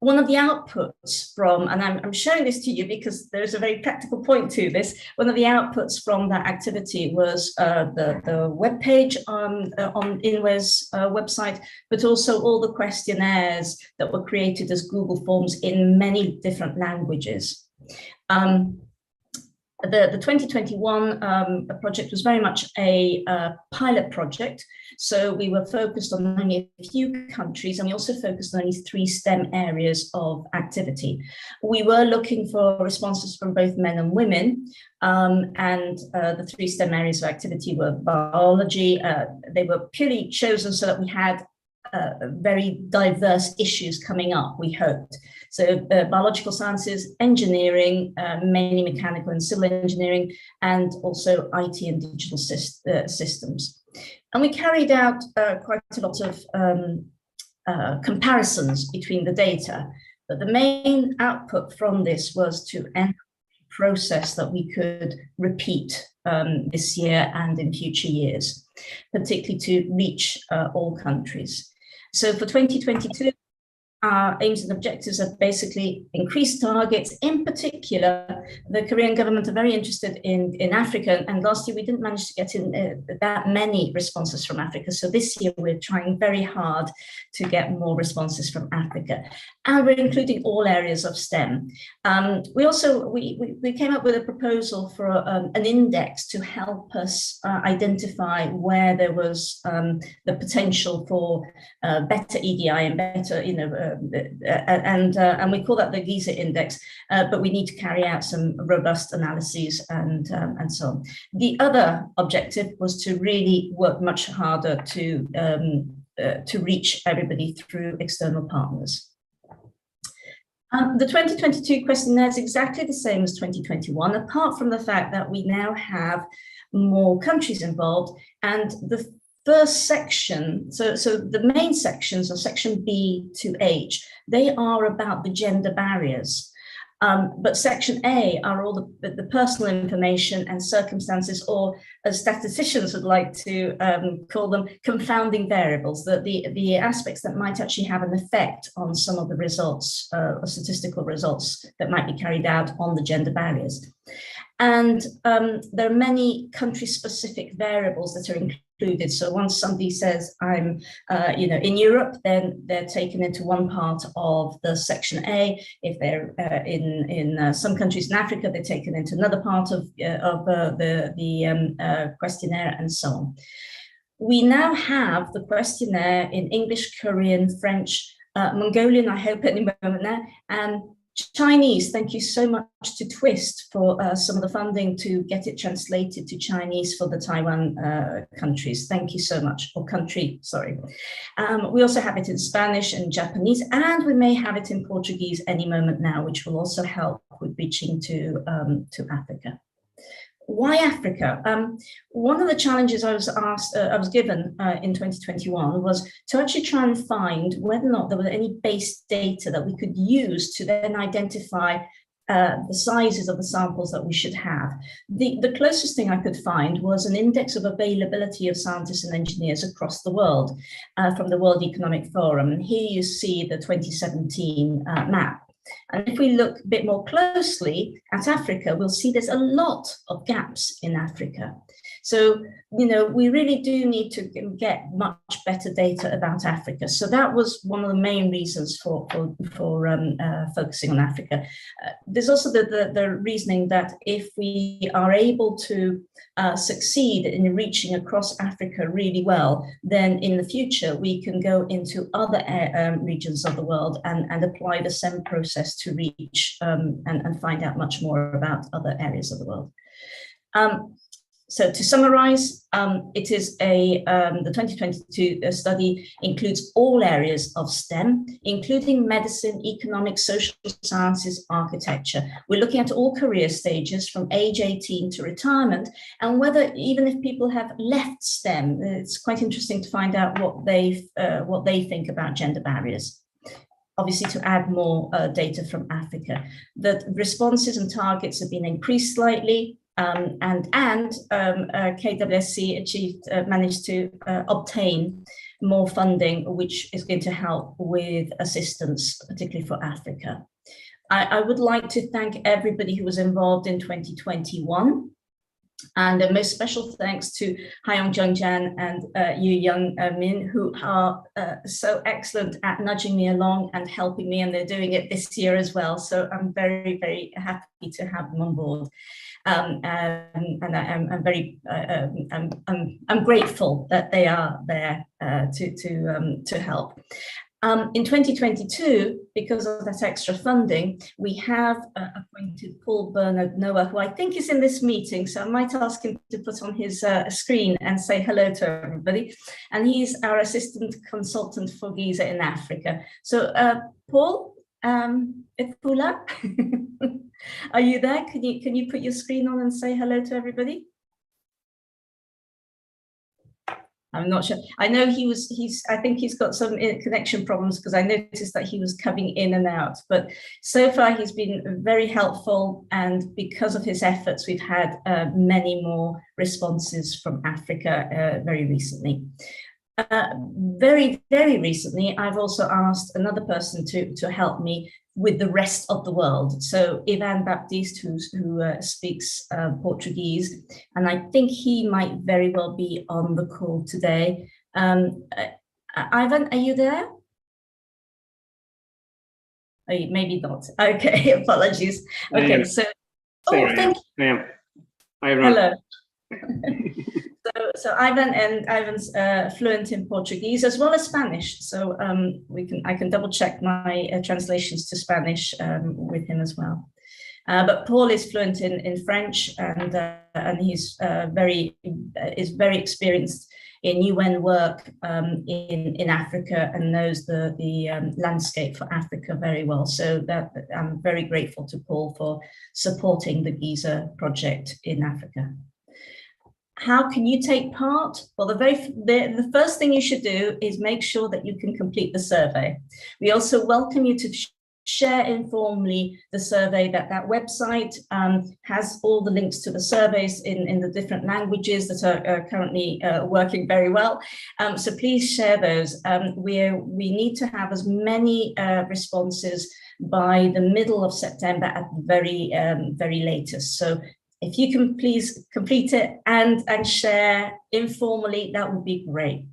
One of the outputs from, and I'm showing this to you because there's a very practical point to this, one of the outputs from that activity was the webpage on INWES website, but also all the questionnaires that were created as Google Forms in many different languages. The 2021 project was very much a pilot project. So we were focused on only a few countries, and we also focused on only 3 STEM areas of activity. We were looking for responses from both men and women, and the 3 STEM areas of activity were biology. They were purely chosen so that we had very diverse issues coming up, we hoped. So biological sciences, engineering, mainly mechanical and civil engineering, and also IT and digital systems. And we carried out quite a lot of comparisons between the data, but the main output from this was to end a process that we could repeat this year and in future years, particularly to reach all countries. So for 2022, our aims and objectives are basically increased targets. In particular, the Korean government are very interested in Africa. And last year, we didn't manage to get in that many responses from Africa. So this year, we're trying very hard to get more responses from Africa. And we're including all areas of STEM. We also, we came up with a proposal for an index to help us identify where there was the potential for better EDI and better, and we call that the Giza index, but we need to carry out some robust analyses and so on. The other objective was to really work much harder to reach everybody through external partners. The 2022 questionnaire is exactly the same as 2021, apart from the fact that we now have more countries involved, and the first section, so the main sections are section B to H, they are about the gender barriers. But section A are all the personal information and circumstances, or as statisticians would like to call them, confounding variables, the aspects that might actually have an effect on some of the results, statistical results that might be carried out on the gender barriers. And there are many country-specific variables that are included. So once somebody says, I'm in Europe, then they're taken into one part of the section A. If they're in some countries in Africa, they're taken into another part of the questionnaire, and so on. We now have the questionnaire in English, Korean, French, Mongolian, I hope any moment now, and Chinese. Thank you so much to Twist for some of the funding to get it translated to Chinese for the Taiwan countries. Thank you so much, or country, sorry. We also have it in Spanish and Japanese, and we may have it in Portuguese any moment now, which will also help with reaching to Africa. Why Africa? One of the challenges I was given in 2021 was to actually try and find whether or not there were any base data that we could use to then identify the sizes of the samples that we should have. The closest thing I could find was an index of availability of scientists and engineers across the world from the World Economic Forum. And here you see the 2017 map. And if we look a bit more closely at Africa, we'll see there's a lot of gaps in Africa. So, we really do need to get much better data about Africa. So that was one of the main reasons for focusing on Africa. There's also the reasoning that if we are able to succeed in reaching across Africa really well, then in the future, we can go into other regions of the world and apply the same process to reach and find out much more about other areas of the world. So to summarize, it is the 2022 study includes all areas of STEM, including medicine, economics, social sciences, architecture. We're looking at all career stages from age 18 to retirement, and whether even if people have left STEM, it's quite interesting to find out what they think about gender barriers. Obviously, to add more data from Africa. The responses and targets have been increased slightly. KWSC managed to obtain more funding, which is going to help with assistance, particularly for Africa. I would like to thank everybody who was involved in 2021. And a most special thanks to Hyung Jung Jan and Yu Young Min, who are so excellent at nudging me along and helping me, and they're doing it this year as well. So I'm very, very happy to have them on board. And I'm grateful that they are there to help. In 2022, because of that extra funding, we have appointed Paul Bernard Noah, who I think is in this meeting, so I might ask him to put on his screen and say hello to everybody. And he's our assistant consultant for Giza in Africa. So Paul, Epula, are you there? Can you put your screen on and say hello to everybody? I'm not sure. I know I think he's got some connection problems, because I noticed that he was coming in and out, but so far he's been very helpful. And because of his efforts, we've had many more responses from Africa very recently. Very, very recently, I've also asked another person to help me with the rest of the world. So Ivan Baptiste, who speaks Portuguese, and I think he might very well be on the call today. Ivan, are you there? Oh, maybe not. Okay, apologies. Okay, so thank you. I am. Hi, everyone. Hello. So Ivan's fluent in Portuguese as well as Spanish. So I can double check my translations to Spanish with him as well. But Paul is fluent in French, and he's very experienced in UN work in Africa and knows the landscape for Africa very well. So that I'm very grateful to Paul for supporting the Giza project in Africa. How can you take part? Well, the first thing you should do is make sure that you can complete the survey. We also welcome you to share informally the survey. That website has all the links to the surveys in the different languages that are currently working very well. So please share those. We need to have as many responses by the middle of September at the very latest. So if you can please complete it and share informally, that would be great.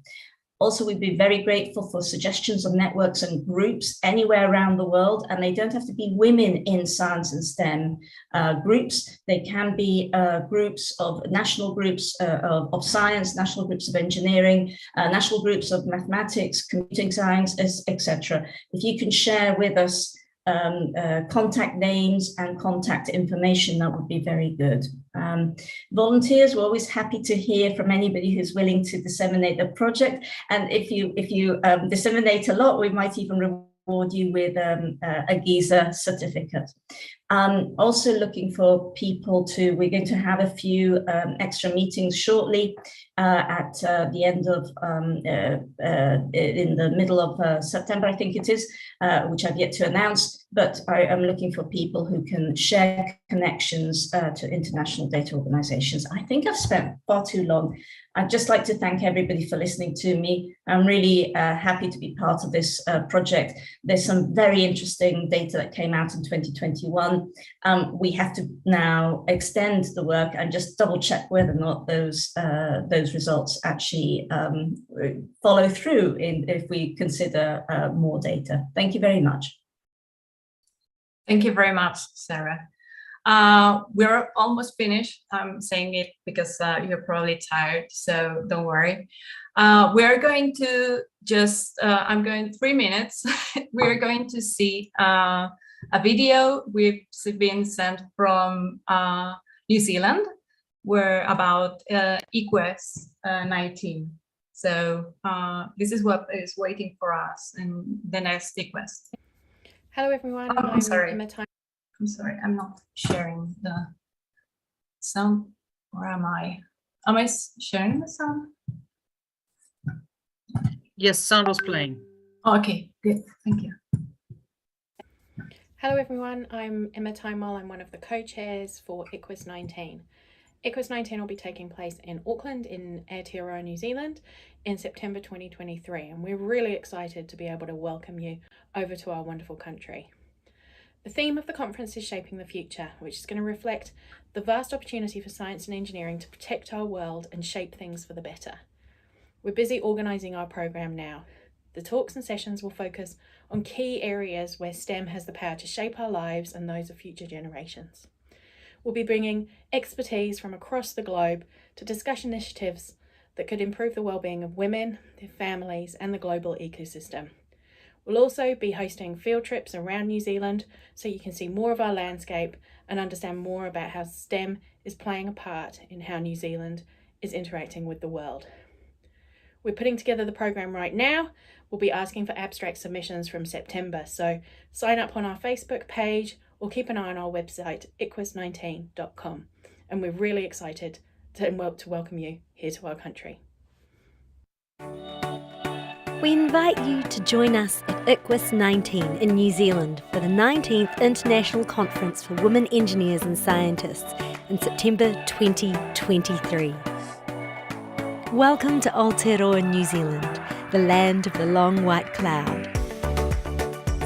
Also, we'd be very grateful for suggestions of networks and groups anywhere around the world, and they don't have to be women in science and STEM groups. They can be national groups of science, national groups of engineering, national groups of mathematics, computing science, etc. If you can share with us contact names and contact information, that would be very good. Volunteers, we're always happy to hear from anybody who's willing to disseminate the project, and if you disseminate a lot, we might even reward you with a Giza certificate. Also looking for people we're going to have a few extra meetings shortly at the end of, in the middle of September, I think it is, which I've yet to announce, but I am looking for people who can share connections to international data organizations. I think I've spent far too long. I'd just like to thank everybody for listening to me. I'm really happy to be part of this project. There's some very interesting data that came out in 2021. We have to now extend the work and just double check whether or not those results actually follow through if we consider more data. Thank you very much. Thank you very much, Sarah. We're almost finished. I'm saying it because you're probably tired, so don't worry. We're going to I'm going 3 minutes. We're going to see a video we've been sent from New Zealand, about INWES 19. So this is what is waiting for us in the next INWES. Hello everyone. I'm sorry. I'm sorry, I'm not sharing the sound. Or am I? Am I sharing the sound? Yes, sound was playing. Okay, good. Thank you. Hello everyone, I'm Emma Timewell. I'm one of the co-chairs for INWES 19. INWES 19 will be taking place in Auckland in Aotearoa, New Zealand in September 2023, and we're really excited to be able to welcome you over to our wonderful country. The theme of the conference is Shaping the Future, which is going to reflect the vast opportunity for science and engineering to protect our world and shape things for the better. We're busy organising our programme now. The talks and sessions will focus on key areas where STEM has the power to shape our lives and those of future generations. We'll be bringing expertise from across the globe to discuss initiatives that could improve the well-being of women, their families, and the global ecosystem. We'll also be hosting field trips around New Zealand so you can see more of our landscape and understand more about how STEM is playing a part in how New Zealand is interacting with the world. We're putting together the program right now. We'll be asking for abstract submissions from September, so sign up on our Facebook page or keep an eye on our website, INWES19.com. And we're really excited to welcome you here to our country. We invite you to join us at INWES 19 in New Zealand for the 19th International Conference for Women Engineers and Scientists in September 2023. Welcome to Aotearoa, New Zealand, the land of the long white cloud.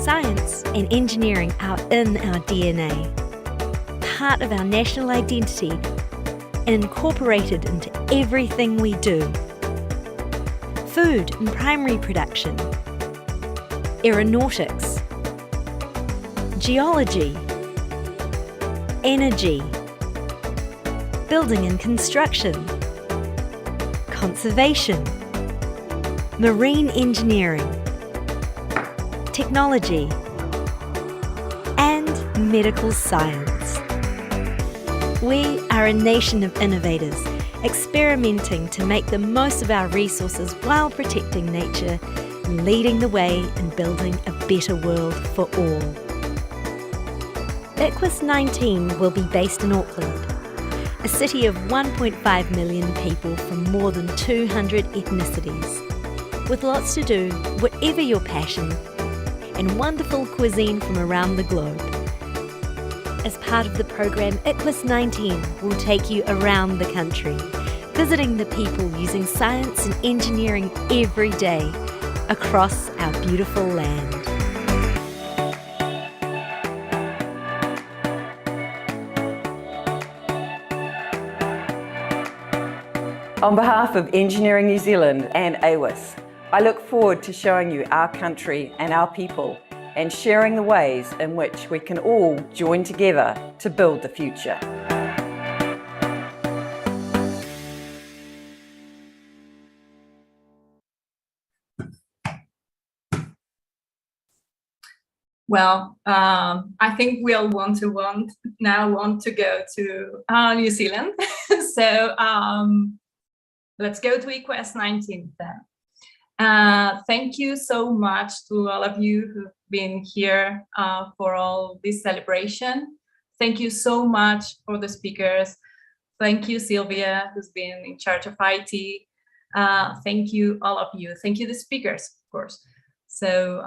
Science and engineering are in our DNA, part of our national identity and incorporated into everything we do. Food and primary production, aeronautics, geology, energy, building and construction, conservation, marine engineering, technology, and medical science. We are a nation of innovators, experimenting to make the most of our resources while protecting nature and leading the way in building a better world for all. INWES 19 will be based in Auckland, a city of 1.5 million people from more than 200 ethnicities, with lots to do, whatever your passion, and wonderful cuisine from around the globe. As part of the program, INWES 19 will take you around the country, visiting the people using science and engineering every day across our beautiful land. On behalf of Engineering New Zealand and INWES, I look forward to showing you our country and our people and sharing the ways in which we can all join together to build the future. Well, I think we all want to go to New Zealand. So let's go to INWES 19 then. Thank you so much to all of you who've been here for all this celebration. Thank you so much for the speakers. Thank you, Sylvia, who's been in charge of IT. Thank you, all of you. Thank you, the speakers, of course. So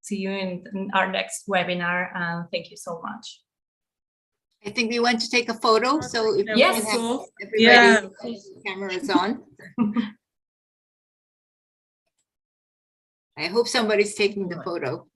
see you in our next webinar. Thank you so much. I think we want to take a photo. So if yes, you can have everybody, camera is on. I hope somebody's taking the photo.